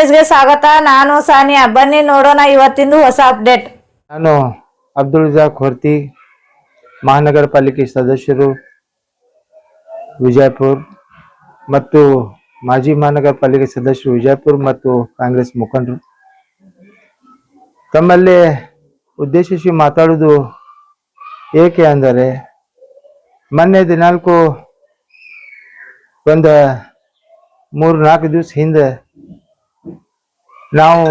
ನ್ಯೂಸ್ಗೆ ಸ್ವಾಗತ. ನಾನು ಸಾನಿಯಾ. ಬನ್ನಿ ನೋಡೋಣ ಇವತ್ತಿಂದು ಹೊಸ ಅಪ್ಡೇಟ್. ನಾನು ಅಬ್ದುಲ್ ರಜಾಕ್ ಹೊರ್ತಿ, ಮಹಾನಗರ ಪಾಲಿಕೆ ಸದಸ್ಯರು ವಿಜಯಪುರ ಮತ್ತು ಮಾಜಿ ಮಹಾನಗರ ಪಾಲಿಕೆ ಸದಸ್ಯರು ವಿಜಯಪುರ ಮತ್ತು ಕಾಂಗ್ರೆಸ್ ಮುಖಂಡರು. ತಮ್ಮಲ್ಲಿ ಉದ್ದೇಶಿಸಿ ಮಾತಾಡುವುದು ಏಕೆ ಅಂದರೆ, ಮೊನ್ನೆ ದಿನಾಲ್ಕು ಒಂದು 3-4 ದಿವಸ ಹಿಂದೆ ನಾವು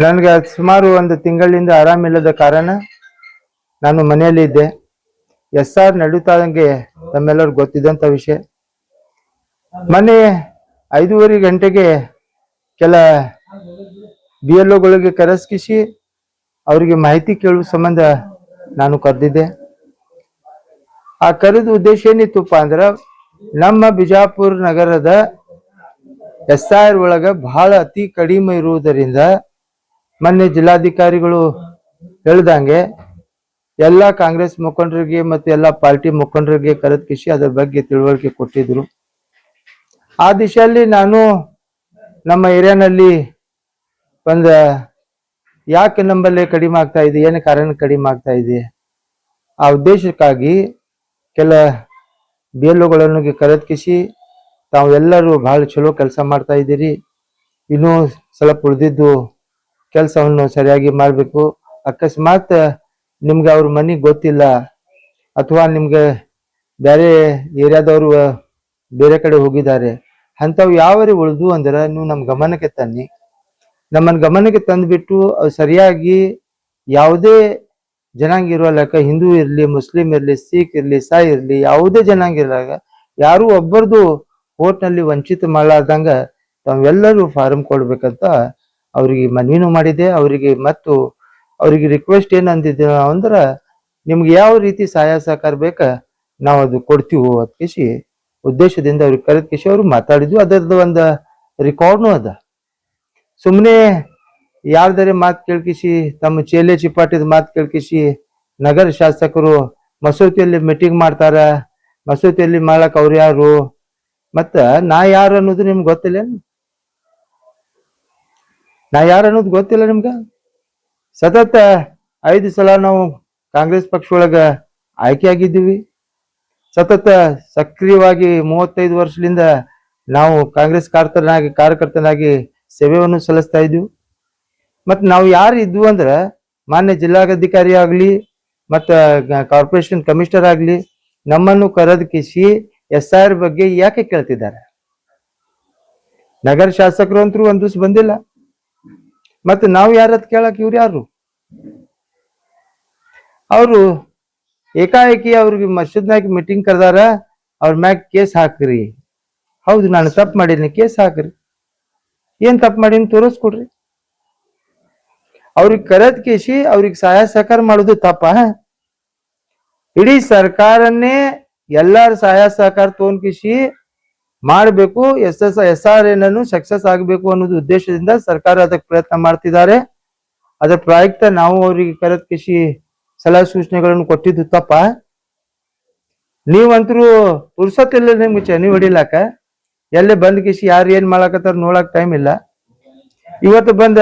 ನನಗೆ ಸುಮಾರು ಒಂದು ತಿಂಗಳಿಂದ ಆರಾಮಿಲ್ಲದ ಕಾರಣ ನಾನು ಮನೆಯಲ್ಲಿ ಇದ್ದೆ. SR ನಡೀತಾದಂಗೆ ತಮ್ಮೆಲ್ಲರಿಗೂ ಗೊತ್ತಿದ್ದಂಥ ವಿಷಯ. ಮೊನ್ನೆ 5:30 ಗಂಟೆಗೆ ಕೆಲ BLOಗಳಿಗೆ ಕರೆಸ್ಕಿಸಿ ಅವರಿಗೆ ಮಾಹಿತಿ ಕೇಳುವ ಸಂಬಂಧ ನಾನು ಕರೆದಿದ್ದೆ. ಆ ಕರೆದ ಉದ್ದೇಶ ಏನಿತ್ತಪ್ಪ ಅಂದ್ರೆ, ನಮ್ಮ ಬಿಜಾಪುರ ನಗರದ SR ಒಳಗ ಬಹಳ ಅತಿ ಕಡಿಮೆ ಇರುವುದರಿಂದ ಮೊನ್ನೆ ಜಿಲ್ಲಾಧಿಕಾರಿಗಳು ಹೇಳ್ದಂಗೆ ಎಲ್ಲ ಕಾಂಗ್ರೆಸ್ ಮುಖಂಡರಿಗೆ ಮತ್ತು ಎಲ್ಲ ಪಾರ್ಟಿ ಮುಖಂಡರಿಗೆ ಕರೆದ ಕಿಸಿ ಅದರ ಬಗ್ಗೆ ತಿಳುವಳಿಕೆ ಕೊಟ್ಟಿದ್ರು. ಆ ದಿಶೆಯಲ್ಲಿ ನಾನು ನಮ್ಮ ಏರಿಯಾನಲ್ಲಿ ಒಂದು ಯಾಕೆ ನಮ್ಮಲ್ಲೇ ಕಡಿಮೆ ಆಗ್ತಾ ಇದೆ, ಏನು ಕಾರಣ ಕಡಿಮೆ ಆಗ್ತಾ ಇದೆ, ಆ ಉದ್ದೇಶಕ್ಕಾಗಿ ಕೆಲ BLOಗಳನ್ನು ಕರೆದ ಕಿಸಿ ತಾವೆಲ್ಲರೂ ಬಹಳ ಚಲೋ ಕೆಲಸ ಮಾಡ್ತಾ ಇದ್ದೀರಿ, ಇನ್ನೂ ಸ್ವಲ್ಪ ಉಳಿದಿದ್ದು ಕೆಲಸವನ್ನು ಸರಿಯಾಗಿ ಮಾಡಬೇಕು. ಅಕಸ್ಮಾತ್ ನಿಮ್ಗೆ ಅವ್ರ ಮನೆಗೆ ಗೊತ್ತಿಲ್ಲ ಅಥವಾ ನಿಮ್ಗೆ ಬೇರೆ ಏರಿಯಾದವರು ಬೇರೆ ಕಡೆ ಹೋಗಿದ್ದಾರೆ, ಅಂಥವು ಯಾವರಿ ಉಳಿದು ಅಂದ್ರೆ ನೀವು ನಮ್ಮ ಗಮನಕ್ಕೆ ತನ್ನಿ. ನಮ್ಮನ್ನು ಗಮನಕ್ಕೆ ತಂದುಬಿಟ್ಟು ಅದು ಸರಿಯಾಗಿ ಯಾವುದೇ ಜನಾಂಗ ಇರುವ ಲೆಕ್ಕ, ಹಿಂದೂ ಇರಲಿ, ಮುಸ್ಲಿಂ ಇರಲಿ, ಸಿಖ್ ಇರಲಿ, ಸಾಯಿ ಇರಲಿ, ಯಾವುದೇ ಜನಾಂಗ ಇರಲಾಗ ಯಾರು ಒಬ್ಬರದು ಓಟ್ನಲ್ಲಿ ವಂಚಿತ ಮಾಡಲಾರ್ದಂಗ ತಾವೆಲ್ಲರೂ ಫಾರಂ ಕೊಡ್ಬೇಕಂತ ಅವ್ರಿಗೆ ಮನವಿನೂ ಮಾಡಿದೆ. ಅವರಿಗೆ ಮತ್ತು ಅವರಿಗೆ ರಿಕ್ವೆಸ್ಟ್ ಏನ್ ಅಂದಿದ್ದೆ ಅಂದ್ರೆ, ನಿಮ್ಗೆ ಯಾವ ರೀತಿ ಸಹಾಯ ಸಹಕಾರ ಬೇಕ ನಾವು ಅದು ಕೊಡ್ತೀವಿ ಅದಕ್ಕೆ ಉದ್ದೇಶದಿಂದ ಅವ್ರಿಗೆ ಕರೆದ ಕಿಸಿ ಅವ್ರು ಮಾತಾಡಿದ್ವಿ. ಅದರದ್ದು ಒಂದು ರೆಕಾರ್ಡ್ನು ಅದ. ಸುಮ್ಮನೆ ಯಾರ್ದಾರೆ ಮಾತು ಕೇಳ್ಕಿಸಿ, ತಮ್ಮ ಚೇಲೆ ಚಿಪಾಟಿದ ಮಾತು ಕೇಳ್ಕಿಸಿ ನಗರ ಶಾಸಕರು ಮಸೂತಿಯಲ್ಲಿ ಮೀಟಿಂಗ್ ಮಾಡ್ತಾರ, ಮಸೂತಿಯಲ್ಲಿ ಮಾಡಕ್ ಅವ್ರು ಯಾರು, ಮತ್ತ ನಾ ಯಾರು ಅನ್ನೋದು ನಿಮ್ಗೆ ಗೊತ್ತಿಲ್ಲ? ನಾ ಯಾರು ಅನ್ನೋದು ಗೊತ್ತಿಲ್ಲ ನಿಮ್ಗ? ಸತತ 5 ಸಲ ನಾವು ಕಾಂಗ್ರೆಸ್ ಪಕ್ಷ ಒಳಗ ಆಯ್ಕೆ ಆಗಿದ್ದೀವಿ. ಸತತ ಸಕ್ರಿಯವಾಗಿ 35 ವರ್ಷದಿಂದ ನಾವು ಕಾಂಗ್ರೆಸ್ ಕಾರ್ಯಕರ್ತನಾಗಿ ಸೇವೆಯನ್ನು ಸಲ್ಲಿಸ್ತಾ ಇದ್ವಿ. ಮತ್ತು ನಾವು ಯಾರು ಇದ್ವು ಅಂದ್ರೆ, ಮಾನ್ಯ ಜಿಲ್ಲಾಧಿಕಾರಿ ಆಗಲಿ ಮತ್ತು ಕಾರ್ಪೊರೇಷನ್ ಕಮಿಷನರ್ ಆಗಲಿ ನಮ್ಮನ್ನು ಕರೆದ ಕಿಸಿ SR ಬಗ್ಗೆ ಯಾಕೆ ಕೇಳ್ತಿದ್ದಾರೆ? ನಗರ ಶಾಸಕರು ಅಂತರೂ ಒಂದು ದಿವಸ ಬಂದಿಲ್ಲ. ಮತ್ತೆ ನಾವು ಯಾರತ್ ಕೇಳಕ್ ಇವ್ರು ಯಾರು? ಅವರು ಏಕಾಏಕಿ ಅವ್ರಿಗೆ ಮಸೀದ್ನಾಗ ಮೀಟಿಂಗ್ ಕರೆದಾರ, ಅವ್ರ ಮ್ಯಾಗ ಕೇಸ್ ಹಾಕ್ರಿ. ಹೌದು, ನಾನು ತಪ್ಪು ಮಾಡೀನಿ, ಕೇಸ್ ಹಾಕ್ರಿ. ಏನ್ ತಪ್ಪು ಮಾಡೀನಿ ತೋರಿಸ್ಕೊಡ್ರಿ. ಅವ್ರಿಗೆ ಕರೆದ್ ಕೇಸಿ ಅವ್ರಿಗೆ ಸಹಾಯ ಸಹಕಾರ ಮಾಡೋದು ತಪ್ಪ? ಇಡೀ ಸರ್ಕಾರನ್ನೇ ಎಲ್ಲಾರ ಸಹಾಯ ಸಹಕಾರ ತಗೊಂಡ್ಕಿಸಿ ಮಾಡಬೇಕು, SR ಏನನ್ನು ಸಕ್ಸಸ್ ಆಗಬೇಕು ಅನ್ನೋದು ಉದ್ದೇಶದಿಂದ ಸರ್ಕಾರ ಅದಕ್ಕೆ ಪ್ರಯತ್ನ ಮಾಡ್ತಿದ್ದಾರೆ. ಅದರ ಪ್ರಾಯುಕ್ತ ನಾವು ಅವರಿಗೆ ಕರೆದ ಕಿಸಿ ಸಲಹೆ ಸೂಚನೆಗಳನ್ನು ಕೊಟ್ಟಿದ್ದು ತಪ್ಪ? ನೀವಂತರೂ ಪುರ್ಸತ್ತಿಲ್ಲ ನಿಮ್ಗೆ ಚನಿ ಹೊಡಿಲಾಕ. ಎಲ್ಲೇ ಬಂದ್ ಕಿಸಿ ಯಾರು ಏನ್ ಮಾಡಾಕತ್ತಾರ ನೋಡಕ್ ಟೈಮ್ ಇಲ್ಲ. ಇವತ್ತು ಬಂದ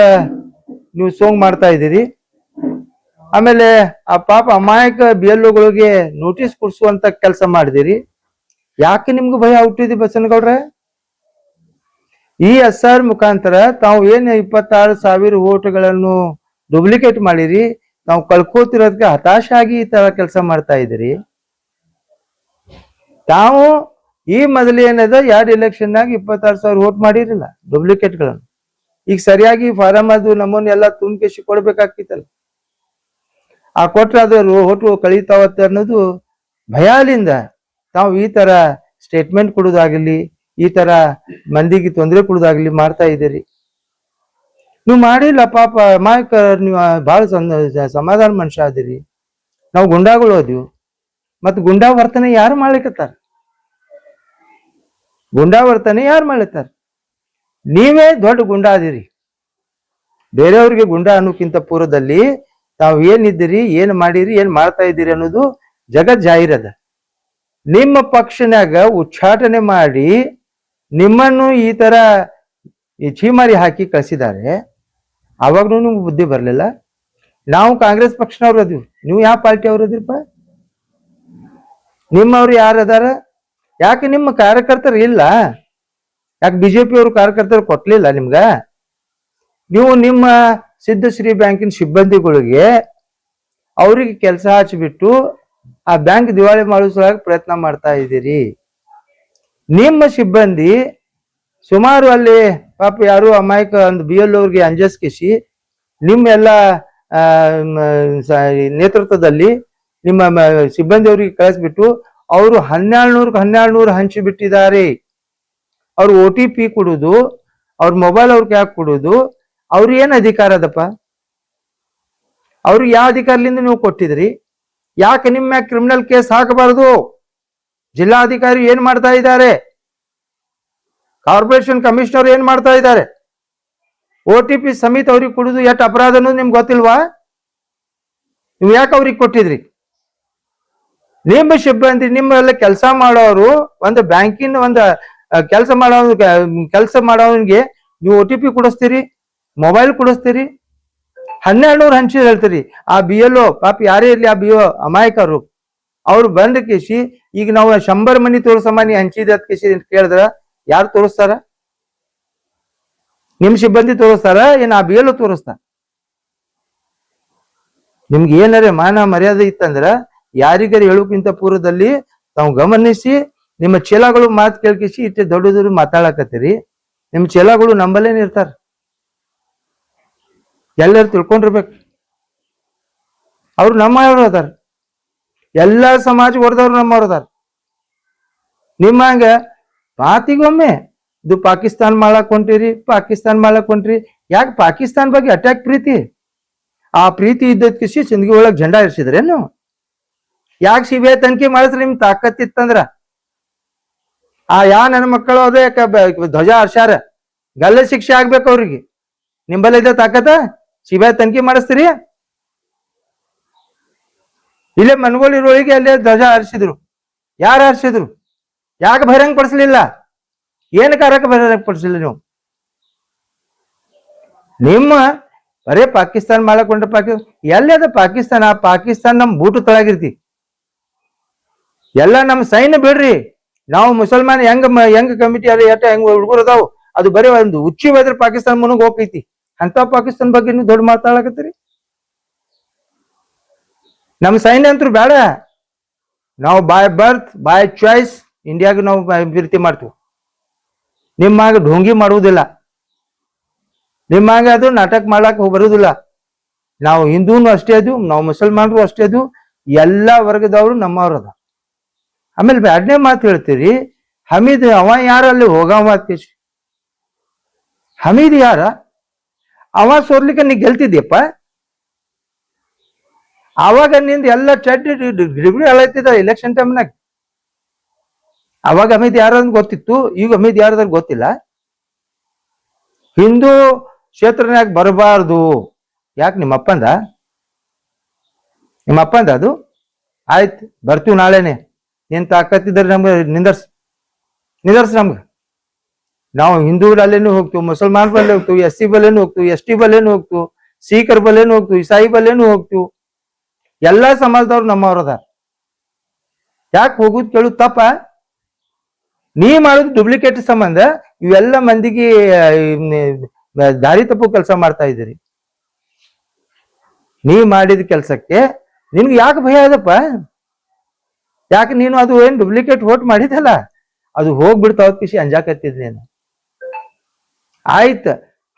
ನೀವು ಸೋಂಗ್ ಮಾಡ್ತಾ ಇದ್ದೀರಿ. ಆಮೇಲೆ ಆ ಪಾಪ ಅಮಾಯಕ BLOಗಳಿಗೆ ನೋಟಿಸ್ ಕೊಡ್ಸುವಂತ ಕೆಲಸ ಮಾಡಿದಿರಿ. ಯಾಕೆ ನಿಮ್ಗೆ ಭಯ ಹುಟ್ಟಿದಿ ಬಸನಗೌಡ್ರೆ? ಈ SR ಮುಖಾಂತರ ತಾವು ಏನ್ 26,000 ಓಟ್ಗಳನ್ನು ಡೂಪ್ಲಿಕೇಟ್ ಮಾಡಿರಿ, ತಾವು ಕಳ್ಕೋತಿರೋದಕ್ಕೆ ಹತಾಶ ಆಗಿ ಈ ತರ ಕೆಲಸ ಮಾಡ್ತಾ ಇದ್ದೀರಿ. ತಾವು ಈ ಮೊದಲು ಏನದ 2 ಎಲೆಕ್ಷನ್ನಾಗ 26,000 ಓಟ್ ಮಾಡಿರಿಲ್ಲ ಡೂಪ್ಲಿಕೇಟ್ಗಳನ್ನು. ಈಗ ಸರಿಯಾಗಿ ಫಾರಂ ಅದು ನಮ್ಮನ್ನೆಲ್ಲ ತುಂಬಿಸಿ ಕೊಡ್ಬೇಕಾಗ್ತಿತ್ತಲ್ಲ. ಆ ಕೊಟ್ರೆ ಅದು ಓಟು ಕಳೀತಾವತ್ತ ಅನ್ನೋದು ಭಯಾಲಿಂದ ತಾವು ಈ ತರ ಸ್ಟೇಟ್ಮೆಂಟ್ ಕೊಡೋದಾಗಲಿ, ಈ ತರ ಮಂದಿಗೆ ತೊಂದರೆ ಕೊಡೋದಾಗ್ಲಿ ಮಾಡ್ತಾ ಇದ್ದೀರಿ. ನೀವು ಮಾಡಿಲ್ಲ ಪಾಪ ಅಮಾಯಕ. ನೀವು ಬಹಳ ಸಮಾಧಾನ ಮನುಷ್ಯ ಆದಿರಿ. ನಾವು ಗುಂಡಾಗಳು ಅದೀವಿ. ಮತ್ತು ಗುಂಡಾ ವರ್ತನೆ ಯಾರು ಮಾಡ್ಲಿಕ್ಕತ್ತಾರ? ಗುಂಡಾ ವರ್ತನೆ ಯಾರು ಮಾಡ್ಲತ್ತಾರ? ನೀವೇ ದೊಡ್ಡ ಗುಂಡಾ ಅದಿರಿ. ಬೇರೆಯವ್ರಿಗೆ ಗುಂಡಾ ಅನ್ನೋಕ್ಕಿಂತ ಪೂರ್ವದಲ್ಲಿ ತಾವು ಏನಿದ್ದೀರಿ, ಏನ್ ಮಾಡಿರಿ, ಏನ್ ಮಾಡ್ತಾ ಇದ್ದೀರಿ ಅನ್ನೋದು ಜಗತ್ ಜಾಹಿರದ. ನಿಮ್ಮ ಪಕ್ಷನಾಗ ಉಚ್ಚಾಟನೆ ಮಾಡಿ ನಿಮ್ಮನ್ನು ಈ ತರ ಚೀಮಾರಿ ಹಾಕಿ ಕಳಿಸಿದ್ದಾರೆ. ಅವಾಗ್ಲೂ ನಿಮ್ಗೆ ಬುದ್ಧಿ ಬರ್ಲಿಲ್ಲ. ನಾವು ಕಾಂಗ್ರೆಸ್ ಪಕ್ಷನವ್ರು ಅದೀವಿ, ನೀವು ಯಾವ ಪಾರ್ಟಿ ಅವ್ರು ಅದಿರಪ್ಪ? ನಿಮ್ಮವ್ರು ಯಾರು ಅದಾರ? ಯಾಕೆ ನಿಮ್ಮ ಕಾರ್ಯಕರ್ತರು ಇಲ್ಲ? ಯಾಕೆ ಬಿಜೆಪಿ ಅವರು ಕಾರ್ಯಕರ್ತರು ಕೊಟ್ಲಿಲ್ಲ ನಿಮ್ಗ? ನೀವು ನಿಮ್ಮ ಸಿದ್ಧಶ್ರೀ ಬ್ಯಾಂಕಿನ ಸಿಬ್ಬಂದಿಗಳಿಗೆ ಅವ್ರಿಗೆ ಕೆಲಸ ಹಚ್ಚಿಬಿಟ್ಟು ಆ ಬ್ಯಾಂಕ್ ದಿವಾಳಿ ಮಾಡಿಸೋಕೆ ಪ್ರಯತ್ನ ಮಾಡ್ತಾ ಇದ್ದೀರಿ. ನಿಮ್ಮ ಸಿಬ್ಬಂದಿ ಸುಮಾರು ಅಲ್ಲಿ ಪಾಪ ಯಾರು ಅಮಾಯಕ ಒಂದು BL ಅವ್ರಿಗೆ ಅಂಜಸ್ಕಿಸಿ ನಿಮ್ಮೆಲ್ಲ ನೇತೃತ್ವದಲ್ಲಿ ನಿಮ್ಮ ಸಿಬ್ಬಂದಿ ಅವ್ರಿಗೆ ಕಳಿಸ್ಬಿಟ್ಟು ಅವರು 1200 ಹಂಚಿಬಿಟ್ಟಿದ್ದಾರೆ. ಅವ್ರು OTP ಕೊಡುದು, ಅವ್ರ ಮೊಬೈಲ್ ಅವ್ರಿಗೆ ಯಾಕೆ ಕೊಡುದು? ಅವ್ರಿಗೆ ಏನ್ ಅಧಿಕಾರ ಅದಪ್ಪ? ಅವ್ರಿಗೆ ಯಾವ ಅಧಿಕಾರದಿಂದ ನೀವು ಕೊಟ್ಟಿದ್ರಿ? ಯಾಕೆ ನಿಮ್ಮ ಕ್ರಿಮಿನಲ್ ಕೇಸ್ ಹಾಕಬಾರದು? ಜಿಲ್ಲಾಧಿಕಾರಿ ಏನ್ ಮಾಡ್ತಾ ಇದ್ದಾರೆ? ಕಾರ್ಪೊರೇಷನ್ ಕಮಿಷನರ್ ಏನ್ ಮಾಡ್ತಾ ಇದ್ದಾರೆ? OTP ಸಮೇತ ಅವ್ರಿಗೆ ಕೊಡುದು ಎಷ್ಟು ಅಪರಾಧ ಅನ್ನೋದು ನಿಮ್ಗೆ ಗೊತ್ತಿಲ್ವಾ? ನೀವು ಯಾಕೆ ಅವ್ರಿಗೆ ಕೊಟ್ಟಿದ್ರಿ? ನಿಮ್ಮ ಸಿಬ್ಬಂದಿ ನಿಮ್ಮೆಲ್ಲ ಕೆಲಸ ಮಾಡೋರು ಒಂದು ಬ್ಯಾಂಕಿನ ಒಂದು ಕೆಲಸ ಮಾಡೋನಿಗೆ ನೀವು OTP ಕೊಡಿಸ್ತೀರಿ, ಮೊಬೈಲ್ ಕೊಡಿಸ್ತೀರಿ, 1200 ಹಂಚಿ ಹೇಳ್ತೀರಿ. ಆ BLO ಪಾಪ ಯಾರೇ ಇರ್ಲಿ, ಆ BO ಅಮಾಯಕರು ಅವ್ರು ಬಂದ ಕೇಸಿ ಈಗ ನಾವು 100 ಮನಿ ತೋರಿಸಮ್ಮ ನೀ ಹಂಚಿದ ಕೇಸಿ ಕೇಳಿದ್ರ ಯಾರು ತೋರಿಸ್ತಾರ? ನಿಮ್ ಸಿಬ್ಬಂದಿ ತೋರಿಸ್ತಾರ ಏನ್ ಆ BLO ತೋರಿಸ್ತಾರ? ನಿಮ್ಗೆ ಏನಾರೇ ಮಾನ ಮರ್ಯಾದೆ ಇತ್ತಂದ್ರ ಯಾರಿಗಾರ ಹೇಳೋಕ್ಕಿಂತ ಪೂರ್ವದಲ್ಲಿ ತಾವು ಗಮನಿಸಿ ನಿಮ್ಮ ಚೇಲಾಗಳು ಮಾತು ಕೇಳ್ಕಿಸಿ ಇಟ್ಟೆ ದೊಡ್ಡದ್ರು ಮಾತಾಡಕತ್ತೀರಿ. ನಿಮ್ ಚೇಲಾಗಳು ನಂಬಲೇನೆ ಇರ್ತಾರ, ಎಲ್ಲರೂ ತಿಳ್ಕೊಂಡಿರ್ಬೇಕು. ಅವ್ರು ನಮ್ಮವ್ರು ಅದಾರ, ಎಲ್ಲಾ ಸಮಾಜ ಹೊಡೆದವ್ರು ನಮ್ಮವ್ರು ಅದಾರ. ನಿಮ್ಮಂಗ ಮಾತಿಗೊಮ್ಮೆ ಇದು ಪಾಕಿಸ್ತಾನ್ ಮಾಡಕ್ ಹೊಂಟ್ರಿ. ಯಾಕೆ ಪಾಕಿಸ್ತಾನ್ ಬಗ್ಗೆ ಅಟ್ಯಾಕ್ ಪ್ರೀತಿ? ಆ ಪ್ರೀತಿ ಇದ್ದದ್ ಕಿಸಿ ಸಿಂದಗಿ ಒಳಗ್ ಜೆಂಡಾ ಇರಿಸಿದ್ರೇನು? ಯಾಕೆ CBI ತನಿಖೆ ಮಾಡಿಸ್ರಿ? ನಿಮ್ ತಾಕತ್ತಿತ್ತಂದ್ರ ನನ್ನ ಮಕ್ಕಳು ಅದೇ ಧ್ವಜ ಹರ್ಷಾರ ಗಲ್ಲೆ ಶಿಕ್ಷೆ ಆಗ್ಬೇಕು ಅವ್ರಿಗೆ. ನಿಂಬಲ್ಲ ಇದ್ದ ತಾಕತ್ತ CBI ತನಿಖೆ ಮಾಡಿಸ್ತೀರಿ? ಇಲ್ಲೇ ಮನಗೋಳಿರೊಳಗೆ ಅಲ್ಲೇ ಧ್ವಜ ಹರಿಸಿದ್ರು. ಯಾರು ಹರಿಸಿದ್ರು? ಯಾಕೆ ಬಹಿರಂಗ ಪಡಿಸ್ಲಿಲ್ಲ? ಏನ್ ಕಾರಕ್ಕೆ ಬಹಿರಂಗ ಪಡಿಸಲಿಲ್ಲ ನೀವು? ನಿಮ್ಮ ಬರೇ ಪಾಕಿಸ್ತಾನ್ ಮಾಡಕೊಂಡ್ರೆ ಎಲ್ಲಿ ಅದ ಪಾಕಿಸ್ತಾನ? ಆ ಪಾಕಿಸ್ತಾನ ನಮ್ ಬೂಟು ತಳಗಿರ್ತಿ. ಎಲ್ಲ ನಮ್ಮ ಸೈನ್ಯ ಬಿಡ್ರಿ. ನಾವು ಮುಸಲ್ಮಾನ್ ಹೆಂಗ್ ಕಮಿಟಿ ಅದ ಹೆಂಗ್ ಹುಡುಗರು ಅದಾವು, ಅದು ಬರೀ ಒಂದು ಉಚ್ಚಿ ಹೋದ್ರೆ ಪಾಕಿಸ್ತಾನ ಮುನಗ್ ಹೋಗೈತಿ. ಅಂತ ಪಾಕಿಸ್ತಾನ ಬಗ್ಗೆ ನೀವು ದೊಡ್ಡ ಮಾತಾಡಕತ್ತೀರಿ. ನಮ್ಮ ಸೈನ್ಯ ಅಂತೂ ಬೇಡ. ನಾವು ಬೈ ಬರ್ತ್ ಬೈ ಚಾಯ್ಸ್ ಇಂಡಿಯಾಗ ನಾವು ಪ್ರೀತಿ ಮಾಡ್ತೀವಿ. ನಿಮ್ಮಾಗ ಢೋಂಗಿ ಮಾಡುವುದಿಲ್ಲ, ನಿಮ್ಮಾಗ ಅದು ನಾಟಕ ಮಾಡ್ಲಾಕ ಬರುವುದಿಲ್ಲ. ನಾವು ಹಿಂದೂನು ಅಷ್ಟೇ ಅದು, ನಾವು ಮುಸಲ್ಮಾನರು ಅಷ್ಟೇ ಅದು, ಎಲ್ಲಾ ವರ್ಗದವರು ನಮ್ಮವ್ರ ಅದ. ಆಮೇಲೆ ಬ್ಯಾಡ್ನೇ ಮಾತು ಹೇಳ್ತೀರಿ. ಹಮೀದ್ ಅವ ಯಾರ ಅಲ್ಲಿ ಹೋಗವ? ಹಮೀದ್ ಯಾರ? ಅವ ಸೋರ್ಲಿಕ್ಕೆ ನೀ ಗೆಲ್ತಿದ್ಯಪ್ಪ. ಅವಾಗ ನಿಂದ ಎಲ್ಲ ಡಿಗ್ರಿ ಅಳೈತಿದ ಎಲೆಕ್ಷನ್ ಟೈಮ್ನಾಗ. ಅವಾಗ ಹಮೀದ್ ಯಾರ ಗೊತ್ತಿತ್ತು, ಈಗ ಹಮೀದ್ ಯಾರದ ಗೊತ್ತಿಲ್ಲ. ಹಿಂದೂ ಕ್ಷೇತ್ರನ್ಯಾಗ ಬರಬಾರ್ದು. ಯಾಕೆ ನಿಮ್ಮ ಅಪ್ಪಂದ ಅದು? ಆಯ್ತು, ಬರ್ತೀವಿ ನಾಳೆನೆ. ಏನ್ ತಾಕತ್ತಿದ್ರೆ ನಮ್ಗೆ ನಿಂದರ್ಸ್ ನಮ್ಗೆ. ನಾವು ಹಿಂದೂರ ಅಲ್ಲೇನು ಹೋಗ್ತೀವಿ, ಮುಸಲ್ಮಾನ್ ಬಲ್ಲೆ ಹೋಗ್ತೀವಿ, SC ಬಲ್ಲೇನು ಹೋಗ್ತೀವಿ, ST ಬಲ್ಲೇನು ಹೋಗ್ತೀವಿ, ಸಿಖರ್ ಬಲ್ಲೇನು ಹೋಗ್ತೀವಿ, ಇಸಾಯಿ ಬಲ್ಲೇನು ಹೋಗ್ತೀವಿ. ಎಲ್ಲಾ ಸಮಾಜದವ್ರು ನಮ್ಮವ್ರ ಅದಾರ. ಯಾಕೆ ಹೋಗುದ್ ಕೇಳುದು ತಪ್ಪ? ನೀ ಮಾಡೋದು ಡುಪ್ಲಿಕೇಟ್ ಸಂಬಂಧ ಇವೆಲ್ಲ ಮಂದಿಗೆ ದಾರಿ ತಪ್ಪು ಕೆಲಸ ಮಾಡ್ತಾ ಇದ್ದೀರಿ. ನೀ ಮಾಡಿದ ಕೆಲ್ಸಕ್ಕೆ ನಿನ್ಗೆ ಯಾಕೆ ಭಯ ಅದಪ್ಪ? ಯಾಕೆ ನೀನು ಅದು ಏನ್ ಡುಪ್ಲಿಕೇಟ್ ವೋಟ್ ಮಾಡಿದಲ್ಲ, ಅದು ಹೋಗ್ಬಿಡ್ತಾವ ಕಿಸಿ ಅಂಜಾಕತ್ತಿದ್ನೇನು? ಆಯ್ತ,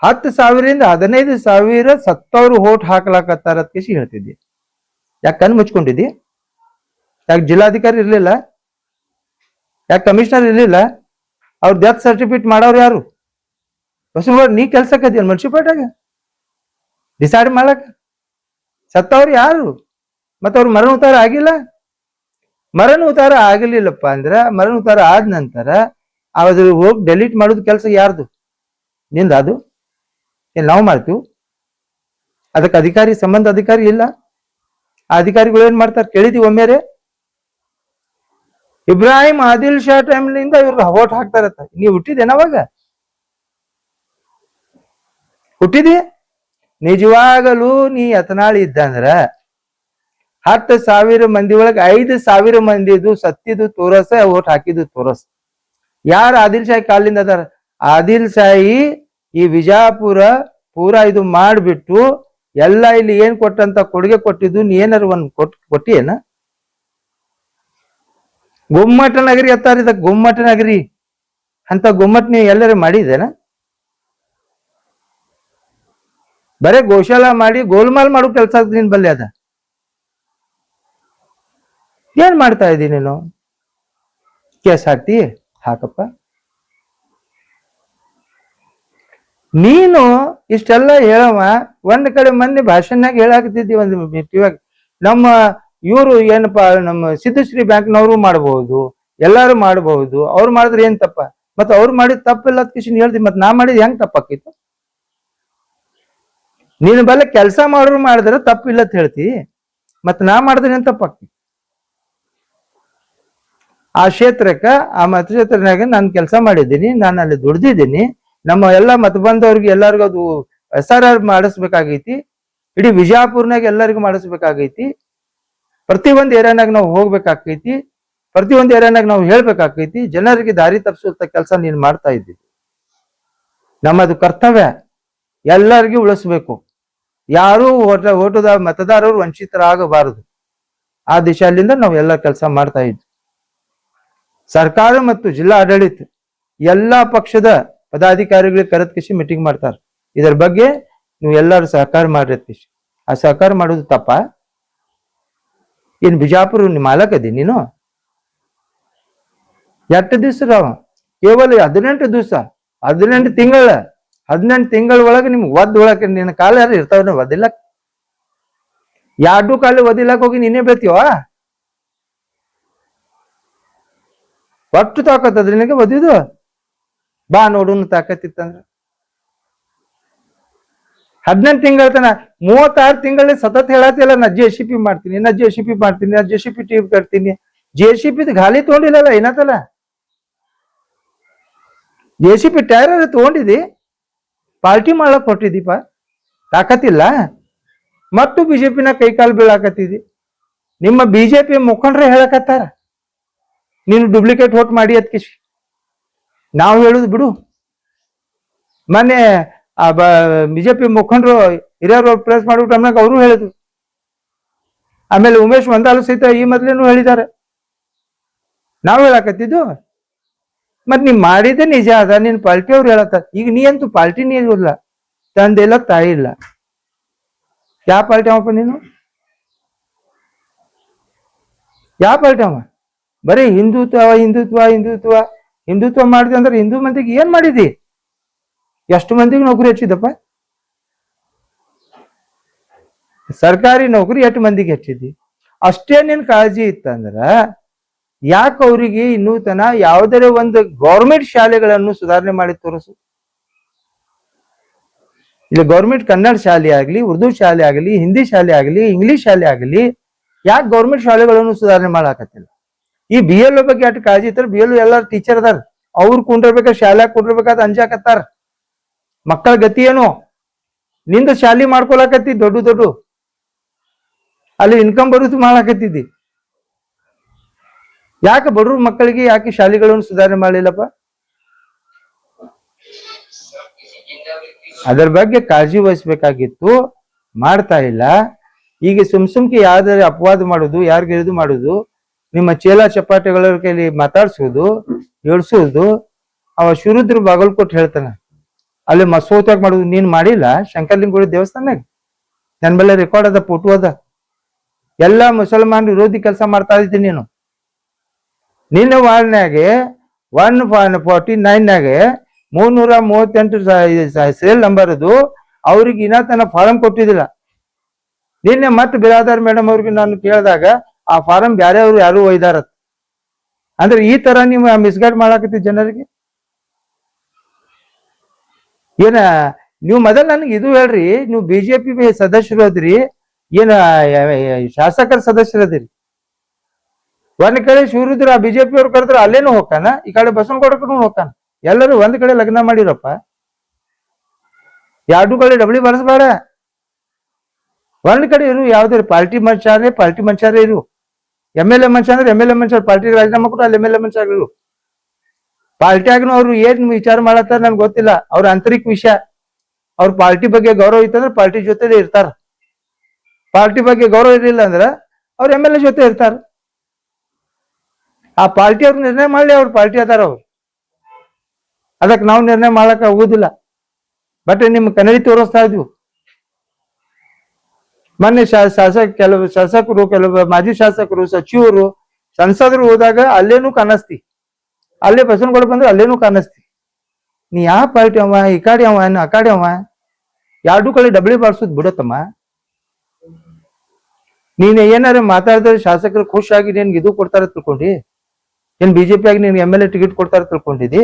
10,000 15,000 ಸತ್ತವ್ರು ವೋಟ್ ಹಾಕ್ಲಾಕತ್ತಾರ ಕಿಸಿ ಹೇಳ್ತಿದ್ದಿ. ಯಾಕೆ ಕಣ್ ಮುಚ್ಕೊಂಡಿದ್ದಿ? ಯಾಕೆ ಜಿಲ್ಲಾಧಿಕಾರಿ ಇರ್ಲಿಲ್ಲ? ಯಾಕೆ ಕಮಿಷನರ್ ಇರ್ಲಿಲ್ಲ? ಅವ್ರ ಡೆತ್ ಸರ್ಟಿಫಿಕೇಟ್ ಮಾಡೋರು ಯಾರು? ಬಸವನಗೌಡ ನೀ ಕೆಲ್ಸಕ್ಕದೇನು ಮುನ್ಸಿಪಾಲ್ಟಿಯಾಗ ಡಿಸೈಡ್ ಮಾಡಕ್? ಸತ್ತವ್ರು ಯಾರು? ಮತ್ತ ಅವ್ರು ಮರಣ ಉತ್ತಾರ ಆಗಿಲ್ಲ? ಮರಣ ಉತ್ತಾರ ಆಗಲಿಲ್ಲಪ್ಪ ಅಂದ್ರ ಮರಣ ಉತ್ತಾರ ಆದ ನಂತರ ಅದ್ರ ಹೋಗಿ ಡೆಲೀಟ್ ಮಾಡೋದು ಕೆಲಸ ಯಾರ್ದು? ನಿಂದ ಅದು? ಏನ್ ನಾವು ಮಾಡ್ತೀವಿ? ಅದಕ್ಕೆ ಸಂಬಂಧ ಅಧಿಕಾರಿ ಇಲ್ಲ. ಆ ಅಧಿಕಾರಿಗಳು ಏನ್ ಮಾಡ್ತಾರೆ ಕೇಳಿದೀವಿ ಒಮ್ಮೆರೆ? ಇಬ್ರಾಹಿಂ ಆದಿಲ್ ಶಾ ಟೈಮ್ಲಿಂದ ಇವ್ರು ವೋಟ್ ಹಾಕ್ತಾರತ್ತ. ನೀ ಹುಟ್ಟಿದೇನ ಅವಾಗ? ಹುಟ್ಟಿದಿ? ನಿಜವಾಗಲೂ ನೀ ಯತ್ನಾಳ್ ಇದ್ದಂದ್ರ 10,000 ಮಂದಿ ಒಳಗೆ 5,000 ಮಂದಿದು ಸತ್ತಿದ್ದು ತೋರಸ, ವೋಟ್ ಹಾಕಿದ್ದು ತೋರಸ. ಯಾರು ಆದಿಲ್ ಶಾಹಿ ಕಾಲಿಂದ ಅದಾರ? ಆದಿಲ್ ಶಾಹಿ ಈ ವಿಜಾಪುರ ಪೂರಾ ಇದು ಮಾಡ್ಬಿಟ್ಟು ಎಲ್ಲ ಇಲ್ಲಿ ಏನ್ ಕೊಟ್ಟಂತ ಕೊಡುಗೆ ಕೊಟ್ಟಿದ್ದು ನೀ ಏನಾರು ಒಂದ್ ಕೊಟ್ಟಿಯೇನ? ಗುಮ್ಮಟ ನಗರಿ ಅತ್ತಾರ, ಇದ ಗುಮ್ಮಟ ನಗರಿ ಅಂತ ಗುಮ್ಮಟ್ ನೀವು ಎಲ್ಲರೂ ಮಾಡಿದೇನ? ಬರೇ ಗೋಶಾಲ ಮಾಡಿ ಗೋಲ್ಮಾಲ್ ಮಾಡೋ ಕೆಲಸ ನಿನ್ ಬಲ್ಲೆ ಅದ. ಏನ್ ಮಾಡ್ತಾ ಇದ್ದೀನಿ ನೀನು? ಕೇಸ್ ಹಾಕ್ತಿ? ಹಾಕಪ್ಪ. ನೀನು ಇಷ್ಟೆಲ್ಲ ಹೇಳವ, ಒಂದ್ ಕಡೆ ಮಂದಿ ಭಾಷಣನಾಗ ಹೇಳಾಕತ್ತಿದ್ದಿ, ಒಂದು ಇವಾಗ ನಮ್ಮ ಇವರು ಏನಪ್ಪಾ, ನಮ್ಮ ಸಿದ್ಧಶ್ರೀ ಬ್ಯಾಂಕ್ನವರು ಮಾಡಬಹುದು, ಎಲ್ಲಾರು ಮಾಡಬಹುದು, ಅವ್ರು ಮಾಡಿದ್ರೆ ಏನ್ ತಪ್ಪ? ಮತ್ತ ಅವ್ರು ಮಾಡಿದ ತಪ್ಪಿಲ್ಲ ಕಿಶನ್ ಹೇಳ್ದಿ, ಮತ್ ನಾ ಮಾಡಿದ್ ಹೆಂಗ್ ತಪ್ಪಾಕಿತ್ತು? ನೀನು ಬಲ್ಲ ಕೆಲಸ ಮಾಡೋರು ಮಾಡಿದ್ರೆ ತಪ್ಪಿಲ್ಲ ಅಂತ ಹೇಳ್ತಿ, ಮತ್ ನಾ ಮಾಡಿದ್ರೆ ಏನ್ ತಪ್ಪಾಕಿ? ಆ ಕ್ಷೇತ್ರಕ್ಕ, ಆ ಮತಕ್ಷೇತ್ರನಾಗ ನಾನು ಕೆಲಸ ಮಾಡಿದ್ದೀನಿ, ನಾನು ಅಲ್ಲಿ ದುಡ್ದಿದ್ದೀನಿ. ನಮ್ಮ ಎಲ್ಲ ಮತ ಬಂದವ್ರಿಗೆ ಎಲ್ಲರಿಗೂ ಅದು SRR ಮಾಡಿಸ್ಬೇಕಾಗೈತಿ. ಇಡೀ ವಿಜಯಪುರ್ನಾಗ ಎಲ್ಲರಿಗೂ ಮಾಡಿಸ್ಬೇಕಾಗೈತಿ. ಪ್ರತಿಯೊಂದು ಏರಿಯಾನಾಗ ನಾವು ಹೋಗ್ಬೇಕಾಕೈತಿ, ಪ್ರತಿಯೊಂದು ಏರಿಯಾನಾಗ ನಾವು ಹೇಳ್ಬೇಕಾಕೈತಿ. ಜನರಿಗೆ ದಾರಿ ತಪ್ಪಿಸುವಂತ ಕೆಲಸ ನೀನು ಮಾಡ್ತಾ ಇದ್ದೀವಿ. ನಮ್ಮದು ಕರ್ತವ್ಯ ಎಲ್ಲರಿಗೂ ಉಳಿಸ್ಬೇಕು. ಯಾರೂ ಓಟದ ಮತದಾರರು ವಂಚಿತರಾಗಬಾರದು. ಆ ದಿಶೆಯಲ್ಲಿಂದ ನಾವು ಎಲ್ಲ ಕೆಲಸ ಮಾಡ್ತಾ ಇದ್ವಿ. ಸರ್ಕಾರ ಮತ್ತು ಜಿಲ್ಲಾ ಆಡಳಿತ ಎಲ್ಲಾ ಪಕ್ಷದ ಪದಾಧಿಕಾರಿಗಳಿಗೆ ಕರೆದ್ ಕಿಸಿ ಮೀಟಿಂಗ್ ಮಾಡ್ತಾರೆ. ಇದರ ಬಗ್ಗೆ ನೀವು ಎಲ್ಲರೂ ಸಹಕಾರ ಮಾಡ್ರಿ. ಆ ಸಹಕಾರ ಮಾಡೋದು ತಪ್ಪ? ಏನ್ ಬಿಜಾಪುರ ಮಾಲಕದಿ ನೀನು? ಎಷ್ಟು ದಿವಸ ರಾವ? ಕೇವಲ 18 ದಿವಸ, 18 ತಿಂಗಳ, 18 ತಿಂಗಳ ಒಳಗೆ ನಿಮ್ಗೆ ಒಳಕ್ಕೆ ನಿನ್ನ ಕಾಲ ಯಾರು ಇರ್ತಾವ? ಒದಿಲ್ಲಕ್ ಎರಡು ಕಾಲ ಒದಿಲಕ್ ಹೋಗಿ ನೀನೇ ಬೀಳ್ತೀವ? ಒಟ್ಟು ತಾಕತ್ತದ ನಿನಗೆ ಒದಿದು? ಬಾ ನೋಡುನು ತಾಕತ್ತಿತ್ತಂದ್ರ. 18 ತಿಂಗಳ ತನ 36 ತಿಂಗಳಲ್ಲಿ ಸತತ್ ಹೇಳತ್ತಿಲ್ಲ, ನಾ JCP ಮಾಡ್ತೀನಿ, ನಾ JCP ಮಾಡ್ತೀನಿ, ನಾ JCP ಟೀಮ್ ಕಟ್ತೀನಿ. JCP ಗಾಲಿ ತಗೊಂಡಿಲ್ಲಲ್ಲ ಏನತ್ತಲ್ಲ? JCP ಟೈರ್ ತಗೊಂಡಿದಿ, ಪಾರ್ಟಿ ಮಾಡ್ಲಕ್ ಕೊಟ್ಟಿದ್ದೀಪ, ತಾಕತ್ತಿಲ್ಲ. ಮತ್ತು ಬಿಜೆಪಿನ ಕೈಕಾಲು ಬೀಳಾಕತ್ತಿದಿ. ನಿಮ್ಮ ಬಿಜೆಪಿ ಮುಖಂಡ್ರೆ ಹೇಳಕತ್ತಾರ ನೀನು ಡೂಪ್ಲಿಕೇಟ್ ವೋಟ್ ಮಾಡಿ ಅದ್ಕಿಶ್. ನಾವು ಹೇಳುದು ಬಿಡು. ಮೊನ್ನೆ ಬಿಜೆಪಿ ಮುಖಂಡರು ಹಿರಿಯರು ಪ್ರೆಸ್ ಮಾಡ್ಬಿಟ್ಟು ಟೈಮ್ನಾಗ ಅವರು ಹೇಳಿದ್ರು. ಆಮೇಲೆ ಉಮೇಶ್ ಒಂದಾಲು ಸಹಿತ ಈ ಮೊದ್ಲೇನು ಹೇಳಿದ್ದಾರೆ. ನಾವು ಹೇಳಕತ್ತಿದ್ದು ಮತ್ ನೀ ಮಾಡಿದ್ದೆ ನಿಜ ಅದ. ನಿನ್ ಪಾರ್ಟಿ ಅವ್ರು ಹೇಳತ್ತಾರ. ಈಗ ನೀ ಅಂತೂ ಪಾರ್ಟಿ ನೀ ಇಲ್ಲ, ತಂದೆಲ್ಲ ತಾಯಿ ಇಲ್ಲ. ಯಾವ ಪಾರ್ಟಿ ಅವಪ್ಪ ನೀನು? ಯಾವ ಪಾರ್ಟಿ ಅವ? ಬರೀ ಹಿಂದುತ್ವ ಹಿಂದುತ್ವ ಹಿಂದುತ್ವ ಹಿಂದುತ್ವ ಮಾಡಿದೆ ಅಂದ್ರೆ ಹಿಂದೂ ಮಂದಿಗೆ ಏನ್ ಮಾಡಿದಿ? ಎಷ್ಟು ಮಂದಿಗೆ ನೌಕರಿ ಹಚ್ಚಿದಪ್ಪ? ಸರ್ಕಾರಿ ನೌಕರಿ ಎಷ್ಟು ಮಂದಿಗೆ ಹಚ್ಚಿದ್ದಿ? ಅಷ್ಟೇ ನಿನ್ ಕಾಳಜಿ ಇತ್ತಂದ್ರ ಯಾಕೆ ಅವರಿಗೆ ಇನ್ನೂ ತನ ಯಾವುದೇ ಒಂದು ಗೌರ್ಮೆಂಟ್ ಶಾಲೆಗಳನ್ನು ಸುಧಾರಣೆ ಮಾಡಿ ತೋರಿಸು. ಇಲ್ಲಿ ಗೌರ್ಮೆಂಟ್ ಕನ್ನಡ ಶಾಲೆ ಆಗಲಿ, ಉರ್ದು ಶಾಲೆ ಆಗಲಿ, ಹಿಂದಿ ಶಾಲೆ ಆಗಲಿ, ಇಂಗ್ಲಿಷ್ ಶಾಲೆ ಆಗಲಿ, ಯಾಕೆ ಗೌರ್ಮೆಂಟ್ ಶಾಲೆಗಳನ್ನು ಸುಧಾರಣೆ ಮಾಡಾಕತ್ತಿಲ್ಲ? ಈ BLO ಬಗ್ಗೆ ಅಷ್ಟು ಕಾಳಜಿ ಇರ್ತಾರೆ. BLO ಎಲ್ಲಾರು ಟೀಚರ್ ಅದಾರ, ಅವ್ರು ಕುಂಡಿರ್ಬೇಕ, ಶಾಲೆ ಕುಂಡಿರ್ಬೇಕಾದ ಅಂಜಾಕತ್ತಾರ. ಮಕ್ಕಳ ಗತಿ ಏನು? ನಿಂದ ಶಾಲೆ ಮಾಡ್ಕೊಳಕತ್ತಿ ದೊಡ್ಡ ದೊಡ್ಡ, ಅಲ್ಲಿ ಇನ್ಕಮ್ ಬರುದು ಮಾಡಾಕತ್ತಿದ್ದಿ. ಯಾಕೆ ಬಡ್ರ ಮಕ್ಕಳಿಗೆ ಯಾಕೆ ಶಾಲೆಗಳನ್ನು ಸುಧಾರಣೆ ಮಾಡಲಿಲ್ಲಪ್ಪ? ಅದರ ಬಗ್ಗೆ ಕಾಳಜಿ ವಹಿಸ್ಬೇಕಾಗಿತ್ತು, ಮಾಡ್ತಾ ಇಲ್ಲ. ಈಗ ಸುಮ್ಕೆ ಯಾವ್ದಾರ ಅಪವಾದ ಮಾಡುದು, ಯಾರಿಗೆ ಇದು ಮಾಡುದು, ನಿಮ್ಮ ಚೇಲ ಚಪಾಟಿಗಳ ಕೈಲಿ ಮಾತಾಡ್ಸೋದು, ಏಳ್ಸೋದು. ಅವ ಶಿವರುದ್ರ ಬಾಗಲಕೋಟ್ ಹೇಳ್ತಾನ, ಅಲ್ಲಿ ಮಸೋತಾಗ ಮಾಡುದು. ನೀನ್ ಮಾಡಿಲ್ಲ ಶಂಕರ್ಲಿಂಗಗುಡಿ ದೇವಸ್ಥಾನಾಗ? ನನ್ ಬಲ್ಲ ರೆಕಾರ್ಡ್ ಅದ, ಫೋಟೋ ಅದ. ಎಲ್ಲಾ ಮುಸಲ್ಮಾನ್ ವಿರೋಧಿ ಕೆಲಸ ಮಾಡ್ತಾ ಇದ್ದೀನಿ ನೀನು. ನಿನ್ನ ವಾರ್ಡ್ನಾಗೆ 149ನಾಗೆ 338 ಸೇಲ್ ನಂಬರ್ ಅದು. ಅವ್ರಿಗೆ ಇನ್ನ ತನ್ನ ಫಾರಂ ಕೊಟ್ಟಿದ್ದಿಲ್ಲ. ನಿನ್ನೆ ಮತ್ತೆ ಬಿರಾದಾರ್ ಮೇಡಮ್ ಅವ್ರಿಗೆ ನಾನು ಕೇಳಿದಾಗ ಆ ಫಾರಂ ಬ್ಯಾರೆ ಅವ್ರು ಯಾರು ಒಯ್ದಾರತ್. ಅಂದ್ರೆ ಈ ತರ ನೀವು ಮಿಸ್ಗೈಡ್ ಮಾಡಾಕತ್ತಿ ಜನರಿಗೆ. ಏನ ನೀವು ಮೊದಲ್ ನನಗೆ ಇದು ಹೇಳ್ರಿ, ನೀವು BJP ಸದಸ್ಯರು ಅದ್ರಿ, ಏನ ಶಾಸಕರ ಸದಸ್ಯರು ಅದಿರಿ? ಒಂದ್ ಕಡೆ ಶಿವರುದ್ರ ಬಿಜೆಪಿ ಅವ್ರು ಕರೆದ್ರ ಅಲ್ಲೇನು ಹೋಗ್ತಾನ, ಈ ಕಡೆ ಬಸವನಗೌಡ ಹೋಗ್ತಾನ. ಎಲ್ಲರೂ ಒಂದ್ ಕಡೆ ಲಗ್ನ ಮಾಡಿರಪ್ಪ. ಎರಡು ಕಡೆ ಡಬ್ಳಿ ಬಳಸಬೇಡ. ಒಂದ್ ಕಡೆ ಇರು. ಯಾವ್ದಾರು ಪಾರ್ಟಿ ಮನುಷ್ಯರೇ ಇರು. MLA ಮನುಷ್ಯ ಅಂದ್ರೆ MLA ಮನುಷ್ಯ ಪಾರ್ಟಿ ರಾಜೀನಾಮಾ ಕೊಟ್ಟು ಅಲ್ಲಿ MLA ಮನುಷ್ಯ ಇರು. ಪಾರ್ಟಿಯಾಗನು ಅವ್ರು ಏನ್ ವಿಚಾರ ಮಾಡತ್ತಾರ ನನ್ಗೆ ಗೊತ್ತಿಲ್ಲ. ಅವ್ರ ಆಂತರಿಕ ವಿಷಯ. ಅವ್ರ ಪಾರ್ಟಿ ಬಗ್ಗೆ ಗೌರವ ಇತ್ತಂದ್ರೆ ಪಾರ್ಟಿ ಜೊತೆ ಇರ್ತಾರ. ಪಾರ್ಟಿ ಬಗ್ಗೆ ಗೌರವ ಇರಲಿಲ್ಲ ಅಂದ್ರೆ ಅವ್ರ MLA ಜೊತೆ ಇರ್ತಾರ. ಆ ಪಾರ್ಟಿ ಅವ್ರು ನಿರ್ಣಯ ಮಾಡ್ಲಿ, ಅವ್ರ ಪಾರ್ಟಿ ಅದಾರ ಅವ್ರು. ಅದಕ್ಕೆ ನಾವು ನಿರ್ಣಯ ಮಾಡಕ್ ಆಗುದಿಲ್ಲ. ಬಟ್ ನಿಮ್ ಕನ್ನಡಿ ತೋರಿಸ್ತಾ ಇದ್ವು. ಮೊನ್ನೆ ಕೆಲವು ಶಾಸಕರು, ಕೆಲವು ಮಾಜಿ ಶಾಸಕರು, ಸಚಿವರು, ಸಂಸದರು ಹೋದಾಗ ಅಲ್ಲೇನು ಕಾಣಿಸ್ತಿ. ಅಲ್ಲೇ ಬಸವನಗೌಡ ಬಂದ್ರೆ ಅಲ್ಲೇನು ಕಾಣಿಸ್ತಿ. ನೀ ಯಾವ ಪಾರ್ಟಿ ಅವ, ಈ ಕಾಡಿ ಅವ ಆ ಕಾಡಿ ಅವ, ಎರಡು ಕಡೆ ಡಬ್ಳಿ ಬಾಳ್ಸೋದ್ ಬಿಡತ್ತಮ್ಮ. ನೀನ್ ಏನಾರ ಮಾತಾಡಿದ್ರೆ ಶಾಸಕರು ಖುಷಿಯಾಗಿ ನಿನ್ಗೆ ಇದು ಕೊಡ್ತಾರ ತಿಳ್ಕೊಂಡಿ? ಏನ್ ಬಿಜೆಪಿ ಆಗಿ ನಿನ್ಗೆ MLA ಟಿಕೆಟ್ ಕೊಡ್ತಾರ ತಿಳ್ಕೊಂಡಿದಿ?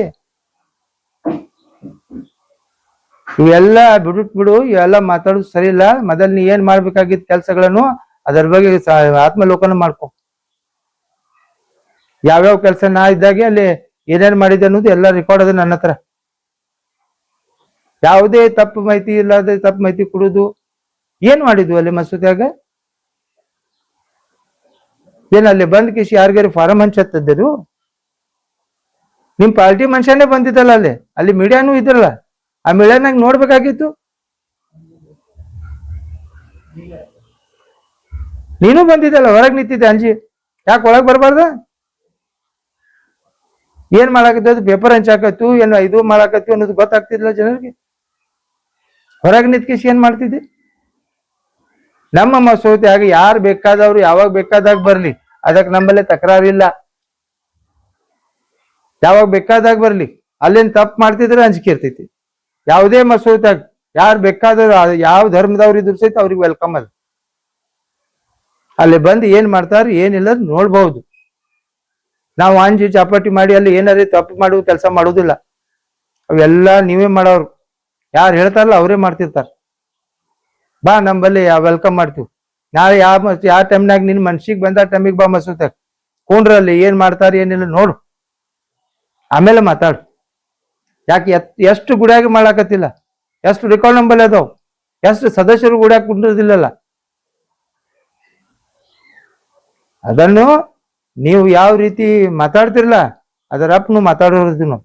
ಇವೆಲ್ಲ ಬಿಡು. ಇವೆಲ್ಲ ಮಾತಾಡೋದು ಸರಿ ಇಲ್ಲ. ಮೊದಲ್ ನೀ ಏನ್ ಮಾಡ್ಬೇಕಾಗಿದ್ದ ಕೆಲ್ಸಗಳನ್ನು ಅದರ ಬಗ್ಗೆ ಆತ್ಮಲೋಕನ ಮಾಡ್ಕೊ. ಯಾವ್ಯಾವ ಕೆಲಸ ನಾ ಇದ್ದಾಗೆ ಅಲ್ಲಿ ಏನೇನ್ ಮಾಡಿದೆ ಅನ್ನೋದು ಎಲ್ಲ ರೆಕಾರ್ಡ್ ಅದ ನನ್ನ ಹತ್ರ. ಯಾವುದೇ ತಪ್ಪು ಮಾಹಿತಿ ಇಲ್ಲದೆ ತಪ್ಪು ಮಾಹಿತಿ ಕೊಡುದು. ಏನ್ ಮಾಡಿದ್ವು ಅಲ್ಲಿ ಮಸೂದ್ಯಾಗ? ಏನ್ ಅಲ್ಲಿ ಬಂದ್ ಕಿಸಿ ಯಾರಿಗಾರು ಫಾರಂ ಹಂಚತ್ತಿದ್ದರು? ನಿಮ್ ಪಾರ್ಟಿ ಮನುಷ್ಯನೇ ಬಂದಿದ್ದಲ್ಲ ಅಲ್ಲಿ ಮೀಡಿಯಾನು ಇದ್ರಲ್ಲ. ಆ ಮೀಡಿಯಾನಾಗ ನೋಡ್ಬೇಕಾಗಿತ್ತು. ನೀನು ಬಂದಿದ್ದಲ್ಲ, ಹೊರಗ್ ನಿಂತಿದ್ದೆ ಅಂಜಿ. ಯಾಕೆ ಒಳಗ್ ಬರ್ಬಾರ್ದ? ಏನ್ ಮಾಡಾಕತ್ತು? ಪೇಪರ್ ಹಂಚಾಕತ್ತು ಏನು ಇದು ಮಾಡಾಕತ್ತಿ ಅನ್ನೋದು ಗೊತ್ತಾಗ್ತಿದ್ಲ ಜನರಿಗೆ. ಹೊರಗ್ ನಿಂತ್ಕೇಶ್ ಏನ್ ಮಾಡ್ತಿದ್ದೆ? ನಮ್ಮ ಮಸೂದೆಯಾಗ ಯಾರು ಬೇಕಾದವ್ರು ಯಾವಾಗ ಬೇಕಾದಾಗ ಬರ್ಲಿ, ಅದಕ್ಕೆ ನಮ್ಮಲ್ಲೇ ತಕರಾರಿಲ್ಲ. ಯಾವಾಗ ಬೇಕಾದಾಗ ಬರ್ಲಿ. ಅಲ್ಲೇನ್ ತಪ್ಪು ಮಾಡ್ತಿದ್ರೆ ಅಂಜಿಕೆ ಇರ್ತೈತಿ. ಯಾವುದೇ ಮಸೂದೆಯಾಗ ಯಾರು ಬೇಕಾದವ್ರು ಯಾವ ಧರ್ಮದವ್ರು ಇದ್ರು ಸಹಿತ ಅವ್ರಿಗೆ ವೆಲ್ಕಮ್ ಅದ. ಅಲ್ಲಿ ಬಂದು ಏನ್ ಮಾಡ್ತಾರ ಏನಿಲ್ಲ ನೋಡ್ಬಹುದು. ನಾವು ಅಂಜಿ ಚಾಪಾಟಿ ಮಾಡಿ ಅಲ್ಲಿ ಏನಾರ ತಪ್ಪು ಮಾಡುವ ಕೆಲಸ ಮಾಡುವುದಿಲ್ಲ. ಅವೆಲ್ಲ ನೀವೇ ಮಾಡೋರು. ಯಾರು ಹೇಳ್ತಾರಲ್ಲ ಅವರೇ ಮಾಡ್ತಿರ್ತಾರ. ಬಾ ನಮ್ಮಲ್ಲಿ ವೆಲ್ಕಮ್ ಮಾಡ್ತೀವಿ. ನಾಳೆ ಯಾವ ಟೈಮ್ನಾಗ ನಿನ್ ಮನ್ಸಿಗೆ ಬಂದ ಟೈಮಿಗೆ ಬಾ ಮಸೂದ್ಯಾಗ ಕೊಂಡ್ರಲ್ಲಿ ಏನ್ ಮಾಡ್ತಾರ ಏನಿಲ್ಲ ನೋಡು, ಆಮೇಲೆ ಮಾತಾಡು. ಯಾಕೆ ಎಷ್ಟು ಗುಡಿಯಾಗಿ ಮಾಡಾಕತ್ತಿಲ್ಲ, ಎಷ್ಟು ರೆಕಾರ್ಡ್ ನಂಬಲ್ಲಿ ಅದಾವ, ಎಷ್ಟು ಸದಸ್ಯರು ಗುಡಿಯಾಗ ಕುಂಡಿರೋದಿಲ್ಲಲ್ಲ. ಅದನ್ನು ನೀವು ಯಾವ ರೀತಿ ಮಾತಾಡ್ತಿರಲ್ಲ ಅದರ ಅಪ್ಪನು ಮಾತಾಡೋದು ನಾವು.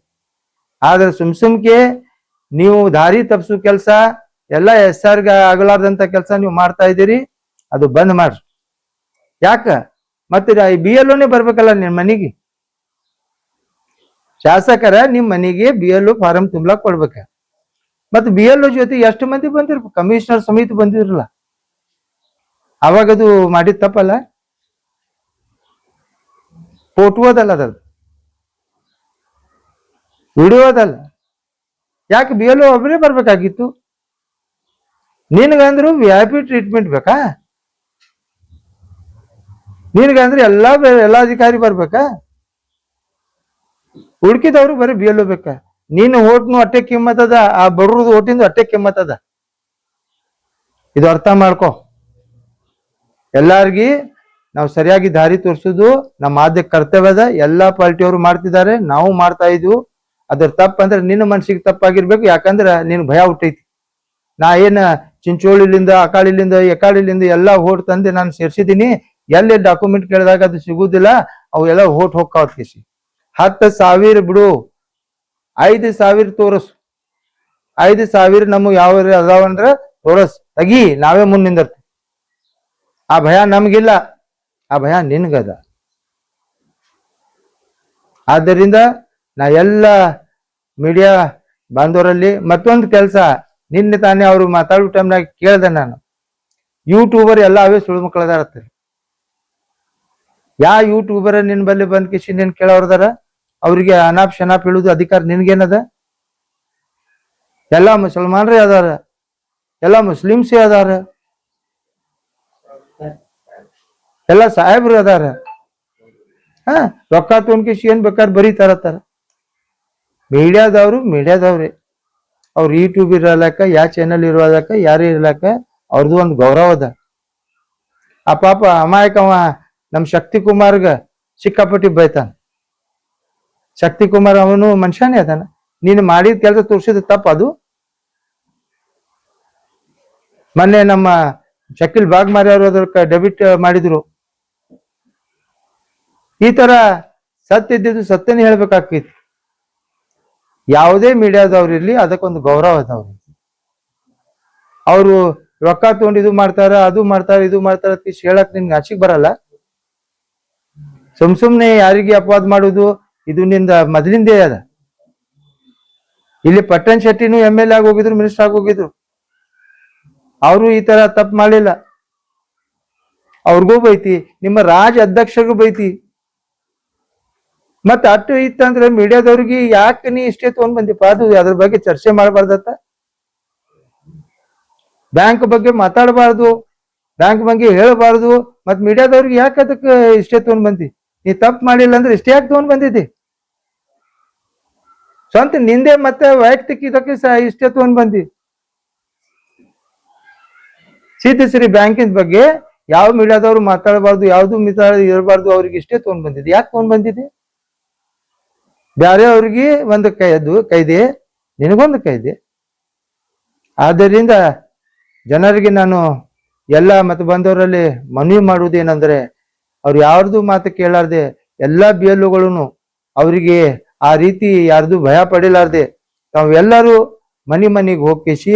ಆದ್ರೆ ಸುಮ್ಕೆ ನೀವು ದಾರಿ ತಪ್ಪಿಸೋ ಕೆಲಸ ಎಲ್ಲ SRಗೆ ಆಗಲಾರ್ದಂತ ಕೆಲಸ ನೀವು ಮಾಡ್ತಾ ಇದ್ದೀರಿ. ಅದು ಬಂದ್ ಮಾಡ್ರಿ. ಯಾಕ ಮತ್ತೆ BLOನೇ ಬರ್ಬೇಕಲ್ಲ ನಿಮ್ ಮನೆಗೆ. ಶಾಸಕರ ನಿಮ್ ಮನೆಗೆ BLO ಫಾರಂ ತುಂಬಲಾಕ್ ಕೊಡ್ಬೇಕ. ಮತ್ತೆ BLO ಜೊತೆ ಎಷ್ಟು ಮಂದಿ ಬಂದಿರ್ಬೇಕು? ಕಮಿಷನರ್ ಸಮಿತಿ ಬಂದಿರಲ್ಲ. ಅವಾಗ ಅದು ಮಾಡಿದ ತಪ್ಪಲ್ಲ? ಫೋಟೋ ಅದಲ್ಲ, ಅದ್ರದ್ದು ವಿಡಿಯೋ ಅದಲ್ಲ. ಯಾಕೆ BLO ಒಬ್ಬರೇ ಬರ್ಬೇಕಾಗಿತ್ತು? ನಿನ್ಗಂದ್ರು VIP ಟ್ರೀಟ್ಮೆಂಟ್ ಬೇಕಾ? ನಿನ್ಗಂದ್ರೆ ಎಲ್ಲ ಅಧಿಕಾರಿ ಬರ್ಬೇಕಾ? ಹುಡುಕಿದವ್ರು ಬರೀ BLO ಬೇಕಾ? ನೀನು ಓಟ್ನು ಅಟ್ಟೆ ಕಿಮ್ಮತ್ ಅದ, ಆ ಬಡ್ರದು ಓಟಿಂದು ಅಟ್ಟೆ ಕಿಮ್ಮತ್ ಅದ. ಇದು ಅರ್ಥ ಮಾಡ್ಕೊ. ಎಲ್ಲಾರ್ಗಿ ನಾವು ಸರಿಯಾಗಿ ದಾರಿ ತೋರಿಸೋದು ನಮ್ಮ ಆದ್ಯ ಕರ್ತವ್ಯ ಅದ. ಎಲ್ಲಾ ಪಾರ್ಟಿಯವರು ಮಾಡ್ತಿದ್ದಾರೆ, ನಾವು ಮಾಡ್ತಾ ಇದ್ವು. ಅದ್ರ ತಪ್ಪಂದ್ರೆ ನಿನ್ನ ಮನ್ಸಿಗೆ ತಪ್ಪಾಗಿರ್ಬೇಕು. ಯಾಕಂದ್ರೆ ನಿನ್ ಭಯ ಹುಟ್ಟೈತಿ. ನಾ ಏನ ಚಿಂಚೋಳಿಲಿಂದ ಅಕಾಳಿಲಿಂದ ಎಕಾಳಿಲಿಂದ ಎಲ್ಲಾ ಓಟ್ ತಂದೆ ನಾನು ಸೇರ್ಸಿದೀನಿ. ಎಲ್ಲಿ ಡಾಕ್ಯುಮೆಂಟ್ ಕೇಳಿದಾಗ ಅದು ಸಿಗುದಿಲ್ಲ. ಅವು ಎಲ್ಲ ಓಟ್ ಹೋಗ್ಕಾವತ್ಕೇಸಿ 10,000 ಬಿಡು, 5,000 ತೋರಸ್. 5,000 ನಮಗ್ ಯಾವ ಅದಾವಂದ್ರ ತೋರಸ್ ತಗಿ, ನಾವೇ ಮುಂದಿಂದಿರ್ತೀವಿ. ಆ ಭಯ ನಮ್ಗಿಲ್ಲ, ಆ ಭಯ ನಿನ್ಗದ. ಆದ್ದರಿಂದ ನಾ ಎಲ್ಲ ಮೀಡಿಯಾ ಬಾಂಧವರಲ್ಲಿ ಮತ್ತೊಂದು ಕೆಲಸ, ನಿನ್ನೆ ತಾನೇ ಅವ್ರು ಮಾತಾಡೋ ಟೈಮ್ನಾಗ ಕೇಳ್ದೆ ನಾನು. ಯೂಟ್ಯೂಬರ್ ಎಲ್ಲ ಅವೇ ಸುಳ್ಳು ಮಕ್ಕಳದಾರತ್ತ. ಯಾ ಯೂಟ್ಯೂಬರ್ ನಿನ್ ಬಲ್ಲಿ ಬಂದ್ ಕಿಸಿ ನಿನ್ ಕೇಳೋರ್ದಾರ? ಅವ್ರಿಗೆ ಅನಾಪ್ ಶನಾಪ್ ಹೇಳುದು ಅಧಿಕಾರ ನಿನ್ಗೇನದ? ಎಲ್ಲ ಮುಸಲ್ಮಾನ್ರೇ ಅದಾರ, ಎಲ್ಲ ಮುಸ್ಲಿಮ್ಸೇ ಅದಾರ, ಎಲ್ಲ ಸಾಹೇಬ್ರು ಅದಾರ. ರೊಕ್ಕ ತೊಗೊಂಡ್ಕಿಸಿ ಏನ್ ಬೇಕಾದ್ರೆ ಬರೀತಾರತ್ತಾರ. ಮೀಡಿಯಾದವ್ರೆ. ಅವ್ರು ಯೂಟ್ಯೂಬ್ ಇರಲಕ್ಕ, ಯಾ ಚಾನೆಲ್ ಇರೋದಕ್ಕ, ಯಾರೇ ಇರ್ಲಕ್ಕ ಅವ್ರದ್ದು ಒಂದು ಗೌರವ ಅದ. ಆ ಪಾಪ ಅಮಾಯಕವ ನಮ್ ಶಕ್ತಿ ಕುಮಾರ್ಗ ಸಿಕ್ಕಾಪಟ್ಟಿ ಬೈತಾನ. ಶಕ್ತಿ ಕುಮಾರ್ ಅವನು ಮನುಷ್ಯನೇ ಅದಾನ. ನೀನು ಮಾಡಿದ ಕೆಲಸ ತೋರಿಸಿದ ತಪ್ಪ ಅದು. ಮೊನ್ನೆ ನಮ್ಮ ಶಕೀಲ್ ಬಾಗ್ಮಾರಿ ಅವರು ಅದಕ್ಕೆ ಡೆಬಿಟ್ ಮಾಡಿದ್ರು. ಈ ತರ ಸತ್ಯ ಇದ್ದಿದ್ದು ಸತ್ಯನೇ ಹೇಳ್ಬೇಕಾಗ್ತೈತಿ. ಯಾವುದೇ ಮೀಡಿಯಾದವ್ರು ಇರ್ಲಿ ಅದಕ್ಕೊಂದು ಗೌರವ ಅದಾವ್ರಿ. ಅವರು ರೊಕ್ಕ ತಗೊಂಡು ಇದು ಮಾಡ್ತಾರ, ಅದು ಮಾಡ್ತಾರ, ಇದು ಮಾಡ್ತಾರ ಹೇಳಕ್ ನಿನ್ಗೆ ಆಚಿಗೆ ಬರಲ್ಲ. ಸುಮ್ನೆ ಯಾರಿಗೆ ಅಪವಾದ ಮಾಡುದು ಇದು ನಿಂದ ಮೊದಲಿಂದೇ ಅದ. ಇಲ್ಲಿ ಪಟ್ಟಣ್ ಶೆಟ್ಟಿನೂ MLA ಆಗಿ ಹೋಗಿದ್ರು, ಮಿನಿಸ್ಟರ್ ಆಗಿ ಹೋಗಿದ್ರು. ಅವರು ಈ ತರ ತಪ್ಪು ಮಾಡಲಿಲ್ಲ. ಅವ್ರಿಗೂ ಬೈತಿ, ನಿಮ್ಮ ರಾಜ್ಯ ಅಧ್ಯಕ್ಷರಿಗೂ ಬೈತಿ. ಮತ್ತ ಅಟ್ಟು ಇತ್ತಂದ್ರೆ ಮೀಡಿಯಾದವ್ರಿಗೆ ಯಾಕೆ ನೀ ಇಷ್ಟೇ ತಗೊಂಡ್ ಬಂದಿಪ್ಪ, ಅದು ಅದ್ರ ಬಗ್ಗೆ ಚರ್ಚೆ ಮಾಡಬಾರ್ದತ್ತ. ಬ್ಯಾಂಕ್ ಬಗ್ಗೆ ಮಾತಾಡಬಾರ್ದು, ಬ್ಯಾಂಕ್ ಬಗ್ಗೆ ಹೇಳಬಾರ್ದು. ಮತ್ ಮೀಡಿಯಾದವ್ರಿಗೆ ಯಾಕೆ ಅದಕ್ಕೆ ಇಷ್ಟೇ ತಗೊಂಡ್ ಬಂದಿ? ನೀ ತಪ್ಪು ಮಾಡಿಲ್ಲ ಅಂದ್ರೆ ಇಷ್ಟೇ ಯಾಕೆ ತಗೊಂಡ್ ಬಂದಿದ್ದಿ? ಸ್ವಂತ ನಿಂದೆ ಮತ್ತೆ ವೈಯಕ್ತಿಕ ಇದಕ್ಕೆ ಇಷ್ಟೇ ತಗೊಂಡ್ ಬಂದಿ. ಸಿದ್ಧಶ್ರೀ ಬ್ಯಾಂಕಿನ ಬಗ್ಗೆ ಯಾವ ಮೀಡಿಯಾದವ್ರು ಮಾತಾಡಬಾರ್ದು, ಯಾವ್ದು ಇರಬಾರ್ದು, ಅವ್ರಿಗೆ ಇಷ್ಟೇ ತಗೊಂಡ್ ಬಂದಿದ್ದೆ. ಯಾಕೆ ತಗೊಂಡ್ ಬಂದಿದ್ದೆ? ಬ್ಯಾರೆ ಅವ್ರಿಗೆ ಒಂದು ಕೈದೆ, ನಿನಗೊಂದು ಕೈದೆ. ಆದ್ದರಿಂದ ಜನರಿಗೆ ನಾನು ಎಲ್ಲ ಮತ ಬಂದವರಲ್ಲಿ ಮನವಿ ಮಾಡುವುದೇನೆಂದ್ರೆ, ಅವ್ರು ಯಾರ್ದು ಮಾತು ಕೇಳಾರ್ದೆ ಎಲ್ಲಾ BLOಗಳನ್ನು ಅವರಿಗೆ ಆ ರೀತಿ ಯಾರ್ದು ಭಯ ಪಡಿಲಾರ್ದೆ ತಾವೆಲ್ಲರೂ ಮನೆಗೆ ಹೋಗಿಸಿ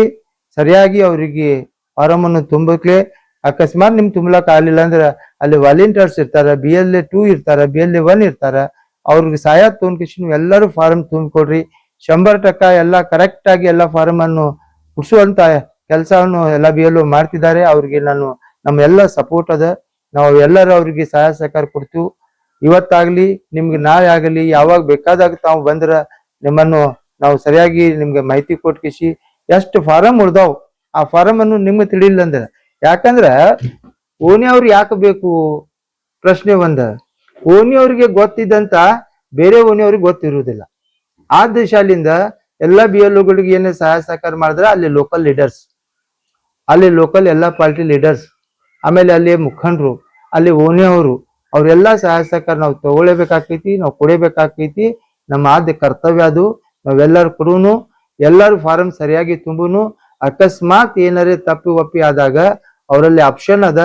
ಸರಿಯಾಗಿ ಅವರಿಗೆ ಫಾರಂ ಅನ್ನು ತುಂಬಕ್ಲೆ. ಅಕಸ್ಮಾತ್ ನಿಮ್ ತುಂಬಲಕ್ ಆಗ್ಲಿಲ್ಲ ಅಂದ್ರೆ ಅಲ್ಲಿ ವಾಲಂಟಿಯರ್ಸ್ ಇರ್ತಾರ, BLA 2 ಇರ್ತಾರ, BLA 1 ಇರ್ತಾರ. ಅವ್ರಿಗೆ ಸಹಾಯ ತೊಗೊಂಡ್ಕಿಸಿ ನೀವು ಎಲ್ಲರೂ ಫಾರಂ ತುಂಬಿಕೊಡ್ರಿ. 100% ಎಲ್ಲ ಕರೆಕ್ಟ್ ಆಗಿ ಎಲ್ಲ ಫಾರಂ ಅನ್ನು ಹುಡ್ಸುವಂತ ಕೆಲಸವನ್ನು ಎಲ್ಲ BLO ಮಾಡ್ತಿದ್ದಾರೆ. ಅವ್ರಿಗೆ ನಮ್ಮೆಲ್ಲ ಸಪೋರ್ಟ್ ಅದ. ನಾವು ಎಲ್ಲರೂ ಅವ್ರಿಗೆ ಸಹಾಯ ಸಹಕಾರ ಕೊಡ್ತೀವಿ. ಇವತ್ತಾಗ್ಲಿ ನಿಮ್ಗೆ ನಾಳೆ ಆಗಲಿ ಯಾವಾಗ ಬೇಕಾದಾಗ ತಾವು ಬಂದ್ರ ನಿಮ್ಮನ್ನು ನಾವು ಸರಿಯಾಗಿ ನಿಮ್ಗೆ ಮಾಹಿತಿ ಕೊಟ್ಕಿಸಿ ಎಷ್ಟು ಫಾರಂ ಉಳ್ದಾವ್ ಆ ಫಾರಂ ಅನ್ನು ನಿಮ್ಗೆ ತಿಳಿಲಿಲ್ಲ ಅಂದ್ರ, ಯಾಕಂದ್ರ ಓಣಿ ಅವ್ರು ಯಾಕೆ ಬೇಕು ಪ್ರಶ್ನೆ ಒಂದ. ಓಣಿ ಅವ್ರಿಗೆ ಗೊತ್ತಿದ್ದಂತ ಬೇರೆ ಓಣಿ ಅವ್ರಿಗೆ ಗೊತ್ತಿರುವುದಿಲ್ಲ. ಆ ದಿಶಾಲಿಂದ ಎಲ್ಲಾ BLOಗಳಿಗೆ ಏನೇ ಸಹಾಯ ಸಹಕಾರ ಮಾಡಿದ್ರೆ ಅಲ್ಲಿ ಲೋಕಲ್ ಲೀಡರ್ಸ್, ಅಲ್ಲಿ ಲೋಕಲ್ ಎಲ್ಲಾ ಪಾರ್ಟಿ ಲೀಡರ್ಸ್, ಆಮೇಲೆ ಅಲ್ಲಿ ಮುಖಂಡರು, ಅಲ್ಲಿ ಓಣಿಯವರು, ಅವ್ರೆಲ್ಲಾ ಸಹಾಯ ಸಹಕಾರ ನಾವು ತಗೊಳ್ಳೇಬೇಕಾಗ್ತೈತಿ, ನಾವು ಕೊಡಬೇಕಾಗ್ತೈತಿ. ನಮ್ಮ ಆದ್ಯ ಕರ್ತವ್ಯ ಅದು. ನಾವೆಲ್ಲರೂ ಕೊಡೂನು, ಎಲ್ಲರೂ ಫಾರಂ ಸರಿಯಾಗಿ ತುಂಬುನು. ಅಕಸ್ಮಾತ್ ಏನಾರೇ ತಪ್ಪಿ ಒಪ್ಪಿ ಆದಾಗ ಅವರಲ್ಲಿ ಆಪ್ಷನ್ ಅದ,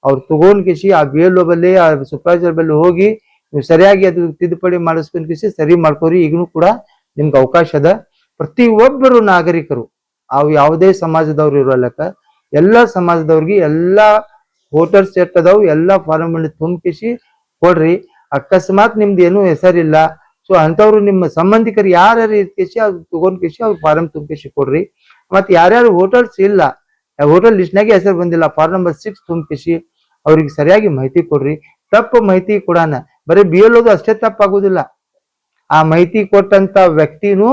ಅವ್ರು ತಗೊಂಡ್ ಕಿಸಿ ಆ BLO ಬಲ್ಲಿ ಆ ಸೂಪರ್ವೈಸರ್ ಬಲ್ಲಿ ಹೋಗಿ ನೀವು ಸರಿಯಾಗಿ ಅದು ತಿದ್ದುಪಡಿ ಮಾಡಿಸ್ಕೊಂಡ್ ಕಿಸಿ ಸರಿ ಮಾಡ್ಕೋರಿ. ಈಗನು ಕೂಡ ನಿಮ್ಗೆ ಅವಕಾಶ ಅದ. ಪ್ರತಿಯೊಬ್ಬರು ನಾಗರಿಕರು, ಅವು ಯಾವುದೇ ಸಮಾಜದವ್ರು ಇರೋಲ್ಲಕ್ಕ, ಎಲ್ಲಾ ಸಮಾಜದವ್ರಿಗೆ ಎಲ್ಲಾ ವೋಟರ್ಸ್ ಎಟ್ ಅದಾವ್ ಎಲ್ಲಾ ಫಾರಂ ಅನ್ನು ತುಂಬಿಸಿ ಕೊಡ್ರಿ. ಅಕಸ್ಮಾತ್ ನಿಮ್ದು ಏನು ಹೆಸರಿಲ್ಲ, ಸೊ ಅಂತವ್ರು ನಿಮ್ಮ ಸಂಬಂಧಿಕರು ಯಾರ್ಯಾರು ಇರ್ಕಿಸಿ ಅದು ತಗೊಂಡ್ ಕಿಸಿ ಅವ್ರು ಫಾರಂ ತುಂಬಿಸಿ ಕೊಡ್ರಿ. ಮತ್ ಯಾರ್ಯಾರು ವೋಟರ್ಸ್ ಇಲ್ಲ, ವೋಟರ್ ಲಿಸ್ಟ್ನಾಗೆ ಹೆಸರು ಬಂದಿಲ್ಲ, ಫಾರ್ಮ್ ನಂಬರ್ 6 ತುಂಬಿಸಿ ಅವ್ರಿಗೆ ಸರಿಯಾಗಿ ಮಾಹಿತಿ ಕೊಡ್ರಿ. ತಪ್ಪು ಮಾಹಿತಿ ಕೊಡಾನ ಬರೀ BLOದು ಅಷ್ಟೇ ತಪ್ಪಾಗುದಿಲ್ಲ, ಆ ಮಾಹಿತಿ ಕೊಟ್ಟಂತ ವ್ಯಕ್ತಿನೂ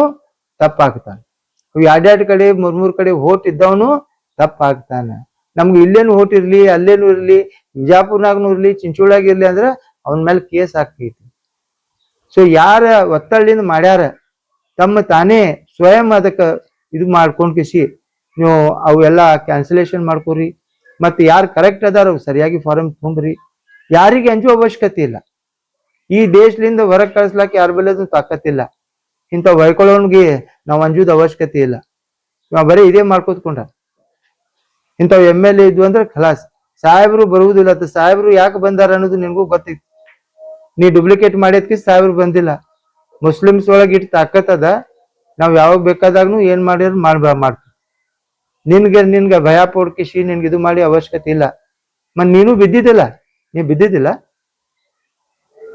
ತಪ್ಪಾಗ್ತಾನೆ. ಎರಡೆರಡು ಕಡೆ ಮೂರ್ ಕಡೆ ವೋಟ್ ಇದ್ದವನು ತಪ್ಪಾಗ್ತಾನ. ನಮ್ಗೆ ಇಲ್ಲೇನು ವೋಟ್ ಇರ್ಲಿ, ಅಲ್ಲೇನು ಇರ್ಲಿ, ವಿಜಾಪುರ್ನಾಗ್ನು ಇರ್ಲಿ, ಚಿಂಚೋಳಾಗ ಇರ್ಲಿ ಅಂದ್ರ ಅವನ ಮೇಲೆ ಕೇಸ್ ಆಗ್ತೈತಿ. ಸೊ ಯಾರ ಒತ್ತಳಿಂದ ಮಾಡ್ಯಾರ ತಮ್ಮ ತಾನೇ ಸ್ವಯಂ ಅದಕ್ಕೆ ಇದು ಮಾಡ್ಕೊಂಡ್ ಕಿಸಿ ನೀವು ಅವೆಲ್ಲ ಕ್ಯಾನ್ಸಲೇಷನ್ ಮಾಡ್ಕೋರಿ. ಮತ್ತೆ ಯಾರು ಕರೆಕ್ಟ್ ಅದಾರ ಅವ್ರು ಸರಿಯಾಗಿ ಫಾರಂ ತುಂಬ್ರಿ. ಯಾರಿಗೆ ಅಂಜುವ ಅವಶ್ಯಕತೆ ಇಲ್ಲ. ಈ ದೇಶದಿಂದ ಹೊರಗೆ ಕಳಿಸ್ಲಾಕ ಯಾರ ಬೆಲೆ ತಾಕತ್ತಿಲ್ಲ. ಇಂಥ ವೈಕೊಳ್ಳೋನ್ಗೆ ನಾವು ಅಂಜುದ ಅವಶ್ಯಕತೆ ಇಲ್ಲ. ನಾವ್ ಬರೀ ಇದೇ ಮಾಡ್ಕೋತ್ಕೊಂಡ್ರ ಇಂಥವ್ MLA ಇದ್ವು ಅಂದ್ರೆ ಖಲಾಸ್. ಸಾಹೇಬ್ರು ಬರುವುದಿಲ್ಲ. ಸಾಹೇಬ್ರು ಯಾಕೆ ಬಂದಾರ ಅನ್ನೋದು ನಿನ್ಗೂ ಗೊತ್ತಿತ್ತು. ನೀ ಡುಪ್ಲಿಕೇಟ್ ಮಾಡಿದ್ಕಿ ಸಾಹೇಬ್ರು ಬಂದಿಲ್ಲ. ಮುಸ್ಲಿಮ್ಸ್ ಒಳಗೆ ಇಟ್ಟು ತಾಕತ್ತದ, ನಾವ್ ಯಾವಾಗ ಬೇಕಾದಾಗ್ನು ಏನ್ ಮಾಡಿದ್ರು ಮಾಡ್ತೀವಿ. ನಿನ್ಗೆ ಭಯ ಪಡ್ಕಿಸಿ ನಿನ್ಗೆ ಇದು ಮಾಡಿ ಅವಶ್ಯಕತೆ ಇಲ್ಲ. ಮತ್ ನೀನು ಬಿದ್ದಿದ್ದಿಲ್ಲ, ನೀ ಬಿದ್ದಿದ್ದಿಲ್ಲ.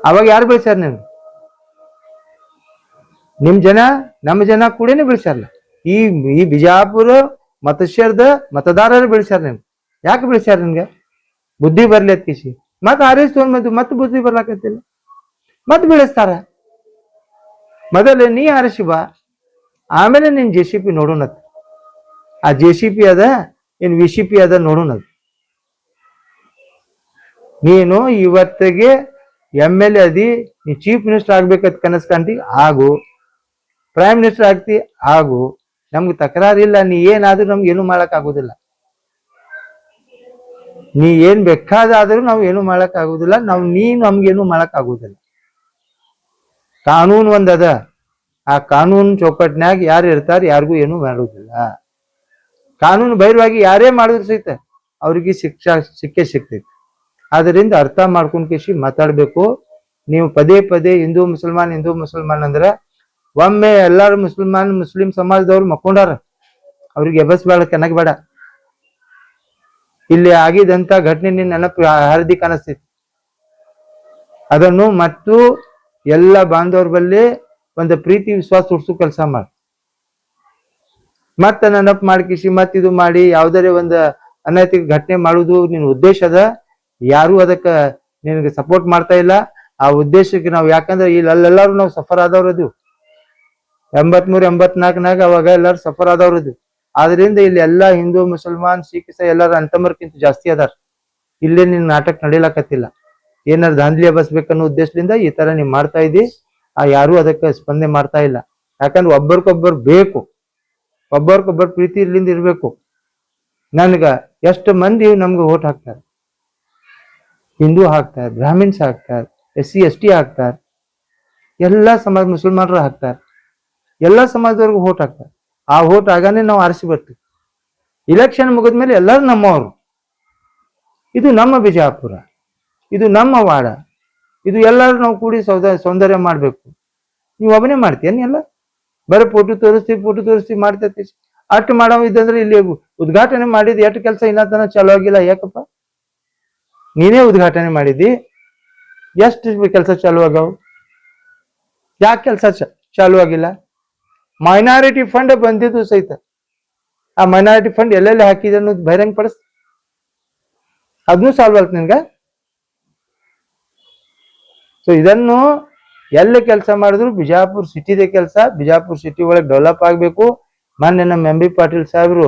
ಅವಾಗ ಯಾರು ಬೆಳೆಸ್ಯಾರ? ನಿಮ್ ಜನ ನಮ್ಮ ಜನ ಕೂಡೇನೆ ಬೆಳೆಸ್ಯಾರಲ್ಲ. ಈ ಬಿಜಾಪುರ ಮತಕ್ಷೇತ್ರದ ಮತದಾರರು ಬೆಳೆಸ್ಯಾರ. ನಿಮ್ಗೆ ಯಾಕೆ ಬೆಳೆಸ್ಯಾರ? ನಿನ್ಗೆ ಬುದ್ಧಿ ಬರ್ಲಿ ಅತ್ಕಿಸಿ ಮತ್ ಆರೇಸ್ ತಗೊಂಡ್ ಮತ್ತೆ ಬುದ್ಧಿ ಬರ್ಲಾಕತ್ತಿಲ್ಲ, ಮತ್ ಬೆಳೆಸ್ತಾರ. ಮೊದಲೇ ನೀ ಆರಿಸಿ ಬಾ, ಆಮೇಲೆ ನಿನ್ JCP ನೋಡೋಣತ್. ಆ JCP ಅದ ಏನ್ VCP ಅದ ನೋಡೋಣದ್. ನೀನು ಇವತ್ತಿಗೆ MLA ಅದಿ, ನೀ ಚೀಫ್ ಮಿನಿಸ್ಟರ್ ಆಗ್ಬೇಕಂತ ಕನಸ್ ಕಾಣ್ತಿ, ಆಗು. ಪ್ರೈಮ್ ಮಿನಿಸ್ಟರ್ ಆಗ್ತಿ, ಆಗು. ನಮ್ಗೆ ತಕರಾರಿಲ್ಲ. ನೀ ಏನಾದ್ರೂ ನಮ್ಗೆ ಏನು ಮಾಡಕ್ ಆಗುದಿಲ್ಲ. ನೀ ಏನ್ ಬೇಕಾದ್ರೂ ನಾವು ಏನು ಮಾಡಕ್ ಆಗುದಿಲ್ಲ, ನೀ ನಮ್ಗೇನು ಮಾಡಕ್ ಆಗುದಿಲ್ಲ. ಕಾನೂನು ಒಂದದ, ಆ ಕಾನೂನು ಚೌಕಟ್ನ್ಯಾಗ ಯಾರು ಇರ್ತಾರ, ಯಾರಿಗೂ ಏನು ಮಾಡುದಿಲ್ಲ. ಕಾನೂನು ಬಹಿರ್ವಾಗಿ ಯಾರೇ ಮಾಡಿದ್ರು ಸಹಿತ ಅವ್ರಿಗೆ ಸಿಕ್ಕೇ ಸಿಗ್ತೈತಿ. ಆದ್ರಿಂದ ಅರ್ಥ ಮಾಡ್ಕೊಂಡ್ ಕೇಸಿ ಮಾತಾಡ್ಬೇಕು. ನೀವು ಪದೇ ಪದೇ ಹಿಂದೂ ಮುಸಲ್ಮಾನ್ ಅಂದ್ರ ಒಮ್ಮೆ ಎಲ್ಲಾರು ಮುಸ್ಲಿಂ ಸಮಾಜದವ್ರು ಮಕ್ಕೊಂಡಾರ, ಅವ್ರಿಗೆ ಎಬಸ್ಬೇಡ, ಕೆನಕ್ ಬೇಡ. ಇಲ್ಲಿ ಆಗಿದಂತ ಘಟನೆ ನಿನ್ನ ನೆನಪು ಹರಿದಿ ಕಾಣಿಸ್ತೈತಿ. ಅದನ್ನು ಮತ್ತು ಎಲ್ಲ ಬಾಂಧವ್ರ ಬಲ್ಲಿ ಒಂದು ಪ್ರೀತಿ ವಿಶ್ವಾಸ ಹುಡ್ಸು ಕೆಲಸ ಮಾಡಿ. ಮತ್ತೆ ನೆನಪು ಮಾಡ್ಕಿಸಿ ಮತ್ ಇದು ಮಾಡಿ ಯಾವ್ದಾರೆ ಒಂದು ಅನೈತಿಕ ಘಟನೆ ಮಾಡುದು ನಿನ್ ಉದ್ದೇಶ ಅದ. ಯಾರು ಅದಕ್ಕ ನಿನಗೆ ಸಪೋರ್ಟ್ ಮಾಡ್ತಾ ಇಲ್ಲ. ಆ ಉದ್ದೇಶಕ್ಕೆ ನಾವು, ಯಾಕಂದ್ರೆ ಇಲ್ಲಿ ಅಲ್ಲೆಲ್ಲಾರು ನಾವು ಸಫರ್ ಆದವ್ರು ಅದು 83, 84 ಅವಾಗ ಎಲ್ಲಾರು ಸಫರ್ ಆದವ್ರು ಅದು. ಆದ್ರಿಂದ ಇಲ್ಲಿ ಎಲ್ಲಾ ಹಿಂದೂ ಮುಸಲ್ಮಾನ್ ಸಿಖ್ ಎಲ್ಲಾರು ಅಂತಮರ್ಕಿಂತ ಜಾಸ್ತಿ ಅದಾರ. ಇಲ್ಲೇ ನಿನ್ ನಾಟಕ ನಡಿಲಕತ್ತಿಲ್ಲ. ಏನಾರು ದಾಂಧಲಿ ಬಸ್ಬೇಕನ್ನೋ ಉದ್ದೇಶದಿಂದ ಈ ತರ ನೀವ್ ಮಾಡ್ತಾ ಇದ್ದಿ. ಯಾರು ಅದಕ್ಕೆ ಸ್ಪಂದನೆ ಮಾಡ್ತಾ ಇಲ್ಲ. ಯಾಕಂದ್ರೆ ಒಬ್ಬರಿಗೊಬ್ಬರು ಬೇಕು, ಒಬ್ಬರಿಗೊಬ್ಬರು ಪ್ರೀತಿ ಇರ್ಲಿಂದ ಇರ್ಬೇಕು. ನನ್ಗ ಎಷ್ಟು ಮಂದಿ ನಮ್ಗೆ ಓಟ್ ಹಾಕ್ತಾರೆ, ಹಿಂದೂ ಹಾಕ್ತಾರೆ, ಬ್ರಾಹ್ಮಿನ್ಸ್ ಹಾಕ್ತಾರೆ, SC ST ಹಾಕ್ತಾರೆ, ಎಲ್ಲಾ ಸಮಾಜ ಮುಸಲ್ಮಾನರು ಹಾಕ್ತಾರೆ, ಎಲ್ಲಾ ಸಮಾಜದವ್ರಿಗೂ ಓಟ್ ಹಾಕ್ತಾರೆ. ಆ ಓಟ್ ಆಗಾನೆ ನಾವು ಆರಿಸಿ ಬರ್ತೀವಿ. ಇಲೆಕ್ಷನ್ ಮುಗಿದ್ಮೇಲೆ ಎಲ್ಲರೂ ನಮ್ಮವರು. ಇದು ನಮ್ಮ ಬಿಜಾಪುರ, ಇದು ನಮ್ಮ ವಾಡ, ಇದು ಎಲ್ಲರೂ ನಾವು ಕೂಡಿ ಸೌಂದರ್ಯ ಮಾಡ್ಬೇಕು. ನೀವು ಒಬ್ಬನೇ ಮಾಡ್ತೀಯನ್? ಎಲ್ಲ ಬರೀ ಫೋಟೋ ತೋರಿಸ್ತೀವಿ ಮಾಡ್ತೈತಿ. ಅಷ್ಟು ಮಾಡೋ ಇದ್ದಂದ್ರೆ ಇಲ್ಲಿ ಉದ್ಘಾಟನೆ ಮಾಡಿದ್ ಎಷ್ಟು ಕೆಲಸ ಇನ್ನತನ ಚಾಲು ಆಗಿಲ್ಲ. ಯಾಕಪ್ಪ, ನೀನೇ ಉದ್ಘಾಟನೆ ಮಾಡಿದ್ದಿ, ಎಷ್ಟು ಕೆಲಸ ಚಾಲು ಆಗವು? ಯಾಕೆ ಕೆಲಸ ಚಾಲು ಆಗಿಲ್ಲ? ಮೈನಾರಿಟಿ ಫಂಡ್ ಬಂದಿದ್ದು ಸಹಿತ ಆ ಮೈನಾರಿಟಿ ಫಂಡ್ ಎಲ್ಲೆಲ್ಲಿ ಹಾಕಿದೆ ಅನ್ನೋದು ಬಹಿರಂಗ ಪಡಿಸ್, ಅದನ್ನು ಸಾಲ್ವ್ ಆಯ್ತು ನಿನ್ಗ. ಸೊ ಇದನ್ನು ಎಲ್ಲ ಕೆಲಸ ಮಾಡಿದ್ರು ಬಿಜಾಪುರ್ ಸಿಟಿದೇ ಕೆಲಸ. ಬಿಜಾಪುರ್ ಸಿಟಿ ಒಳಗೆ ಡೆವಲಪ್ ಆಗ್ಬೇಕು. ಮೊನ್ನೆ ನಮ್ಮ MB ಪಾಟೀಲ್ ಸಾಹೇಬ್ರು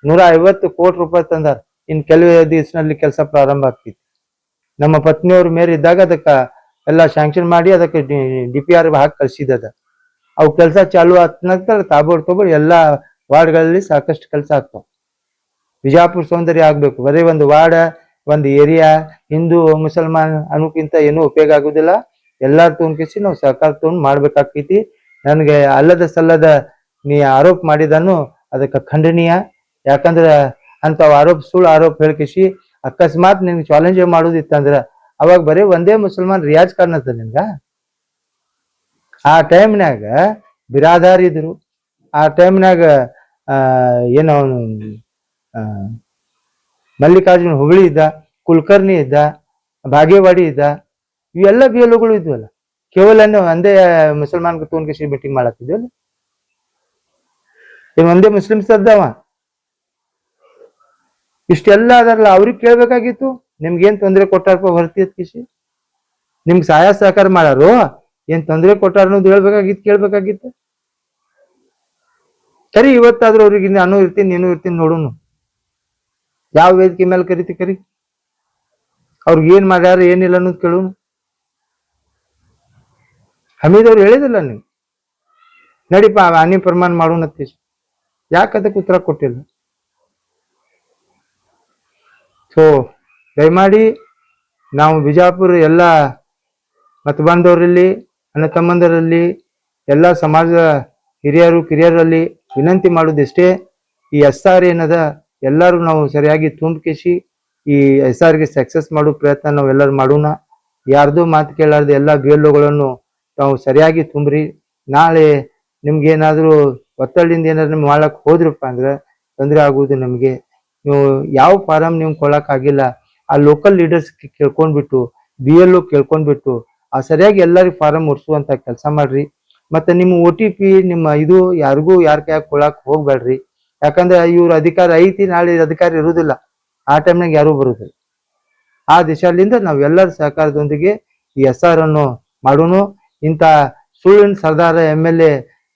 150 ಕೋಟಿ ರೂಪಾಯಿ ತಂದಾರ. ಇನ್ ಕೆಲವೇ ದಿವಸನಲ್ಲಿ ಕೆಲಸ ಪ್ರಾರಂಭ ಆಗ್ತೈತಿ. ನಮ್ಮ ಪತ್ನಿಯವ್ರ ಮೇರೆ ಇದ್ದಾಗ ಅದಕ್ಕ ಎಲ್ಲ ಶಾಂಕ್ಷನ್ ಮಾಡಿ ಅದಕ್ಕೆ DPR ಹಾಕಿ ಕಳ್ಸಿದ. ಅವು ಕೆಲಸ ಚಾಲು ಆದ ನಂತರ ತಾಬೋಡ್ ಎಲ್ಲಾ ವಾರ್ಡ್ಗಳಲ್ಲಿ ಸಾಕಷ್ಟು ಕೆಲಸ ಆಗ್ತಾವ. ಬಿಜಾಪುರ ಸೌಂದರ್ಯ ಆಗ್ಬೇಕು. ಬರೀ ಒಂದು ವಾರ್ಡ್, ಒಂದು ಏರಿಯಾ ಹಿಂದೂ ಮುಸಲ್ಮಾನ್ ಅನ್ನೋಕ್ಕಿಂತ ಏನೂ ಉಪಯೋಗ ಆಗುದಿಲ್ಲ. ಎಲ್ಲಾರು ತೊಗೊಂಡ್ಕಿಸಿ ನಾವು ಸಹಕಾರ ತಗೊಂಡು ಮಾಡ್ಬೇಕಾಗ್ತೈತಿ. ನನ್ಗೆ ಅಲ್ಲದ ಸಲ್ಲದ ನೀ ಆರೋಪ ಮಾಡಿದನು ಅದಕ್ಕೆ ಖಂಡನೀಯ. ಯಾಕಂದ್ರೆ ಅಂತ ಸುಳ್ಳು ಆರೋಪ ಹೇಳ್ಕಿಸಿ ಅಕಸ್ಮಾತ್ ನಿನ್ಗೆ ಚಾಲೆಂಜ್ ಮಾಡುದಿತ್ತಂದ್ರ ಅವಾಗ ಬರೀ ಒಂದೇ ಮುಸಲ್ಮಾನ್ ರಿಯಾಜ್ ಖಾನ್ ಅಂತ ನಿನ್ಗ. ಆ ಟೈಮ್ನಾಗ ಬಿರಾದಾರ್ ಇದ್ರು. ಆ ಟೈಮ್ನಾಗ ಏನೋ ಮಲ್ಲಿಕಾರ್ಜುನ್ ಹುಬ್ಳಿ ಇದ್ದ, ಕುಲಕರ್ಣಿ ಇದ್ದ, ಬಾಗೇವಾಡಿ ಇದ್ದ, ಇವೆಲ್ಲ BLOಗಳು ಇದ್ವಲ್ಲ. ಕೇವಲ ಒಂದೇ ಮುಸಲ್ಮಾನ್ ತೊಗೊಂಡ್ಕಿಸಿ ಮೀಟಿಂಗ್ ಮಾಡತ್ತಿದ್ವಲ್ಲ. ಏನ್ ಒಂದೇ ಮುಸ್ಲಿಮ್ಸ್ ಅದಾವ? ಇಷ್ಟೆಲ್ಲ ಅದಾರಲ್ಲ, ಅವ್ರಿಗೆ ಕೇಳ್ಬೇಕಾಗಿತ್ತು. ನಿಮ್ಗೇನ್ ತೊಂದರೆ ಕೊಟ್ಟಾರಪ್ಪ ಹೊರತಿ ಕಿಸಿ? ನಿಮ್ಗೆ ಸಹಾಯ ಸಹಕಾರ ಮಾಡಾರು, ಏನ್ ತೊಂದರೆ ಕೊಟ್ಟಾರ ಅನ್ನೋದು ಕೇಳ್ಬೇಕಾಗಿತ್ತು. ಸರಿ, ಇವತ್ತಾದ್ರೂ ಅವ್ರಿಗೆ ನಾನು ಇರ್ತೀನಿ ನೀನು ಇರ್ತೀನಿ ನೋಡುನು. ಯಾವ ವೇದಿಕೆ ಮೇಲೆ ಕರಿ ಅವ್ರಿಗೆ ಏನ್ ಮಾಡ್ಯಾರ ಏನಿಲ್ಲ ಅನ್ನೋದು ಕೇಳುನು. ಹಮೀದ್ ಅವ್ರು ಹೇಳಿದಿಲ್ಲ ನೀವು ನಡಿಪ ಹಾನಿ ಪ್ರಮಾಣ ಮಾಡೋಣತ್ತೀ. ಯಾಕೆ ಅದಕ್ಕೆ ಉತ್ತರ ಕೊಟ್ಟಿಲ್ಲ? ಸೊ ದಯಮಾಡಿ ನಾವು ಬಿಜಾಪುರ ಎಲ್ಲ ಮತ ಬಾಂಧವರಲ್ಲಿ, ಅಣ್ಣ ತಮ್ಮಂದರಲ್ಲಿ, ಎಲ್ಲ ಸಮಾಜದ ಹಿರಿಯರು ಕಿರಿಯರಲ್ಲಿ ವಿನಂತಿ ಮಾಡುವುದಿಷ್ಟೇ, ಈ SR ಏನದ ಎಲ್ಲರೂ ನಾವು ಸರಿಯಾಗಿ ತುಂಬಿಸಿ ಈ SR ಗೆ ಸಕ್ಸಸ್ ಮಾಡೋ ಪ್ರಯತ್ನ ನಾವೆಲ್ಲರೂ ಮಾಡೋಣ. ಯಾರ್ದು ಮಾತು ಕೇಳಾರ್ದು ಎಲ್ಲ BLOಗಳನ್ನು ತಾವು ಸರಿಯಾಗಿ ತುಂಬ್ರಿ. ನಾಳೆ ನಿಮ್ಗೇನಾದ್ರೂ ಒತ್ತಡದಿಂದ ಏನಾದ್ರು ನಿಮ್ಗೆ ಮಾಡಕ್ ಹೋದ್ರಪ್ಪ ಅಂದ್ರೆ ತೊಂದರೆ ಆಗುವುದು ನಮಗೆ. ನೀವು ಯಾವ ಫಾರಂ ನೀವು ಕೊಡಕ್ ಆಗಿಲ್ಲ, ಆ ಲೋಕಲ್ ಲೀಡರ್ಸ್ ಕೇಳ್ಕೊಂಡ್ಬಿಟ್ಟು BLO ಕೇಳ್ಕೊಂಡ್ಬಿಟ್ಟು ಆ ಸರಿಯಾಗಿ ಎಲ್ಲರಿಗೂ ಫಾರಂ ಮುಟ್ಸುವಂತ ಕೆಲಸ ಮಾಡ್ರಿ. ಮತ್ತೆ ನಿಮ್ಮ OTP ನಿಮ್ಮ ಇದು ಯಾರಿಗೂ ಯಾರ ಕೈಯಾಗ ಕೊಡಕ್ ಹೋಗ್ಬೇಡ್ರಿ. ಯಾಕಂದ್ರೆ ಇವ್ರ ಅಧಿಕಾರ ಐತಿ, ನಾಳೆ ಅಧಿಕಾರ ಇರುವುದಿಲ್ಲ. ಆ ಟೈಮ್ನಾಗ ಯಾರು ಬರುದಿಲ್ಲ. ಆ ದಿಶಾಲಿಂದ ನಾವೆಲ್ಲರ ಸಹಕಾರದೊಂದಿಗೆ ಈ SR ಅನ್ನು ಮಾಡೋಣ. ಇಂಥ ಸುಳ್ಳಿನ ಸರ್ದಾರ MLA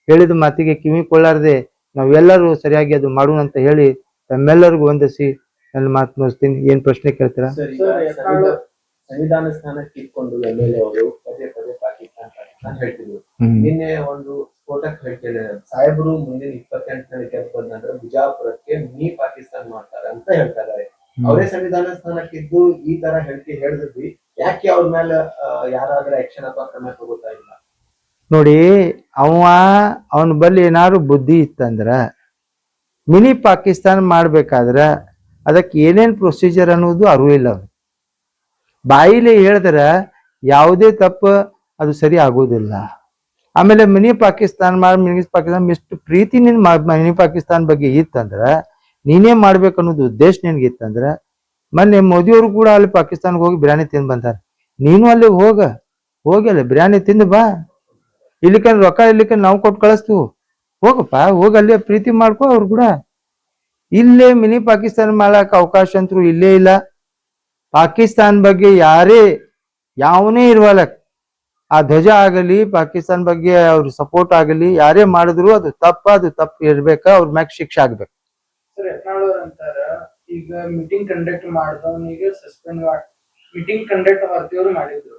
ಹೇಳಿದ ಮಾತಿಗೆ ಕಿವಿ ಕೊಳ್ಳಾರದೆ ನಾವೆಲ್ಲರೂ ಸರಿಯಾಗಿ ಅದು ಮಾಡೋಣ ಅಂತ ಹೇಳಿ ತಮ್ಮೆಲ್ಲರಿಗೂ ವಂದಿಸಿ ನನ್ನ ಮಾತು ಮುಗಿಸ್ತೀನಿ. ಏನ್ ಪ್ರಶ್ನೆ ಕೇಳ್ತೀರಾ? ಸಂವಿಧಾನ ಸ್ಥಾನಕ್ಕೆ ಇಟ್ಕೊಂಡು MLA ಅವರು ಪದೇ ಪಾಕಿಸ್ತಾನ ಹೇಳ್ತಿದ್ರು. ನಿನ್ನೆ ಒಂದು ಸ್ಫೋಟಕ್ ಹೇಳ್ತೇನೆ, ಸಾಹೇಬರು ಮುಂದಿನ 28ನೇ ಗೆದ್ದು ಬಂದ್ರೆ ಬಿಜಾಪುರಕ್ಕೆ ಪಾಕಿಸ್ತಾನ ಮಾಡ್ತಾರೆ ಅಂತ ಹೇಳ್ತಾ ಇದ್ದಾರೆ. ಅವರೇ ಸಂವಿಧಾನ ಸ್ಥಾನಕ್ಕಿದ್ದು ಈ ತರ ಹೇಳಿಕೆ ಹೇಳಿದ್ವಿ, ಯಾಕೆ ಅವ್ರ ಮೇಲೆ ಯಾರಾದ್ರೂ ಆಕ್ಷನ್ ಅಥವಾ ಕ್ರಮ ತಗೋತಾ ಇಲ್ಲ? ನೋಡಿ, ಅವನ ಬಳಿ ಏನಾದ್ರು ಬುದ್ಧಿ ಇತ್ತಂದ್ರ ಮಿನಿ ಪಾಕಿಸ್ತಾನ ಮಾಡ್ಬೇಕಾದ್ರ ಅದಕ್ಕೆ ಏನೇನ್ ಪ್ರೊಸೀಜರ್ ಅನ್ನೋದು ಅರಿವಿಲ್ಲ. ಅವ್ರು ಬಾಯಿಲೆ ಹೇಳಿದ್ರ ಯಾವುದೇ ತಪ್ಪು ಅದು ಸರಿ ಆಗೋದಿಲ್ಲ. ಆಮೇಲೆ ಮಿನಿ ಪಾಕಿಸ್ತಾನ ಇಷ್ಟು ಪ್ರೀತಿ ನಿನ್ ಮಿನಿ ಪಾಕಿಸ್ತಾನ ಬಗ್ಗೆ ಇತ್ತಂದ್ರ ನೀನೇ ಮಾಡ್ಬೇಕು ಅನ್ನೋದು ಉದ್ದೇಶ ನಿನ್ಗೆ ಇತ್ತಂದ್ರ ಮೊನ್ನೆ ಮೋದಿಯವರು ಕೂಡ ಅಲ್ಲಿ ಪಾಕಿಸ್ತಾನ್ಗೆ ಹೋಗಿ ಬಿರಿಯಾನಿ ತಿಂದು ಬಂದಾರ. ನೀನು ಅಲ್ಲಿ ಹೋಗಿ ಅಲ್ಲಿ ಬಿರಿಯಾನಿ ತಿಂದು ಬಾ. ಇಲ್ಲಿಕ ರೊಕ್ಕ ಇಲ್ಲಿಕ ನಾವು ಕೊಟ್ಟು ಕಳಿಸ್ತೀವಿ, ಹೋಗಪ್ಪ, ಹೋಗಿ ಅಲ್ಲೇ ಪ್ರೀತಿ ಮಾಡ್ಕೊ ಅವ್ರು ಕೂಡ. ಇಲ್ಲೇ ಮಿನಿ ಪಾಕಿಸ್ತಾನ ಮಾಡಕ್ ಅವಕಾಶ ಅಂತೂ ಇಲ್ಲೇ ಇಲ್ಲ. ಪಾಕಿಸ್ತಾನ ಬಗ್ಗೆ ಯಾವನೇ ಇರ್ವಲಕ್, ಆ ಧ್ವಜ ಆಗಲಿ ಪಾಕಿಸ್ತಾನ ಬಗ್ಗೆ ಅವ್ರ ಸಪೋರ್ಟ್ ಆಗಲಿ ಯಾರೇ ಮಾಡಿದ್ರು ಅದು ತಪ್ಪು ಇರ್ಬೇಕ, ಅವ್ರ ಮ್ಯಾಗ ಶಿಕ್ಷೆ ಆಗ್ಬೇಕು. ಸರ್, ಯತ್ನಾಳ್ ಅಂತಾರ ಈಗ ಮೀಟಿಂಗ್ ಕಂಡಕ್ಟ್ ಮಾಡಿದವನಿಗೆ ಮೀಟಿಂಗ್ ಕಂಡಕ್ಟ್ ಹೊರತಿಯವರು ಮಾಡಿದ್ರು,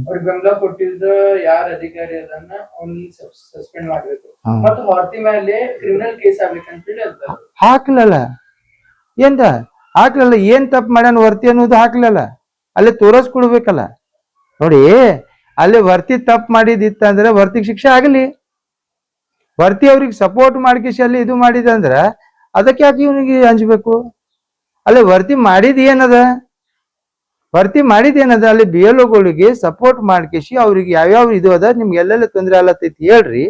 ಅವ್ರಿಗೆ ಬೆಂಬಲ ಕೊಟ್ಟಿದ್ದ ಯಾರ ಅಧಿಕಾರಿ ಅದನ್ನ ಅವ್ನಿಗೆ ಸಸ್ಪೆಂಡ್ ಮಾಡ್ಬೇಕು ಮತ್ತು ಹೊರತಿ ಮೇಲೆ ಕ್ರಿಮಿನಲ್ ಕೇಸ್ ಆಗ್ಬೇಕಂತ ಹೇಳಿ ಅಂತಾರೆ. ಹಾಕ್ಲಲ್ಲ ಏನ್ ತಪ್ಪು ಮಾಡ್ಯಾನ ವರ್ತಿ ಅನ್ನೋದು ಹಾಕ್ಲಲ್ಲ, ಅಲ್ಲೇ ತೋರಿಸ್ಕೊಡ್ಬೇಕಲ್ಲ. ನೋಡಿ, ಅಲ್ಲಿ ವರ್ತಿ ತಪ್ಪು ಮಾಡಿದಿತ್ತಂದ್ರೆ ವರ್ತಿಗೆ ಶಿಕ್ಷೆ ಆಗಲಿ. ವರ್ತಿ ಅವ್ರಿಗೆ ಸಪೋರ್ಟ್ ಮಾಡ್ಕಿಸಿ ಅಲ್ಲಿ ಇದು ಮಾಡಿದಂದ್ರ ಅದಕ್ಕೆ ಯಾಕೆ ಇವನಿಗೆ ಅಂಜಬೇಕು? ಅಲ್ಲಿ ವರ್ತಿ ಮಾಡಿದ ಏನದ ಅಲ್ಲಿ BLOಗಳಿಗೆ ಸಪೋರ್ಟ್ ಮಾಡ್ಕಿಸಿ ಅವ್ರಿಗೆ ಯಾವ್ಯಾವ ಇದು ಅದ, ನಿಮ್ಗೆ ಎಲ್ಲೆಲ್ಲ ತೊಂದರೆ ಆಲತ್ತೈತಿ ಹೇಳ್ರಿ,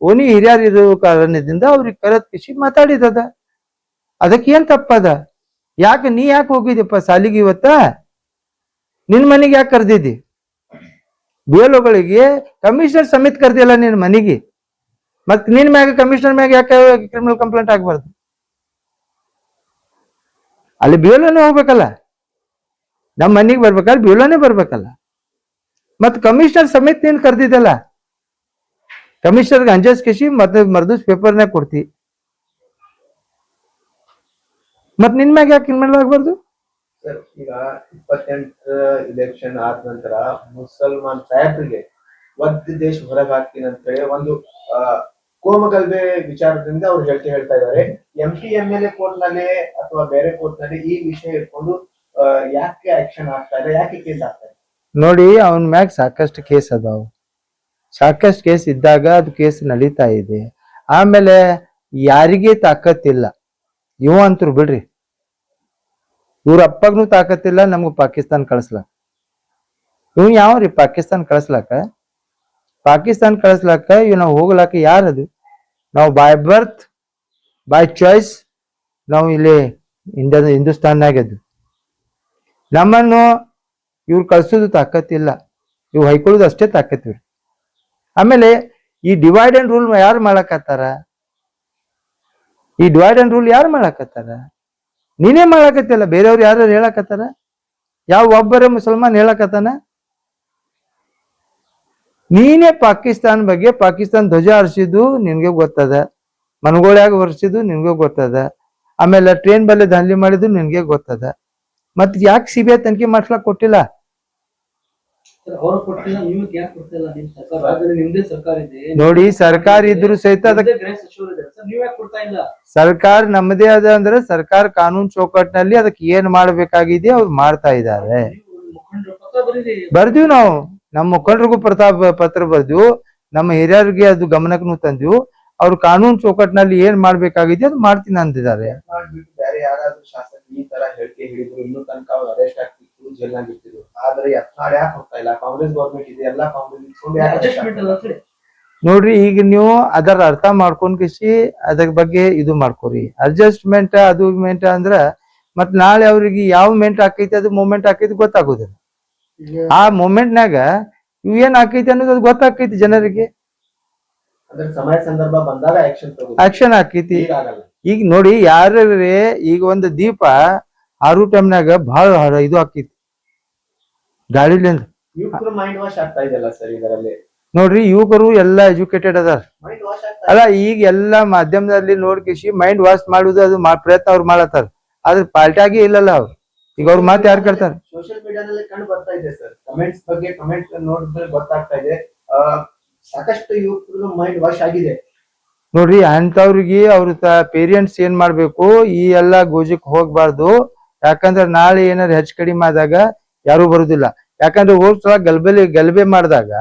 ಓನಿ ಹಿರಿಯರ್ ಇರೋ ಕಾರಣದಿಂದ ಅವ್ರಿಗೆ ಕರೆತ್ಕಿಸಿ ಮಾತಾಡಿದದ. ಅದಕ್ಕೆ ಏನ್ ತಪ್ಪದ? ನೀ ಯಾಕೆ ಹೋಗಿದ್ದಪ್ಪ ಸಾಲಿಗೆ ಇವತ್ತ? ನಿನ್ ಮನೆಗೆ ಯಾಕೆ ಕರ್ದಿದ್ದಿ? BLOಗಳಿಗೆ ಕಮಿಷನರ್ ಸಮೇತ ಕರ್ದಿಲ್ಲ ನಿನ್ ಮನೆಗೆ, ಮತ್ ನಿನ್ ಮ್ಯಾಗ ಕಮಿಷನರ್ ಮ್ಯಾಗ ಯಾಕೆ ಕ್ರಿಮಿನಲ್ ಕಂಪ್ಲೇಂಟ್ ಆಗ್ಬಾರ್ದು? ಅಲ್ಲಿ BLOನೇ ಹೋಗ್ಬೇಕಲ್ಲ, ನಮ್ಮ ಮನೆಗೆ ಬರ್ಬೇಕಾದ್ರೆ BLOನೇ ಬರ್ಬೇಕಲ್ಲ. ಮತ್ ಕಮಿಷನರ್ ಸಮೇತ ನೀನ್ ಕರ್ದಿದ್ದಲ್ಲ, ಕಮಿಷನರ್ಗೆ ಅಂಜಿಸಿ ಮತ್ತೆ ಮರ್ದೂಸ್ ಪೇಪರ್ನಾಗ ಕೊಡ್ತಿ, ಮತ್ ನಿನ್ ಮ್ಯಾಗ ಯಾಕೆ ಕ್ರಿಮಿನಲ್ ಆಗ್ಬಾರ್ದು? ಸರ್, ಈಗ 28 ಇಲೆಕ್ಷನ್ ಆದ ನಂತರ ಮುಸಲ್ಮಾನ್ ಸಾಹೇಬ್ರಿಗೆ ದೇಶ ಹೊರಗೆ ಹಾಕ್ತೀನಿ ಅಂತ ಹೇಳಿ ಒಂದು ಕೋಮಗಲ್ಭೆ ವಿಚಾರದಿಂದ ಅವ್ರು ಹೇಳ್ತಾ ಇದ್ದಾರೆ. MP MLA ಕೋರ್ಟ್ ನಲ್ಲಿ ಅಥವಾ ಬೇರೆ ಕೋರ್ಟ್ ನಲ್ಲಿ ಈ ವಿಷಯ ಇಟ್ಕೊಂಡು ಯಾಕೆ ಆಕ್ಷನ್ ಆಗ್ತಾ ಇದೆ, ಯಾಕೆ ಕೇಸ್ ಆಗ್ತಾ ಇದೆ? ನೋಡಿ, ಅವನ್ ಮ್ಯಾಗ ಸಾಕಷ್ಟು ಕೇಸ್ ಅದಾವ. ಸಾಕಷ್ಟು ಕೇಸ್ ಇದ್ದಾಗ ಅದು ಕೇಸ್ ನಡೀತಾ ಇದೆ. ಆಮೇಲೆ ಯಾರಿಗೆ ತಾಕತ್ತಿಲ್ಲ, ಇವ ಅಂತರು ಬಿಡ್ರಿ, ಇವ್ರ ಅಪ್ಪಗ್ನು ತಾಕತ್ತಿಲ್ಲ ನಮ್ಗೆ ಪಾಕಿಸ್ತಾನ ಕಳಿಸ್ಲಾಕ. ಇವ್ ಯಾವ್ರಿ ಪಾಕಿಸ್ತಾನ ಕಳಿಸ್ಲಾಕ ಇವ್ ನಾವು ಹೋಗ್ಲಾಕ ಯಾರದು? ನಾವು ಬೈ ಬರ್ತ್ ಬೈ ಚಾಯ್ಸ್ ನಾವು ಇಲ್ಲಿ ಹಿಂದೂಸ್ತಾನ್ಯಾಗದ್ದು. ನಮ್ಮನ್ನು ಇವ್ರು ಕಳ್ಸೋದು ತಾಕತ್ತಿಲ್ಲ, ಇವ್ ಹೈಕೊಳ್ಳೋದು ಅಷ್ಟೇ ತಾಕತ್ತಿವ್ರಿ. ಆಮೇಲೆ ಈ ಡಿವೈಡ್ ಅಂಡ್ ರೂಲ್ ಯಾರು ಮಾಡಕತ್ತಾರ? ನೀನೇ ಮಾಡಕತ್ತಿಲ್ಲ, ಬೇರೆಯವ್ರು ಯಾರು ಹೇಳಕತ್ತಾರ? ಯಾವ ಒಬ್ಬರೇ ಮುಸಲ್ಮಾನ್ ಹೇಳಕತ್ತಾನ? ನೀನೇ ಪಾಕಿಸ್ತಾನ ಬಗ್ಗೆ, ಪಾಕಿಸ್ತಾನ ಧ್ವಜ ಹರಿಸಿದ್ದು ನಿನ್ಗೆ ಗೊತ್ತದ, ಮನಗೋಳ್ಯಾಗ ಹೊರಿಸಿದ್ದು ನಿನ್ಗೆ ಗೊತ್ತದ, ಆಮೇಲೆ ಟ್ರೈನ್ ಬಲ್ಲಿ ದಾಂಧಲಿ ಮಾಡಿದ್ದು ನಿನ್ಗೆ ಗೊತ್ತದ. ಮತ್ ಯಾಕೆ CBI ತನಿಖೆ ಮಾಡ್ಸ್ಲಾಕ್ ಕೊಟ್ಟಿಲ್ಲ? ನೋಡಿ, ಸರ್ಕಾರ ಇದ್ರು ಸಹಿತ ಸರ್ಕಾರ ನಮ್ಮದೇ ಅದ ಅಂದ್ರೆ ಸರ್ಕಾರ ಕಾನೂನು ಚೌಕಟ್ಟಿನಲ್ಲಿ ಅದಕ್ಕೆ ಏನ್ ಮಾಡ್ಬೇಕಾಗಿದೆ ಅವ್ರು ಮಾಡ್ತಾ ಇದ್ದಾರೆ. ಬರ್ದಿವ್ ನಾವು, ನಮ್ಮ ಮುಖಂಡರಿಗೂ ಪತ್ರ ಬರ್ದಿವು, ನಮ್ಮ ಹಿರಿಯರಿಗೆ ಅದು ಗಮನಕ್ಕೂ ತಂದಿವು. ಅವ್ರು ಕಾನೂನು ಚೌಕಟ್ಟಿನಲ್ಲಿ ಏನ್ ಮಾಡ್ಬೇಕಾಗಿದೆ ಅದು ಮಾಡ್ತೀನಿ ಅಂದಿದ್ದಾರೆ. ಬೇರೆ ಯಾರಾದ್ರೂ ಶಾಸಕ ಈ ತರ ಹೇಳಿಕೆ ಹೇಳಿದ್ರು ಇನ್ನೂ ತನಕ ಅವ್ರು ಅರೆಸ್ಟ್ ಆಗ್ತಿತ್ತು, ಜೈಲ್ನಾಗ ಇರ್ತಿದ್ರು. ಆದ್ರೆ ಯತ್ನಾಳ್ ಯಾಕೆ ಹೋಗ್ತಾ ಇಲ್ಲ? ಕಾಂಗ್ರೆಸ್ ಗೌರ್ಮೆಂಟ್ ಇದೆ, ಎಲ್ಲಾ ಕಾಂಗ್ರೆಸ್. ನೋಡ್ರಿ, ಈಗ ನೀವು ಅದರ ಅರ್ಥ ಮಾಡ್ಕೊಂಡ್ ಕಿಸಿ ಅದ್ರ ಬಗ್ಗೆ ಇದು ಮಾಡ್ಕೋರಿ. ಅಡ್ಜಸ್ಟ್ಮೆಂಟ್ ಅದು ಮೆಂಟ್ ಅಂದ್ರ ಮತ್ ನಾಳೆ ಅವ್ರಿಗೆ ಯಾವ ಮೆಂಟ್ ಆಕೈತಿ ಅದು ಮೂಮೆಂಟ್ ಆಕೈತಿ ಗೊತ್ತಾಗೋದಿಲ್ಲ. ಆ ಮೂಮೆಂಟ್ನಾಗ ಇವ್ ಏನ್ ಆಕೈತಿ ಅನ್ನೋದು ಅದು ಗೊತ್ತಾಕೈತಿ ಜನರಿಗೆ. ಸಮಯ ಸಂದರ್ಭ ಬಂದಾಗ ಆಕ್ಷನ್ ಆಕೈತಿ. ಈಗ ನೋಡಿ, ಯಾರೇ ಈಗ ಒಂದು ದೀಪ ಆರು ಟೈಮ್ನಾಗ ಬಹಳ ಇದು ಆಕೈತಿ ಗಾಳಿಲಿಂದ. ಮೈಂಡ್ ವಾಶ್ ಆಗ್ತಾ ಇದೆಯಲ್ಲ ಸರ್ ಇದರಲ್ಲಿ. ನೋಡ್ರಿ, ಯುವಕರು ಎಲ್ಲಾ ಎಜುಕೇಟೆಡ್ ಅದಾರ ಅಲ್ಲ. ಈಗ ಎಲ್ಲಾ ಮಾಧ್ಯಮದಲ್ಲಿ ನೋಡ್ಕಿಸಿ ಮೈಂಡ್ ವಾಶ್ ಮಾಡುದು ಅದು ಪ್ರಯತ್ನ ಅವ್ರು ಮಾಡತ್ತಾರ, ಆದ್ರೆ ಪಾಲ್ಟಿಯಾಗಿ ಇಲ್ಲಲ್ಲ ಅವ್ರು. ಈಗ ಅವ್ರ ಮಾತು ಯಾರು ಕೇಳ್ತಾರ? ಸೋಷಿಯಲ್ ಮೀಡಿಯಾದಲ್ಲಿ ಕಂಡು ಬರ್ತಾ ಇದೆ ಸರ್, ಕಮೆಂಟ್ಸ್ ಬಗ್ಗೆ ಕಮೆಂಟ್ ನೋಡಿದ್ರೆ ಗೊತ್ತಾಗ್ತಾ ಇದೆ ಸಾಕಷ್ಟು ಯುವಕರು ಮೈಂಡ್ ವಾಶ್ ಆಗಿದೆ. ನೋಡ್ರಿ, ಅಂತವ್ರಿಗೆ ಅವ್ರ ಪೇರೆಂಟ್ಸ್ ಏನ್ ಮಾಡ್ಬೇಕು, ಈ ಎಲ್ಲಾ ಗೋಜಕ್ ಹೋಗ್ಬಾರ್ದು. ಯಾಕಂದ್ರೆ ನಾಳೆ ಏನಾರು ಹೆಚ್ಚು ಕಡಿಮೆ ಆದಾಗ ಯಾರು ಬರುದಿಲ್ಲ. ಯಾಕಂದ್ರೆ ಹೋದ್ ಸಲ ಗಲಭೆ ಮಾಡಿದಾಗ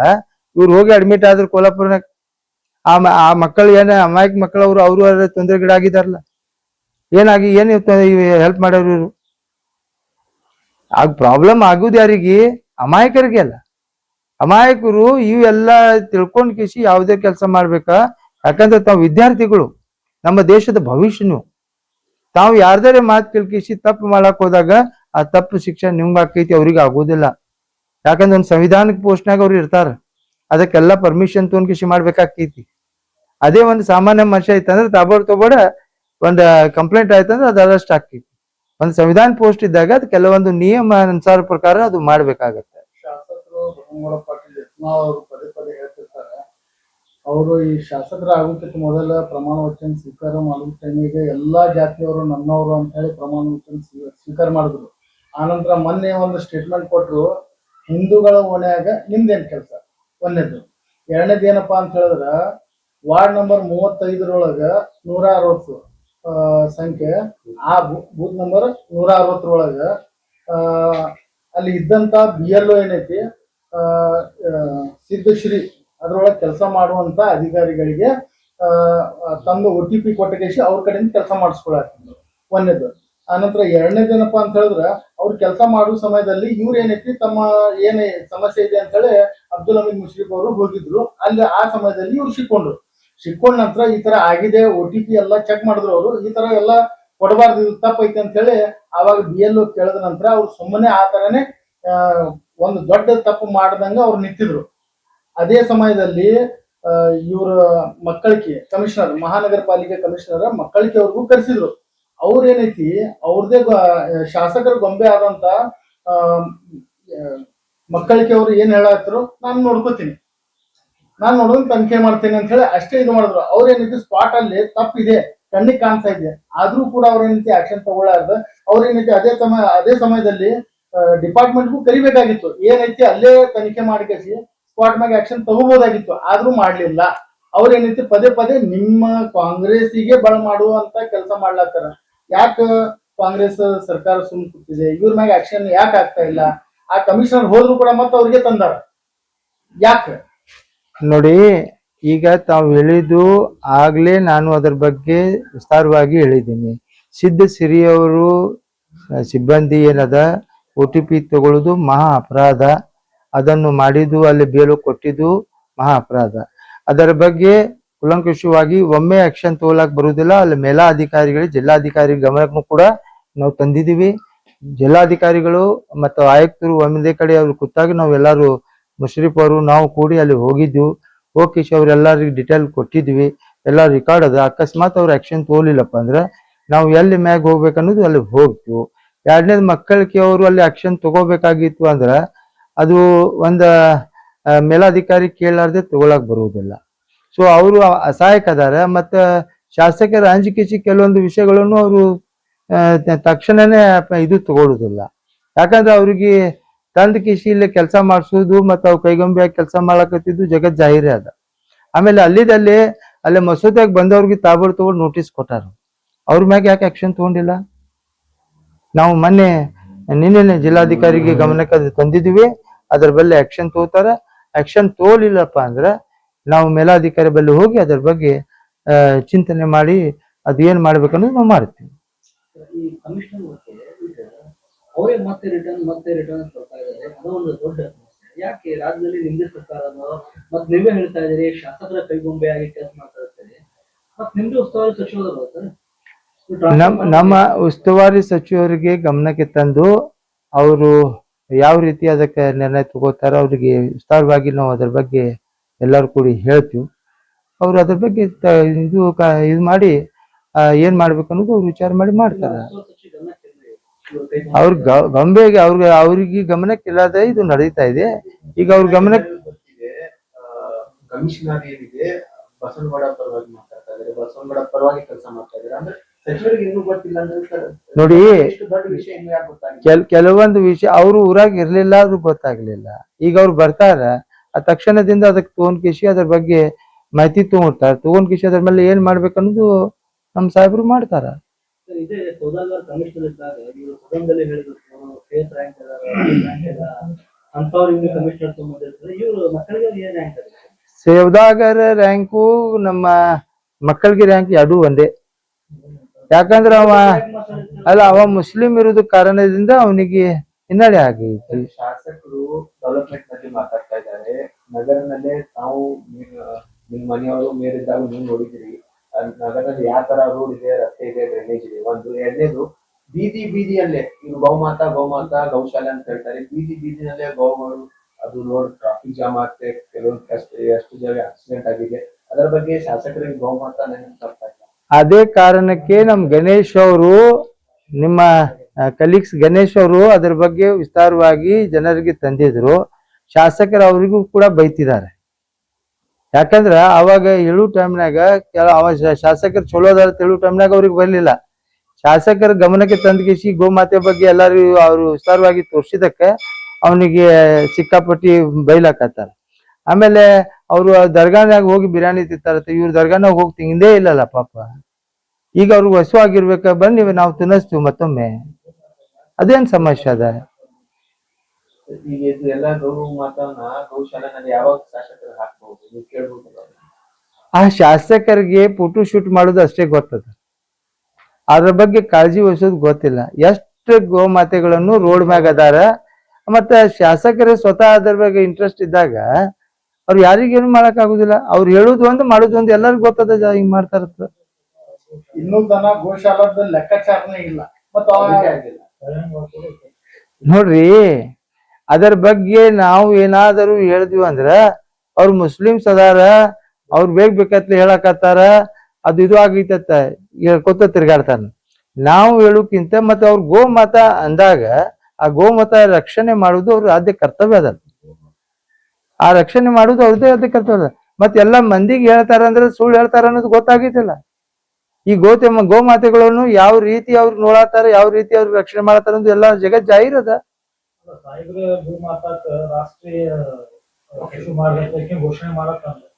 ಇವ್ರು ಹೋಗಿ ಅಡ್ಮಿಟ್ ಆದ್ರು ಕೋಲ್ಹಾಪುರ್ನಾಗ. ಆ ಮಕ್ಕಳು ಏನ ಅಮಾಯಕ ಮಕ್ಕಳು ಅವರು ತೊಂದರೆಗೀಡಾಗಿದಾರಲ್ಲ. ಏನ್ ಹೆಲ್ಪ್ ಮಾಡೋರು ಇವ್ರು? ಪ್ರಾಬ್ಲಮ್ ಆಗುದು ಯಾರಿಗೆ? ಅಮಾಯಕರಿಗೆ ಅಲ್ಲ. ಅಮಾಯಕರು ಇವೆಲ್ಲ ತಿಳ್ಕೊಂಡ್ ಕಿಸಿ ಯಾವುದೇ ಕೆಲಸ ಮಾಡ್ಬೇಕಾ? ಯಾಕಂದ್ರೆ ತಾವು ವಿದ್ಯಾರ್ಥಿಗಳು, ನಮ್ಮ ದೇಶದ ಭವಿಷ್ಯನು. ತಾವು ಯಾರ್ದಾರೆ ಮಾತು ಕೇಳ್ಕಿಸಿ ತಪ್ಪು ಮಾಡಕ್ ಹೋದಾಗ ಆ ತಪ್ಪು ಶಿಕ್ಷೆ ನಿಮ್ಗೆ ಆಕೈತಿ, ಅವ್ರಿಗೆ ಆಗೋದಿಲ್ಲ. ಯಾಕಂದ್ರೆ ಒಂದು ಸಂವಿಧಾನಕ್ಕೆ ಪೋಸ್ಟ್ನಾಗ ಅವ್ರು ಇರ್ತಾರ, ಅದಕ್ಕೆಲ್ಲ ಪರ್ಮಿಷನ್ ತೊಗೊಂಡ್ ಕಿಸಿ ಮಾಡ್ಬೇಕಾಕೈತಿ. ಅದೇ ಒಂದು ಸಾಮಾನ್ಯ ಮನುಷ್ಯ ಐತಂದ್ರೆ ತಬೋಡ ಒಂದು ಕಂಪ್ಲೇಂಟ್ ಆಯ್ತಂದ್ರೆ ಅದು ಅರೆಸ್ಟ್ ಆಗ್ತೈತಿ. ಒಂದು ಸಂವಿಧಾನ ಪೋಸ್ಟ್ ಇದ್ದಾಗ ಅದು ಕೆಲವೊಂದು ನಿಯಮ ಅನುಸಾರ ಪ್ರಕಾರ ಅದು ಮಾಡ್ಬೇಕಾಗತ್ತೆ. ಶಾಸಕರು ಬಸವನಗೌಡ ಪಾಟೀಲ್ ಯತ್ನಾಳ್ ಅವರು ಪದೇ ಪದೇ ಹೇಳ್ತಿರ್ತಾರೆ, ಅವರು ಈ ಶಾಸಕರ ಆಗೋಕ್ಕಿಂತ ಮೊದಲ ಪ್ರಮಾಣ ವಚನ ಸ್ವೀಕಾರ ಮಾಡುವ ಟೈಮಿಗೆ ಎಲ್ಲಾ ಜಾತಿಯವರು ನನ್ನವರು ಅಂತ ಹೇಳಿ ಪ್ರಮಾಣ ವಚನ ಸ್ವೀಕಾರ ಮಾಡಿದ್ರು. ಆನಂತರ ಮೊನ್ನೆ ಒಂದು ಸ್ಟೇಟ್ಮೆಂಟ್ ಕೊಟ್ಟರು, ಹಿಂದೂಗಳ ಓಣ್ಯಾಗ ನಿಮ್ದೇನ್ ಕೆಲಸ, ಒಂದೇದು. ಎರಡನೇದು ಏನಪ್ಪಾ ಅಂತ ಹೇಳಿದ್ರ, ವಾರ್ಡ್ ನಂಬರ್ 35ರೊಳಗ 160 ಸಂಖ್ಯೆ, ಆ ಬೂತ್ ನಂಬರ್ 160ರೊಳಗ ಅಲ್ಲಿ ಇದ್ದಂತ BLO ಏನೈತಿ, ಸಿದ್ದಶ್ರೀ, ಅದ್ರೊಳಗೆ ಕೆಲಸ ಮಾಡುವಂತ ಅಧಿಕಾರಿಗಳಿಗೆ ತಂದು OTP ಕೊಟ್ಟಗೇಸಿ ಅವ್ರ ಕಡೆಯಿಂದ ಕೆಲಸ ಮಾಡಿಸ್ಕೊಳತ್ತಿದ್ರು, ಒಂದೇದು. ಆನಂತರ ಎರಡನೇದೇನಪ್ಪಾ ಅಂತ ಹೇಳಿದ್ರ, ಅವ್ರು ಕೆಲಸ ಮಾಡುವ ಸಮಯದಲ್ಲಿ ಇವ್ರು ಏನೈತಿ ತಮ್ಮ ಏನೇ ಸಮಸ್ಯೆ ಇದೆ ಅಂತ ಹೇಳಿ ಅಬ್ದುಲ್ ಹಮೀದ್ ಮುಷ್ರಿಫ್ ಅವರು ಹೋಗಿದ್ರು. ಅಲ್ಲಿ ಆ ಸಮಯದಲ್ಲಿ ಇವ್ರು ಸಿಕ್ಕೊಂಡ ನಂತರ ಈ ತರ ಆಗಿದೆ, OTP ಎಲ್ಲ ಚೆಕ್ ಮಾಡಿದ್ರು. ಅವರು ಈ ತರ ಎಲ್ಲ ಕೊಡಬಾರ್ದು, ಇದು ತಪ್ಪೈತೆ ಅಂತ ಹೇಳಿ ಅವಾಗ BLO ಕೇಳಿದ ನಂತರ ಅವ್ರು ಸುಮ್ಮನೆ ಆ ತರನೇ ಒಂದು ದೊಡ್ಡ ತಪ್ಪು ಮಾಡ್ದಂಗ ಅವ್ರು ನಿಂತಿದ್ರು. ಅದೇ ಸಮಯದಲ್ಲಿ ಇವ್ರ ಮಕ್ಕಳಿಗೆ ಕಮಿಷನರ್, ಮಹಾನಗರ ಪಾಲಿಕೆ ಕಮಿಷನರ್ ಮಕ್ಕಳಿಗೆ ಅವ್ರಿಗೂ ಕರೆಸಿದ್ರು. ಅವ್ರೇನೈತಿ ಅವ್ರದೇ ಶಾಸಕರ ಗೊಂಬೆ ಆದಂತ ಮಕ್ಕಳಿಗೆ ಅವ್ರು ಏನ್ ಹೇಳತ್ರು, ನಾನು ನೋಡ್ಕೋತೀನಿ, ನಾನು ನೋಡೋದು ತನಿಖೆ ಮಾಡ್ತೇನೆ ಅಂತ ಹೇಳಿ ಅಷ್ಟೇ ಇದು ಮಾಡಿದ್ರು. ಅವ್ರೇನೈತಿ ಸ್ಪಾಟ್ ಅಲ್ಲಿ ತಪ್ಪಿದೆ, ಕಣ್ಣಿಗೆ ಕಾಣ್ತಾ ಇದೆ, ಆದ್ರೂ ಕೂಡ ಅವ್ರೇನೈತಿ ಆಕ್ಷನ್ ತಗೊಳ್ಳಾರ್ದ ಅವ್ರೇನೈತಿ ಅದೇ ಸಮಯದಲ್ಲಿ ಡಿಪಾರ್ಟ್ಮೆಂಟ್ಗೂ ಕರಿಬೇಕಾಗಿತ್ತು. ಏನೈತಿ ಅಲ್ಲೇ ತನಿಖೆ ಮಾಡಿಕೇಸಿ ಸ್ಪಾಟ್ ಮ್ಯಾಗ ಆಕ್ಷನ್ ತಗೋಬಹುದಾಗಿತ್ತು, ಆದ್ರೂ ಮಾಡ್ಲಿಲ್ಲ. ಅವ್ರೇನೈತಿ ಪದೇ ಪದೇ ನಿಮ್ಮ ಕಾಂಗ್ರೆಸ್ಸಿಗೆ ಬಳ ಮಾಡುವಂತ ಕೆಲಸ ಮಾಡ್ಲಾತ್ತಾರ. ಯಾಕ ಕಾಂಗ್ರೆಸ್ ಸರ್ಕಾರ ಸುಮ್ ಕೂತಿದೆ, ಇವ್ರ ಮ್ಯಾಗ ಆಕ್ಷನ್ ಯಾಕೆ ಆಗ್ತಾ ಇಲ್ಲ? ಆ ಕಮಿಷನರ್ ಹೋದ್ರು ಕೂಡ ಮತ್ತೆ ಅವ್ರಿಗೆ ತಂದಾರ, ಯಾಕೆ ನೋಡಿ. ಈಗ ತಾವು ಹೇಳಿದ್ದು ಆಗ್ಲೇ ನಾನು ಅದರ ಬಗ್ಗೆ ವಿಸ್ತಾರವಾಗಿ ಹೇಳಿದ್ದೀನಿ. ಸಿದ್ಧಶ್ರೀ ಅವರು ಸಿಬ್ಬಂದಿ ಏನದ OTP ತಗೊಳ್ಳೋದು ಮಹಾ ಅಪರಾಧ, ಅದನ್ನು ಮಾಡಿದ್ದು ಅಲ್ಲಿ ಬೇಲು ಕೊಟ್ಟಿದ್ದು ಮಹಾ ಅಪರಾಧ. ಅದರ ಬಗ್ಗೆ ಕುಲಂಕುಷವಾಗಿ ಒಮ್ಮೆ ಆಕ್ಷನ್ ತಗೊಳಕ್ ಬರುವುದಿಲ್ಲ. ಅಲ್ಲಿ ಮೇಲಾಧಿಕಾರಿಗಳು, ಜಿಲ್ಲಾಧಿಕಾರಿ ಗಮನಕ್ಕೂ ಕೂಡ ನಾವು ತಂದಿದ್ದೀವಿ. ಜಿಲ್ಲಾಧಿಕಾರಿಗಳು ಮತ್ತು ಆಯುಕ್ತರು ಒಂದೇ ಕಡೆ ಅವ್ರು ಕೂತಾಗ ನಾವು ಎಲ್ಲರೂ ಮುಷರಿಫ್ ಅವರು ನಾವು ಕೂಡಿ ಅಲ್ಲಿ ಹೋಗಿದ್ವು. ಹೋಗಿ ಅವ್ರೆಲ್ಲರಿಗೂ ಡಿಟೇಲ್ ಕೊಟ್ಟಿದ್ವಿ, ಎಲ್ಲ ರೆಕಾರ್ಡ್ ಅದ. ಅಕಸ್ಮಾತ್ ಅವ್ರು ಆಕ್ಷನ್ ತಗೊಲಿಲ್ಲಪ್ಪ ಅಂದ್ರೆ ನಾವು ಎಲ್ಲಿ ಮ್ಯಾಗ ಹೋಗ್ಬೇಕನ್ನೋದು ಅಲ್ಲಿ ಹೋಗ್ತೀವಿ. ಎರಡನೇದು ಮಕ್ಕಳಿಗೆ ಅವರು ಅಲ್ಲಿ ಆಕ್ಷನ್ ತಗೋಬೇಕಾಗಿತ್ತು ಅಂದ್ರೆ ಅದು ಒಂದು ಮೇಲಾಧಿಕಾರಿ ಕೇಳಾರ್ದೆ ತಗೊಳಕ್ ಬರುವುದಿಲ್ಲ. ಸೊ ಅವರು ಅಸಹಾಯಕ ಅದಾರ. ಮತ್ತು ಶಾಸಕರ ಅಂಜಿಕೆಸಿ ಕೆಲವೊಂದು ವಿಷಯಗಳನ್ನು ಅವರು ತಕ್ಷಣನೇ ಇದು ತಗೊಳುದಿಲ್ಲ. ಯಾಕಂದ್ರೆ ಅವ್ರಿಗೆ ತಂದ ಕಿಸಿ ಇಲ್ಲಿ ಕೆಲಸ ಮಾಡಿಸೋದು ಮತ್ತು ಅವು ಕೈಗೊಂಬೆಯಾಗಿ ಕೆಲಸ ಮಾಡಕತ್ತಿದ್ದು ಜಗತ್ ಜಾಹಿರೇ ಅದ. ಆಮೇಲೆ ಅಲ್ಲೇ ಮಸೂದೆಗೆ ಬಂದವ್ರಿಗೆ ತಗೊಂಡು ನೋಟಿಸ್ ಕೊಟ್ಟಾರ. ಅವ್ರ ಮ್ಯಾಗ ಯಾಕೆ ಆಕ್ಷನ್ ತಗೊಂಡಿಲ್ಲ? ನಾವು ನಿನ್ನೆ ಜಿಲ್ಲಾಧಿಕಾರಿಗೆ ಗಮನಕ್ಕೆ ಅದು ತಂದಿದ್ವಿ. ಅದ್ರ ಬಲ್ಲಿ ಆಕ್ಷನ್ ತಗೋತಾರ. ಆಕ್ಷನ್ ತಗೋಲಿಲ್ಲಪ್ಪ ಅಂದ್ರೆ ನಾವು ಮೇಲಾಧಿಕಾರಿ ಬಲ್ಲಿ ಹೋಗಿ ಅದ್ರ ಬಗ್ಗೆ ಚಿಂತನೆ ಮಾಡಿ ಅದು ಏನ್ ಮಾಡ್ಬೇಕನ್ನೋದು ನಾವು ಮಾಡ್ತೀವಿ. ಈ ಕಮಿಷನರ್ ಅವರೇ ಮತ್ತೆ ರಿಟರ್ನ್ ಕೊಡ್ತಾ ಇದ್ದಾರೆ, ಅದು ಒಂದು ದೊಡ್ಡ ಸಮಸ್ಯೆ. ಯಾಕೆ ರಾಜ್ಯದಲ್ಲಿ ನಿಮ್ದೇ ಸರ್ಕಾರ ಮತ್ತೆ ನೀವೇ ಹೇಳ್ತಾ ಇದ್ದೀರಿ ಶಾಸಕರ ಕೈಗೊಂಬೆ ಆಗಿ ಕೆಲಸ ಮಾಡ್ತಾ ಇರ್ತಾರೆ, ಮತ್ತೆ ನಿಮ್ದು ಉಸ್ತುವಾರಿ ಸಚಿವರು ನಮ್ಮ ಉಸ್ತುವಾರಿ ಸಚಿವರಿಗೆ ಗಮನಕ್ಕೆ ತಂದು ಅವರು ಯಾವ ರೀತಿ ಅದಕ್ಕೆ ನಿರ್ಣಯ ತಗೋತಾರ ಅವ್ರಿಗೆ ವಿಸ್ತಾರವಾಗಿ ನಾವು ಅದ್ರ ಬಗ್ಗೆ ಎಲ್ಲರೂ ಕೂಡಿ ಹೇಳ್ತೀವಿ. ಅವ್ರು ಅದ್ರ ಬಗ್ಗೆ ಇದು ಮಾಡಿ ಏನ್ ಮಾಡ್ಬೇಕು ಅನ್ನೋದು ಅವ್ರು ವಿಚಾರ ಮಾಡಿ ಮಾಡ್ತಾರೆ. ಅವ್ರ ಗೊಂಬೆಗೆ ಅವ್ರಿಗೆ ಗಮನಕ್ಕೆ ಇಲ್ಲದೆ ಇದು ನಡೀತಾ ಇದೆ. ಈಗ ಅವ್ರ ಗಮನಕ್ಕೆ ಕಮಿಷನರ್ ಏನಿದೆ ಬಸವನಗೌಡ ಪರವಾಗಿ ಮಾತಾಡ್ತಾ ಇದ್ದಾರೆ, ಬಸವನಗೌಡ ಪರವಾಗಿ ಕೆಲಸ ಮಾಡ್ತಾ ಇದ್ದಾರೆ ಅಂದ್ರೆ ಸಚಿವರಿಗೆ ಏನು ಗೊತ್ತಿಲ್ಲ ಅಂದ್ರೆ ನೋಡಿ, ದೊಡ್ಡ ವಿಷಯ ಇನ್ನು ಯಾಕೆ ಗೊತ್ತಾಗಿಲ್ಲ? ಕೆಲವೊಂದು ವಿಷಯ ಅವ್ರು ಊರಾಗ ಇರ್ಲಿಲ್ಲ, ಆದ್ರೂ ಗೊತ್ತಾಗ್ಲಿಲ್ಲ. ಈಗ ಅವ್ರು ಬರ್ತಾರ, ಆ ತಕ್ಷಣದಿಂದ ಅದಕ್ಕೆ ತಗೊಂಡ್ ಕಿಸಿ ಅದ್ರ ಬಗ್ಗೆ ಮಾಹಿತಿ ತಗೊಂಡ್ ಕಿಸಿ ಅದ್ರ ಮೇಲೆ ಏನ್ ಮಾಡ್ಬೇಕನ್ನೋದು ನಮ್ ಸಾಹೇಬ್ರು ಮಾಡ್ತಾರ. ಸರ್, ಇದೇ ಸೌದಾಗರ್ ಕಮಿಷನರ್ ಇದ್ದಾಗ ಇವರು ಸದನದಲ್ಲಿ ಹೇಳಿದ್ರು ಫೇಸ್ ರ್ಯಾಂಕ್ ಅಂತವ್ರಿಗೆ ಕಮಿಷನರ್ ತುಂಬಿರ್ತಾರೆ, ಇವರು ಮಕ್ಕಳಿಗೆ ಏನ್ ರ್ಯಾಂಕ್ ಇದೆ? ಸೇವ್ದಾಗರ ರ್ಯಾಂಕು ನಮ್ಮ ಮಕ್ಕಳಿಗೆ ರ್ಯಾಂಕ್ ಎರಡೂ ಒಂದೇ. ಯಾಕಂದ್ರ ಅವ ಮುಸ್ಲಿಂ ಇರೋದು ಕಾರಣದಿಂದ ಅವನಿಗೆ ಹಿನ್ನಡೆ ಆಗೈತಿ. ಶಾಸಕರು ಡೆವಲಪ್ಮೆಂಟ್ ಬಗ್ಗೆ ಮಾತಾಡ್ತಾ ಇದ್ದಾರೆ. ನಗರನಲ್ಲೇ ತಾವು ನಿಮ್ ಮನೆಯವರು ಮೇಲಿದ್ದಾಗ ನೀವು ನೋಡಿದಿರಿ ನಗರದಲ್ಲಿ ಯಾವ ತರ ರೋಡ್ ಇದೆ, ರಸ್ತೆ ಇದೆ, ಡ್ರೈನೇಜ್ ಇದೆ. ಒಂದು ಎರಡನೇದು ಬೀದಿಯಲ್ಲೇ ಇವ್ರು ಗೋಮಾತಾ ಗೌಶಾಲೆ ಅಂತ ಹೇಳ್ತಾರೆ. ಬೀದಿನಲ್ಲೇ ಗೋಗಳು ಅದು ರೋಡ್ ಟ್ರಾಫಿಕ್ ಜಾಮ್ ಆಗ್ತದೆ. ಕೆಲವೊಂದು ಎಷ್ಟು ಜಾಗ ಆಕ್ಸಿಡೆಂಟ್ ಆಗಿದೆ. ಅದರ ಬಗ್ಗೆ ಶಾಸಕರಿಗೆ ಗೋಮಾತಾ ನೆನಪಾಗ್ತಾ ಇಲ್ಲ. ಅದೇ ಕಾರಣಕ್ಕೆ ನಮ್ ಗಣೇಶ್ ಅವರು, ನಿಮ್ಮ ಕಲೀಗ್ಸ್ ಗಣೇಶ್ ಅವರು ಅದ್ರ ಬಗ್ಗೆ ವಿಸ್ತಾರವಾಗಿ ಜನರಿಗೆ ತಂದಿದ್ರು. ಶಾಸಕರು ಅವರಿಗೂ ಕೂಡ ಬೈತಿದ್ದಾರೆ. ಯಾಕಂದ್ರ ಅವಾಗ ಹೇಳು ಟೈಮ್ನಾಗ ಶಾಸಕರು ಚಲೋ ಅದಾರ ಹೇಳು ಟೈಮ್ನಾಗ ಅವ್ರಿಗೆ ಬರ್ಲಿಲ್ಲ. ಶಾಸಕರ ಗಮನಕ್ಕೆ ತಂದ್ಗಿಸಿ ಗೋಮಾತೆ ಬಗ್ಗೆ ಎಲ್ಲಾರು ಅವ್ರು ವಿಸ್ತಾರವಾಗಿ ತೋರ್ಸಿದಕ್ಕೆ ಅವನಿಗೆ ಸಿಕ್ಕಾಪಟ್ಟಿ ಬೈಲಾಕತ್ತಾರ. ಆಮೇಲೆ ಅವ್ರು ದರ್ಗಾನಾಗ ಹೋಗಿ ಬಿರಿಯಾನಿ ತಿಂತಾರತ್ತ, ಇವ್ರು ದರ್ಗಾನಾಗ ಹೋಗಿ ತಿಂದೇ ಇಲ್ಲಲ್ಲ ಪಾಪ. ಈಗ ಅವ್ರಿಗೆ ಹಸುವಾಗಿರ್ಬೇಕ, ಬನ್ನಿ ನಾವು ತಿನ್ನಿಸ್ತೀವಿ ಮತ್ತೊಮ್ಮೆ. ಅದೇನ್ ಸಮಸ್ಯೆ ಅದ? ಈಗ ಇದು ಎಲ್ಲ ಗೌಶಾಲೆನಲ್ಲಿ ಯಾವಾಗ ಶಾಸಕರು ಹಾಕ್ಬಹುದು ನೀವು ಕೇಳ್ಬೋದು. ಆ ಶಾಸಕರಿಗೆ ಫೋಟೋ ಶೂಟ್ ಮಾಡೋದು ಅಷ್ಟೇ ಗೊತ್ತದ, ಅದ್ರ ಬಗ್ಗೆ ಕಾಳಜಿ ವಹಿಸೋದು ಗೊತ್ತಿಲ್ಲ. ಎಷ್ಟು ಗೋಮಾತೆಗಳನ್ನು ರೋಡ್ ಮ್ಯಾಗ ಅದಾರ. ಮತ್ತೆ ಶಾಸಕರು ಸ್ವತಃ ಅದ್ರ ಬಗ್ಗೆ ಇಂಟ್ರೆಸ್ಟ್ ಇದ್ದಾಗ ಅವ್ರು ಯಾರಿಗೇನು ಮಾಡಕ್ ಆಗುದಿಲ್ಲ. ಅವ್ರು ಹೇಳುದು ಒಂದು ಮಾಡೋದು ಒಂದು ಎಲ್ಲರಿಗೂ ಗೊತ್ತದ ಹಿಂಗ್ ಮಾಡ್ತಾರತ್ತ. ಇನ್ನೂ ದನ ಗೋಶಾಲದ ಲೆಕ್ಕಾಚಾರನೇ ಇಲ್ಲ. ನೋಡ್ರಿ, ಅದರ ಬಗ್ಗೆ ನಾವು ಏನಾದರೂ ಹೇಳಿದ್ವಿ ಅಂದ್ರ ಅವ್ರು ಮುಸ್ಲಿಮ್ಸ್ ಅದಾರ, ಅವ್ರು ಬೇಕತ್ಲೆ ಹೇಳಕತ್ತಾರ, ಅದು ಇದು ಆಗೈತತ್ತ ಹೇಳ್ಕೊತ ತಿರ್ಗಾಡ್ತಾರ. ನಾವು ಹೇಳೋಕ್ಕಿಂತ ಮತ್ತೆ ಅವ್ರ ಗೋಮಾತ ಅಂದಾಗ ಆ ಗೋಮಾತ ರಕ್ಷಣೆ ಮಾಡುದು ಅವ್ರ ಆದ್ಯ ಕರ್ತವ್ಯ ಅದ. ಆ ರಕ್ಷಣೆ ಮಾಡುದು ಅವ್ರದ್ದೇ ಆದ್ಯ ಕರ್ತವ್ಯ ಅದ. ಮತ್ತೆ ಎಲ್ಲಾ ಮಂದಿಗೆ ಹೇಳ್ತಾರ ಅಂದ್ರೆ ಸುಳ್ಳು ಹೇಳ್ತಾರ ಅನ್ನೋದು ಗೊತ್ತಾಗೈತಿಲ್ಲ. ಈ ಗೋಮಾತೆಗಳನ್ನು ಯಾವ ರೀತಿ ಅವ್ರು ನೋಡತ್ತಾರ, ಯಾವ ರೀತಿ ಅವ್ರ ರಕ್ಷಣೆ ಮಾಡತ್ತಾರ ಅನ್ನೋದು ಎಲ್ಲ ಜಗತ್ ಜಾಹೀರದ. ರಾಷ್ಟ್ರೀಯ ಘೋಷಣೆ ಮಾಡತ್ತಂದ್ರೆ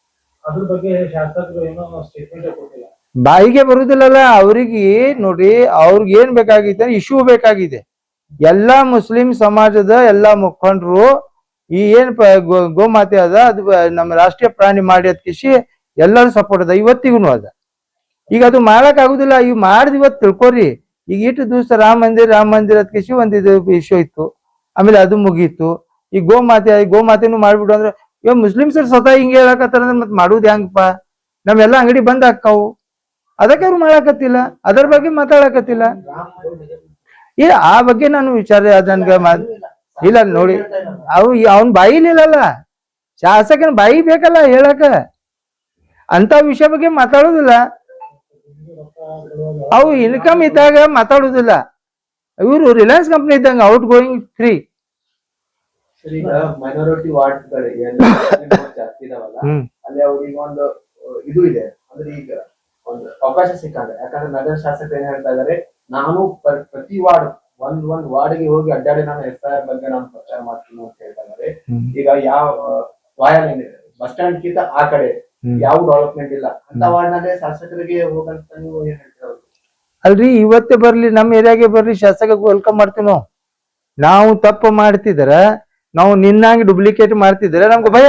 ಅದ್ರ ಬಗ್ಗೆ ಶಾಸಕರು ಏನೋ ಸ್ಟೇಟ್ಮೆಂಟ್ ಕೊಟ್ಟಿಲ್ಲ. ಬಾಯಿಗೆ ಬರುದಿಲ್ಲಲ್ಲ ಅವ್ರಿಗೆ. ನೋಡ್ರಿ, ಅವ್ರಿಗೆ ಏನ್ ಬೇಕಾಗಿದೆ, ಇಶ್ಯೂ ಬೇಕಾಗಿದೆ. ಎಲ್ಲಾ ಮುಸ್ಲಿಂ ಸಮಾಜದ ಎಲ್ಲಾ ಮುಖಂಡರು ಈ ಏನ್ ಗೋಮಾತೆ ಅದ ಅದು ನಮ್ಮ ರಾಷ್ಟ್ರೀಯ ಪ್ರಾಣಿ ಮಾಡಿ ಅದ್ಕಿಸಿ ಎಲ್ಲರೂ ಸಪೋರ್ಟ್ ಅದ, ಇವತ್ತಿಗೂ ಅದ. ಈಗ ಅದು ಮಾಡಕ್ ಆಗುದಿಲ್ಲ. ಈಗ ಮಾಡಿದ್ ಇವತ್ತು ತಿಳ್ಕೊರಿ. ಈಗ ಇಟ್ಟು ದಿವಸ ರಾಮ ಮಂದಿರ ಅದ್ಕಿಸಿ ಒಂದಿದು ಇಶ್ಯೂ ಇತ್ತು, ಆಮೇಲೆ ಅದು ಮುಗೀತು. ಈ ಗೋಮಾತೆನು ಮಾಡ್ಬಿಡು ಅಂದ್ರೆ ಇವಾಗ ಮುಸ್ಲಿಮ್ಸ್ ಸ್ವತಃ ಹಿಂಗೆ ಹೇಳಕತ್ತಾರ ಅಂದ್ರೆ ಮತ್ ಮಾಡುದು ಹೆಂಗಪ್ಪ? ನಮ್ಮೆಲ್ಲ ಅಂಗಡಿ ಬಂದ್ ಹಾಕಾವು, ಅದಕ್ಕೆ ಅವ್ರು ಮಾಡಾಕತ್ತಿಲ್ಲ, ಅದರ ಬಗ್ಗೆ ಮಾತಾಡಕತ್ತಿಲ್ಲ. ಆ ಬಗ್ಗೆ ನಾನು ವಿಚಾರ ನನ್ಗೆ ಇಲ್ಲ ನೋಡಿ, ಅವನ್ ಬಾಯಿಲಿಲ್ಲಲ್ಲ, ಶಾಸಕನ ಬಾಯಿ ಬೇಕಲ್ಲ ಹೇಳಕ. ಅಂತ ವಿಷಯ ಬಗ್ಗೆ ಮಾತಾಡುದಿಲ್ಲ. ಅವು ಇನ್ಕಮ್ ಇದ್ದಾಗ ಮಾತಾಡುದಿಲ್ಲ. ಇವರು ರಿಲಯನ್ಸ್ ಕಂಪ್ನಿ ಇದ್ದಂಗ ಔಟ್ ಗೋಯಿಂಗ್ ಫ್ರೀ. ಈಗ ಮೈನಾರಿಟಿ ವಾರ್ಡ್ಗಳಿಗೆ ಜಾಸ್ತಿ ಇದಾವಲ್ಲ, ಅಲ್ಲಿ ಅವ್ರಿಗೆ ಒಂದು ಇದು ಇದೆ ಅಂದ್ರೆ ಈಗ ಒಂದು ಅವಕಾಶ ಸಿಕ್ಕಂಗ. ಯಾಕಂದ್ರೆ ನಗರ ಶಾಸಕರು ಏನ್ ಹೇಳ್ತಾ ಇದಾರೆ, ನಾನು ಪ್ರತಿ ವಾರ್ಡ್ ಒಂದ್ ವಾರ್ಡ್ಗೆ ಹೋಗಿ ಅಡ್ಡಾಡಿ ನಾನು SIR ಬಗ್ಗೆ ನಾನು ಪ್ರಚಾರ ಮಾಡ್ತೀನಿ ಅಂತ ಹೇಳ್ತಾ ಇದಾರೆ. ಈಗ ಯಾವ ಬಸ್ ಸ್ಟ್ಯಾಂಡ್ ಕಿಂತ ಆ ಕಡೆ ಯಾವ ಡೆವಲಪ್ಮೆಂಟ್ ಇಲ್ಲ ಅಂತ ವಾರ್ಡ್ ನಲ್ಲಿ ಶಾಸಕರಿಗೆ ಹೋಗಂತ ನೀವು ಏನ್ ಹೇಳ್ತೀರ? ಅಲ್ರಿ, ಇವತ್ತೇ ಬರ್ಲಿ, ನಮ್ಮ ಏರಿಯಾಗೆ ಬರ್ಲಿ, ಶಾಸಕ ವೆಲ್ಕಮ್ ಮಾಡ್ತೀವಿ ನಾವು ತಪ್ಪು ಮಾಡ್ತಿದ್ರ, ನಾವು ನಿನ್ನಾಗಿ ಡುಪ್ಲಿಕೇಟ್ ಮಾಡ್ತಿದ್ರೆ ನಮ್ಗೆ ಭಯ.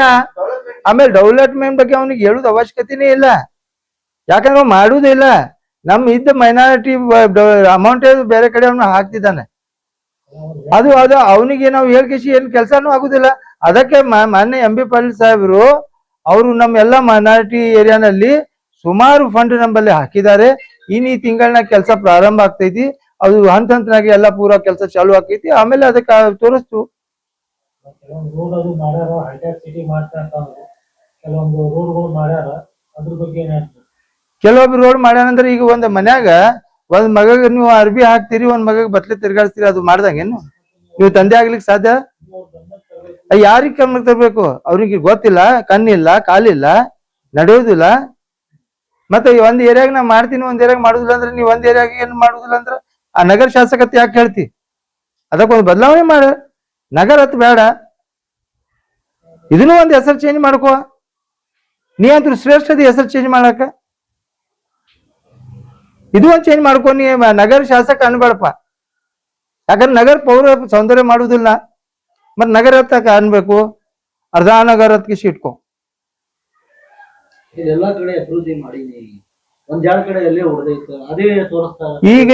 ಆಮೇಲೆ ಡೆವಲಪ್ಮೆಂಟ್ ಬಗ್ಗೆ ಅವನಿಗೆ ಹೇಳುದು ಅವಶ್ಯಕತೆನೇ ಇಲ್ಲ. ಯಾಕಂದ್ರೆ ಮಾಡುದೇ ಇಲ್ಲ. ನಮ್ ಇದ್ದ ಮೈನಾರಿಟಿ ಅಮೌಂಟ್ ಬೇರೆ ಕಡೆ ಅವನು ಹಾಕ್ತಿದ್ದಾನೆ. ಅದು ಅವನಿಗೆ ನಾವು ಹೇಳ್ಕೇಸಿ ಏನ್ ಕೆಲ್ಸಾನು ಆಗುದಿಲ್ಲ. ಅದಕ್ಕೆ ಮಾನ್ಯ MB ಪಾಟೀಲ್ ಸಾಹೇಬರು ಅವರು ನಮ್ಮೆಲ್ಲ ಮೈನಾರಿಟಿ ಏರಿಯಾನಲ್ಲಿ ಸುಮಾರು ಫಂಡ್ ನಮ್ಮಲ್ಲಿ ಹಾಕಿದ್ದಾರೆ. ಈ ತಿಂಗಳನ್ನ ಕೆಲಸ ಪ್ರಾರಂಭ ಆಗ್ತೈತಿ. ಅದು ಹಂತನಾಗಿ ಎಲ್ಲ ಪೂರಾ ಕೆಲಸ ಚಾಲು ಆಗ್ತೈತಿ. ಆಮೇಲೆ ಅದಕ್ಕೆ ತೋರಿಸ್ತು. ಕೆಲವೊಂದು ರೋಡ್ ಅದು ಮಾಡ್ಯಾರ, ಹೈಟೆಕ್ ಸಿಟಿ ಮಾಡ್ತಾ ಅಂತ ಕೆಲವೊಂದು ರೋಡ್ಗಳು ಮಾಡ್ಯಾರ, ಅದ್ರ ಬಗ್ಗೆ ಏನ್ ಹೇಳ್ತೀವಿ? ಕೆಲವೊಬ್ರು ರೋಡ್ ಮಾಡ್ಯಾನಂದ್ರೆ ಈಗ ಒಂದ್ ಮನ್ಯಾಗ ಒಂದ್ ಮಗಗ್ ನೀವು ಅರ್ಬಿ ಹಾಕ್ತಿರಿ, ಒಂದ್ ಮಗಗ್ ಬತ್ಲೆ ತಿರ್ಗಾಡ್ತೀರಿ, ಅದು ಮಾಡ್ದಂಗೇನು ನೀವು ತಂದೆ ಆಗ್ಲಿಕ್ಕೆ ಸಾಧ್ಯ? ಯಾರಿಗ್ ಗಮನಕ್ಕೆ ತರ್ಬೇಕು? ಅವ್ರಿಗೆ ಗೊತ್ತಿಲ್ಲ, ಕಣ್ಣಿಲ್ಲ, ಕಾಲಿಲ್ಲ, ನಡೆಯೋದಿಲ್ಲ. ಮತ್ತೆ ಒಂದ್ ಏರಿಯಾಗ ನಾ ಮಾಡ್ತೀನಿ, ಒಂದ್ ಏರಿಯಾಗ ಮಾಡುದಿಲ್ಲ ಅಂದ್ರೆ ನೀವು ಒಂದ್ ಏರಿಯಾಗ ಏನ್ ಮಾಡುದಿಲ್ಲ ಅಂದ್ರ ಆ ನಗರ ಶಾಸಕತೆ ಯಾಕೆ ಹೇಳ್ತಿ? ಅದಕ್ಕೊಂದು ಬದಲಾವಣೆ ಮಾಡ. ನಗರ ಹತ್ ಬೇಡ, ಇದನ್ನು ಒಂದ್ ಹೆಸರು ಚೇಂಜ್ ಮಾಡ್ಕೋ. ನೀ ಅಂತೂ ಶ್ರೇಷ್ಠದ ಹೆಸರು ಚೇಂಜ್ ಮಾಡಕ. ಇದು ಒಂದ್ ಚೇಂಜ್ ಮಾಡ್ಕೊಂಡು ನಗರ ಶಾಸಕ ಅನ್ಬೇಡಪ್ಪ. ಯಾಕಂದ್ರೆ ನಗರ ಪೌರ ಸೌಂದರ್ಯ ಮಾಡುದಿಲ್ಲ, ಮತ್ ನಗರ ಹತ್ತಕ ಅನ್ಬೇಕು. ಅರ್ಧ ನಗರ ಹತ್ಕಿಸಿ ಇಟ್ಕೊ. ಇದೆಲ್ಲಾ ಕಡೆ ಅಭಿವೃದ್ಧಿ ಮಾಡೀನಿ, ಒಂದ್ ಜಾಗ ಕಡೆ ಎಲ್ಲೇ ಹೊಡೆದೈತೆ ಅದೇ ತೋರಿಸ್ತಾರ. ಈಗ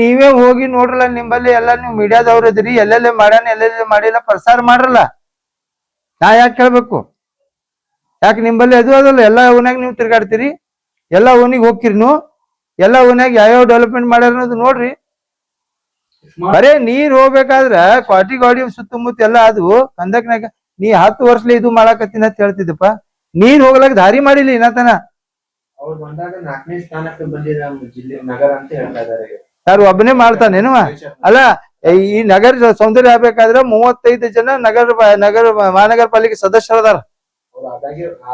ನೀವೇ ಹೋಗಿ ನೋಡ್ರಲ್ಲ, ನಿಂಬಲ್ಲಿ ಎಲ್ಲಾ ನೀವು ಮೀಡಿಯಾದವ್ರ ಇದ್ರಿ, ಎಲ್ಲೆಲ್ಲೇ ಮಾಡ್ಯಾನ ಎಲ್ಲೆಲ್ಲೇ ಮಾಡಿಲ್ಲ ಪ್ರಸಾರ ಮಾಡ್ರಲ್ಲ. ನಾ ಯಾಕೆ ಕೇಳ್ಬೇಕು? ಯಾಕೆ ನಿಂಬಲ್ಲಿ ಅದು ಅದಲ್ಲ, ಎಲ್ಲಾ ಓನ್ಯಾಗ ನೀವು ತಿರ್ಗಾಡ್ತೀರಿ, ಎಲ್ಲಾ ಓನಿಗೆ ಹೋಗ್ಕಿರಿ ನೀವು, ಎಲ್ಲಾ ಓನ್ಯಾಗ ಯಾವ್ಯಾವ ಡೆವಲಪ್ಮೆಂಟ್ ಮಾಡ್ಯಾರ ಅನ್ನೋದು ನೋಡ್ರಿ. ಬರೇ ನೀರ್ ಹೋಗ್ಬೇಕಾದ್ರ ಕ್ವಾಟಿ ಗಾಡಿ ಸುತ್ತಮುತ್ತ ಎಲ್ಲ ಅದು ಕಂದಕ್ನಾಗ ನೀ 10 ವರ್ಷಲೆ ಇದು ಮಾಡಾಕತ್ತೀನಿ ಅಂತ ಹೇಳ್ತಿದ್ದಪ್ಪ. ನೀರ್ ಹೋಗ್ಲಕ್ ದಾರಿ ಮಾಡಿಲ್ಲ ಇನ್ನತನ. ಅವ್ರು ಬಂದಾಗ 4ನೇ ಸ್ಥಾನಕ್ಕೆ ಬಂದಿದೆ ನಮ್ಮ ಜಿಲ್ಲೆ ನಗರ ಅಂತ ಹೇಳ್ತಾ ಇದಾರೆ. ಯಾರು ಒಬ್ಬನೇ ಮಾಡ್ತಾನೇನುವ? ಅಲ್ಲ, ಈ ನಗರ ಸೌಂದರ್ಯ ಆಗ್ಬೇಕಾದ್ರೆ 35 ಜನ ಮಹಾನಗರ ಪಾಲಿಕೆ ಸದಸ್ಯರದಾರ.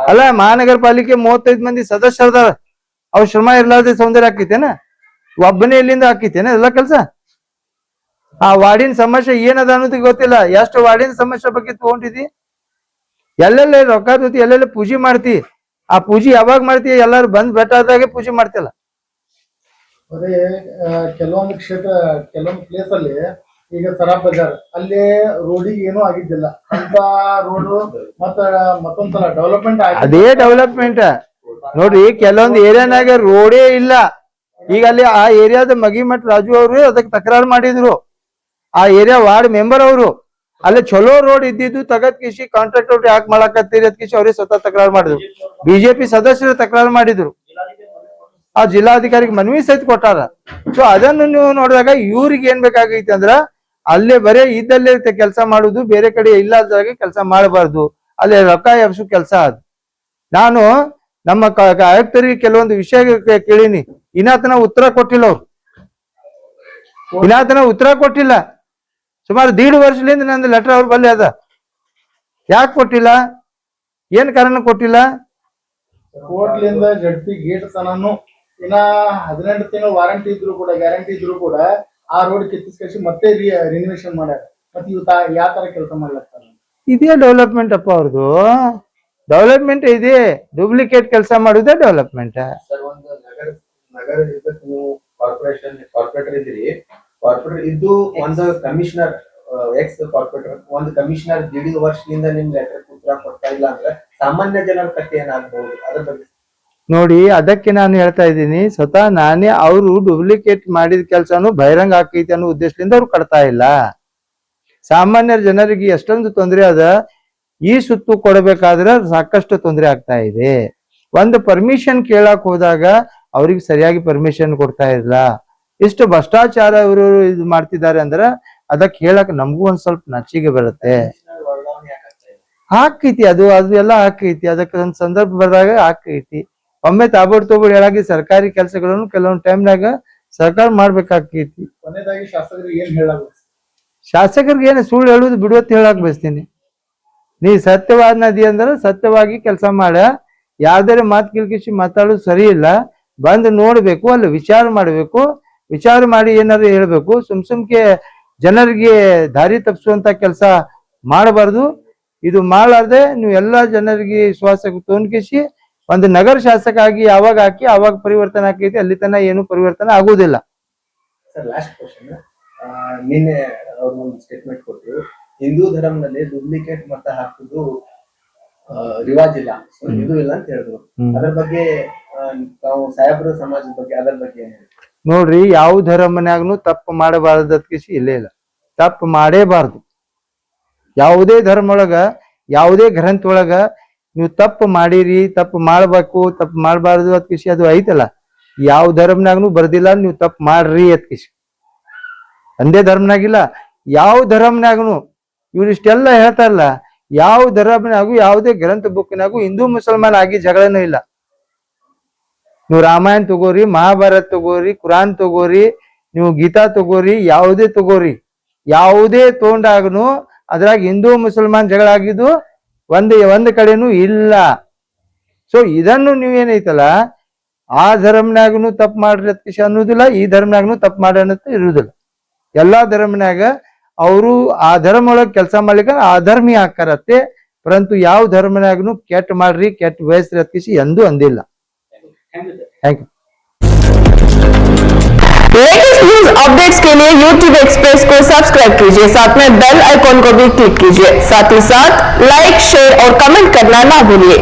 ಅಲ್ಲ, ಮಹಾನಗರ ಪಾಲಿಕೆ 35 ಮಂದಿ ಸದಸ್ಯರದಾರ. ಅವ್ರ ಶ್ರಮ ಇರ್ಲಾರ್ದೆ ಸೌಂದರ್ಯ ಆಕೈತೇನ? ಒಬ್ಬನೇ ಎಲ್ಲಿಂದ ಆಕೈತೇನ ಎಲ್ಲ ಕೆಲ್ಸ? ಆ ವಾರ್ಡಿನ ಸಮಸ್ಯೆ ಏನದ ಅನ್ನೋದು ಗೊತ್ತಿಲ್ಲ. ಎಷ್ಟು ವಾರ್ಡಿನ ಸಮಸ್ಯೆ ಬಗ್ಗೆ ತಗೊಂಡಿದಿ? ಎಲ್ಲೆಲ್ಲ ರೊಕ್ಕ ಜೊತೆ ಎಲ್ಲೆಲ್ಲ ಪೂಜೆ ಮಾಡ್ತಿ. ಆ ಪೂಜೆ ಯಾವಾಗ ಮಾಡ್ತಿ? ಎಲ್ಲಾರು ಬಂದ್ ಬೆಟ್ಟಾದಾಗೆ ಪೂಜೆ ಮಾಡ್ತಿಲ್ಲ. ಅದೇ ಕೆಲವೊಂದು ಪ್ಲೇಸ್ ಅಲ್ಲಿ ಈಗ ಸರಾಬ್ ಬಜಾರ್ ಅಲ್ಲಿ ರೋಡಿಗೆ ಏನೂ ಆಗಿದ್ದಿಲ್ಲ ಅಂತ ರೋಡ್ ಮತ್ತೊಂದ್ಸಲ ಡೆವಲಪ್ಮೆಂಟ್ ಅದೇ ಡೆವಲಪ್ಮೆಂಟ್ ನೋಡ್ರಿ. ಕೆಲವೊಂದು ಏರಿಯಾನಾಗ ರೋಡೇ ಇಲ್ಲ. ಈಗ ಅಲ್ಲಿ ಆ ಏರಿಯಾದ ಮಗಿಮಠ್ ರಾಜು ಅವರು ಅದಕ್ಕೆ ತಕರಾರು ಮಾಡಿದ್ರು. ಆ ಏರಿಯಾ ವಾರ್ಡ್ ಮೆಂಬರ್ ಅವರು ಅಲ್ಲಿ ಚಲೋ ರೋಡ್ ಇದ್ದಿದ್ದು ತಗದ್ ಕಿಸಿ ಕಾಂಟ್ರಾಕ್ಟರ್ ಯಾಕೆ ಮಾಡಾಕತ್ತೀರಿ ಅದ್ ಕಿಸಿ ಅವ್ರಿಗೆ ಸ್ವತಃ ತಕರಾರು ಮಾಡಿದ್ರು. ಬಿಜೆಪಿ ಸದಸ್ಯರು ತಕರಾರು ಮಾಡಿದ್ರು. ಆ ಜಿಲ್ಲಾಧಿಕಾರಿಗೆ ಮನವಿ ಸಹಿತ ಕೊಟ್ಟಾರ. ಸೊ ಅದನ್ನು ನೀವು ನೋಡಿದಾಗ ಇವ್ರಿಗೆ ಏನ್ ಬೇಕಾಗೈತಿ ಅಂದ್ರ ಅಲ್ಲೇ ಬರೇ ಇದ್ದಲ್ಲೇ ಕೆಲಸ ಮಾಡುದು, ಬೇರೆ ಕಡೆ ಇಲ್ಲದಾಗೆ ಕೆಲಸ ಮಾಡಬಾರ್ದು. ಅಲ್ಲಿ ರೊಕ್ಕ ಎಬ್ಸು ಕೆಲಸ ಅದು. ನಾನು ನಮ್ಮ ಆಯುಕ್ತರಿಗೆ ಕೆಲವೊಂದು ವಿಷಯ ಕೇಳೀನಿ, ಇನ್ನಾತನ ಉತ್ತರ ಕೊಟ್ಟಿಲ್ಲ. ಅವ್ರು ಇನ್ನಾತನ ಉತ್ತರ ಕೊಟ್ಟಿಲ್ಲ. ಸುಮಾರು 1.5 ವರ್ಷದಿಂದ ನಂದು ಲೆಟರ್ ಅವ್ರ ಬಲ್ಲಿ ಅದ. ಯಾಕೆ ಕೊಟ್ಟಿಲ್ಲ? ಏನ್ ಕಾರಣ ಕೊಟ್ಟಿಲ್ಲ? ಕೋರ್ಟ್ಲಿಂದ ಜಡ್ಪಿ ಗೇಟ್ ತನನು ಇನ್ನ 18 ತಿಂಗಳು ವಾರಂಟಿ ಇದ್ರು ಕೂಡ, ಗ್ಯಾರಂಟಿ ಇದ್ರು ಕೂಡ ಆ ರೋಡ್ ಕಿತ್ತಿಸ್ಕೇಸಿ ಮತ್ತೆ ರಿನಿವೇಶನ್ ಮಾಡ್ಯಾರ. ಮತ್ತೆ ಇವ್ ಯಾವ ತರ ಕೆಲಸ ಮಾಡ್ಲತ್ತಾರ? ಇದೇ ಡೆವಲಪ್ಮೆಂಟ್ ಅಪ್ಪ ಅವ್ರದ್ದು. ಡೆವಲಪ್ಮೆಂಟ್ ಇದೆ, ಡೂಪ್ಲಿಕೇಟ್ ಕೆಲಸ ಮಾಡುದೇ ಡೆವಲಪ್ಮೆಂಟ್. ಸರ್, ಒಂದು ನಗರ ಇರ್ಬೇಕು, ನೀವು ಕಾರ್ಪೊರೇಟರ್ ಇದ್ದೀರಿ. ಕಾರ್ಪೊರೇಟರ್ ಇದ್ದು ಒಂದು ಕಮಿಷನರ್, ಎಕ್ಸ್ ಕಾರ್ಪೊರೇಟರ್ ಒಂದು ಕಮಿಷನರ್ 1.5 ವರ್ಷದಿಂದ ನಿಮ್ ಲೆಟರ್ ಉತ್ತರ ಕೊಡ್ತಾ ಇಲ್ಲ ಅಂದ್ರೆ ಸಾಮಾನ್ಯ ಜನರ ಕಥೆ ಏನಾಗಬಹುದು? ಅದ್ರ ಬಗ್ಗೆ ನೋಡಿ, ಅದಕ್ಕೆ ನಾನು ಹೇಳ್ತಾ ಇದ್ದೀನಿ, ಸ್ವತಃ ನಾನೇ ಅವರು ಡೂಪ್ಲಿಕೇಟ್ ಮಾಡಿದ ಕೆಲಸನು ಬಹಿರಂಗ ಆಕೈತಿ ಅನ್ನೋ ಉದ್ದೇಶದಿಂದ ಅವ್ರು ಕಟ್ತಾ ಇಲ್ಲ. ಸಾಮಾನ್ಯ ಜನರಿಗೆ ಎಷ್ಟೊಂದು ತೊಂದರೆ ಅದ. ಈ ಸುತ್ತು ಕೊಡಬೇಕಾದ್ರೆ ಸಾಕಷ್ಟು ತೊಂದರೆ ಆಗ್ತಾ ಇದೆ. ಒಂದು ಪರ್ಮಿಷನ್ ಕೇಳಕ್ ಹೋದಾಗ ಅವ್ರಿಗೆ ಸರಿಯಾಗಿ ಪರ್ಮಿಷನ್ ಕೊಡ್ತಾ ಇಲ್ಲ. ಇಷ್ಟು ಭ್ರಷ್ಟಾಚಾರ ಇವರು ಇದು ಮಾಡ್ತಿದ್ದಾರೆ ಅಂದ್ರೆ ಅದಕ್ಕೆ ಹೇಳಕ್ ನಮಗೂ ಒಂದ್ ಸ್ವಲ್ಪ ನಾಚಿಕೆ ಬರುತ್ತೆ. ಹಾಕೈತಿ ಅದು ಎಲ್ಲ ಹಾಕೈತಿ. ಅದಕ್ಕೆ ಒಂದ್ ಸಂದರ್ಭ ಬಂದಾಗ ಹಾಕೈತಿ. ಒಮ್ಮೆ ತಾಬೋಡ್ ಹೇಳಾಗಿ ಸರ್ಕಾರಿ ಕೆಲಸಗಳನ್ನು ಕೆಲವೊಂದು ಟೈಮ್ನಾಗ ಸರ್ಕಾರ ಮಾಡ್ಬೇಕಾಕೈತಿ. ಕೊನೆಯದಾಗಿ ಶಾಸಕರಿಗೆ ಏನ್ ಹೇಳಬೇಕು? ಶಾಸಕರಿಗೆ ಏನು ಸುಳ್ಳು ಹೇಳುದು ಬಿಡುವತ್ತು ಹೇಳಕ್ ಬಯಸ್ತೀನಿ. ನೀ ಸತ್ಯವಾದ ನದಿ ಅಂದ್ರೆ ಸತ್ಯವಾಗಿ ಕೆಲಸ ಮಾಡ. ಯಾವ್ದಾರೆ ಮಾತು ಕಿಲ್ಕಿಸಿ ಮಾತಾಡೋದು ಸರಿ ಇಲ್ಲ. ಬಂದು ನೋಡ್ಬೇಕು, ಅಲ್ಲಿ ವಿಚಾರ ಮಾಡ್ಬೇಕು. ವಿಚಾರ ಮಾಡಿ ಏನಾದ್ರು ಹೇಳ್ಬೇಕು. ಸುಮ್ಕೆ ಜನರಿಗೆ ದಾರಿ ತಪ್ಪಿಸುವಂತ ಕೆಲಸ ಮಾಡಬಾರ್ದು. ಇದು ಮಾಡಲಾರ್ದೆ ನೀವು ಎಲ್ಲಾ ಜನರಿಗೆ ವಿಶ್ವಾಸಕ್ಕೆ ತೊಂದ್ಕಿಸಿ ಒಂದು ನಗರ ಶಾಸಕ ಆಗಿ ಯಾವಾಗ ಹಾಕಿ ಅವಾಗ ಪರಿವರ್ತನೆ ಆಕೈತಿ. ಅಲ್ಲಿ ತನ ಏನು ಪರಿವರ್ತನೆ ಆಗುವುದಿಲ್ಲ. Sir, last question. ನಿನ್ನೆ ಅವ್ರು ಒಂದು ಸ್ಟೇಟ್ಮೆಂಟ್ ಕೊಟ್ಟರು, ಹಿಂದೂ ಧರ್ಮದಲ್ಲಿ ಡೂಪ್ಲಿಕೇಟ್ ಮತ ಹಾಕುದು ರಿವಾಜ್ ಇಲ್ಲ, ಇದು ಇಲ್ಲ ಅಂತ ಹೇಳಿದ್ರು. ಅದ್ರ ಬಗ್ಗೆ ತಾವು ಸಾಹೇಬ್ರ ಸಮಾಜದ ಬಗ್ಗೆ ಅದ್ರ ಬಗ್ಗೆ ಏನ್ ಹೇಳ್ತೀವಿ? ನೋಡ್ರಿ, ಯಾವ ಧರ್ಮನ್ಯಾಗನು ತಪ್ಪು ಮಾಡಬಾರ್ದು ಅದಕ್ಕೆ ಇಲ್ಲೇ ಇಲ್ಲ. ತಪ್ಪು ಮಾಡೇಬಾರ್ದು. ಯಾವುದೇ ಧರ್ಮ ಒಳಗ, ಯಾವುದೇ ಗ್ರಂಥ ಒಳಗ ನೀವು ತಪ್ಪು ಮಾಡಿರಿ, ತಪ್ಪು ಮಾಡ್ಬೇಕು, ತಪ್ಪು ಮಾಡಬಾರ್ದು ಅದಕ್ಕೆ ಅದು ಐತಲ್ಲ. ಯಾವ ಧರ್ಮನಾಗನು ಬರ್ದಿಲ್ಲ ನೀವು ತಪ್ಪು ಮಾಡ್ರಿ ಅದಕ್ಕೆ. ಒಂದೇ ಧರ್ಮನಾಗಿಲ್ಲ, ಯಾವ ಧರ್ಮನಾಗನು ಇವ್ರು ಇಷ್ಟೆಲ್ಲ ಹೇಳ್ತಾರಲ್ಲ. ಯಾವ ಧರ್ಮನಾಗು, ಯಾವುದೇ ಗ್ರಂಥ ಬುಕ್ನಾಗು ಹಿಂದೂ ಮುಸಲ್ಮಾನ್ ಆಗಿ ಜಗಳನೂ ಇಲ್ಲ. ನೀವು ರಾಮಾಯಣ ತಗೋರಿ, ಮಹಾಭಾರತ ತಗೋರಿ, ಕುರಾನ್ ತಗೋರಿ, ನೀವು ಗೀತಾ ತಗೋರಿ, ಯಾವುದೇ ತಗೋರಿ, ಯಾವುದೇ ತಗೊಂಡಾಗನು ಅದ್ರಾಗ ಹಿಂದೂ ಮುಸಲ್ಮಾನ್ ಜಗಳ ಆಗಿದ್ದು ಒಂದ್ ಕಡೆನೂ ಇಲ್ಲ. ಸೊ ಇದನ್ನು ನೀವೇನೈತಲ್ಲ, ಆ ಧರ್ಮನಾಗನು ತಪ್ಪು ಮಾಡ್ರಿ ಅನ್ನೋದಿಲ್ಲ, ಈ ಧರ್ಮನಾಗನು ತಪ್ಪು ಮಾಡಿ ಅನ್ನೋದು ಇರುವುದಿಲ್ಲ. ಎಲ್ಲಾ ಧರ್ಮನಾಗ ಅವರು ಆ ಧರ್ಮ ಒಳಗೆ ಕೆಲಸ ಮಾಡ್ಲಿಕ್ಕೆ ಅಧರ್ಮಿ ಹಾಕಾರತ್ತೆ. ಪರಂತು ಯಾವ ಧರ್ಮನಾಗನು ಕೆಟ್ಟ ಮಾಡ್ರಿ, ಕೆಟ್ಟ ಬಯಸ್ರಿ ಅತ್ಕಿಸಿ ಎಂದೂ ಅಂದಿಲ್ಲ. Thank you sir. Thank you. Latest news updates के लिए YouTube एक्सप्रेस को सब्सक्राइब कीजिए, साथ में बेल आइकॉन को भी क्लिक कीजिए, साथ ही साथ लाइक, शेयर और कमेंट करना ना भूलिए।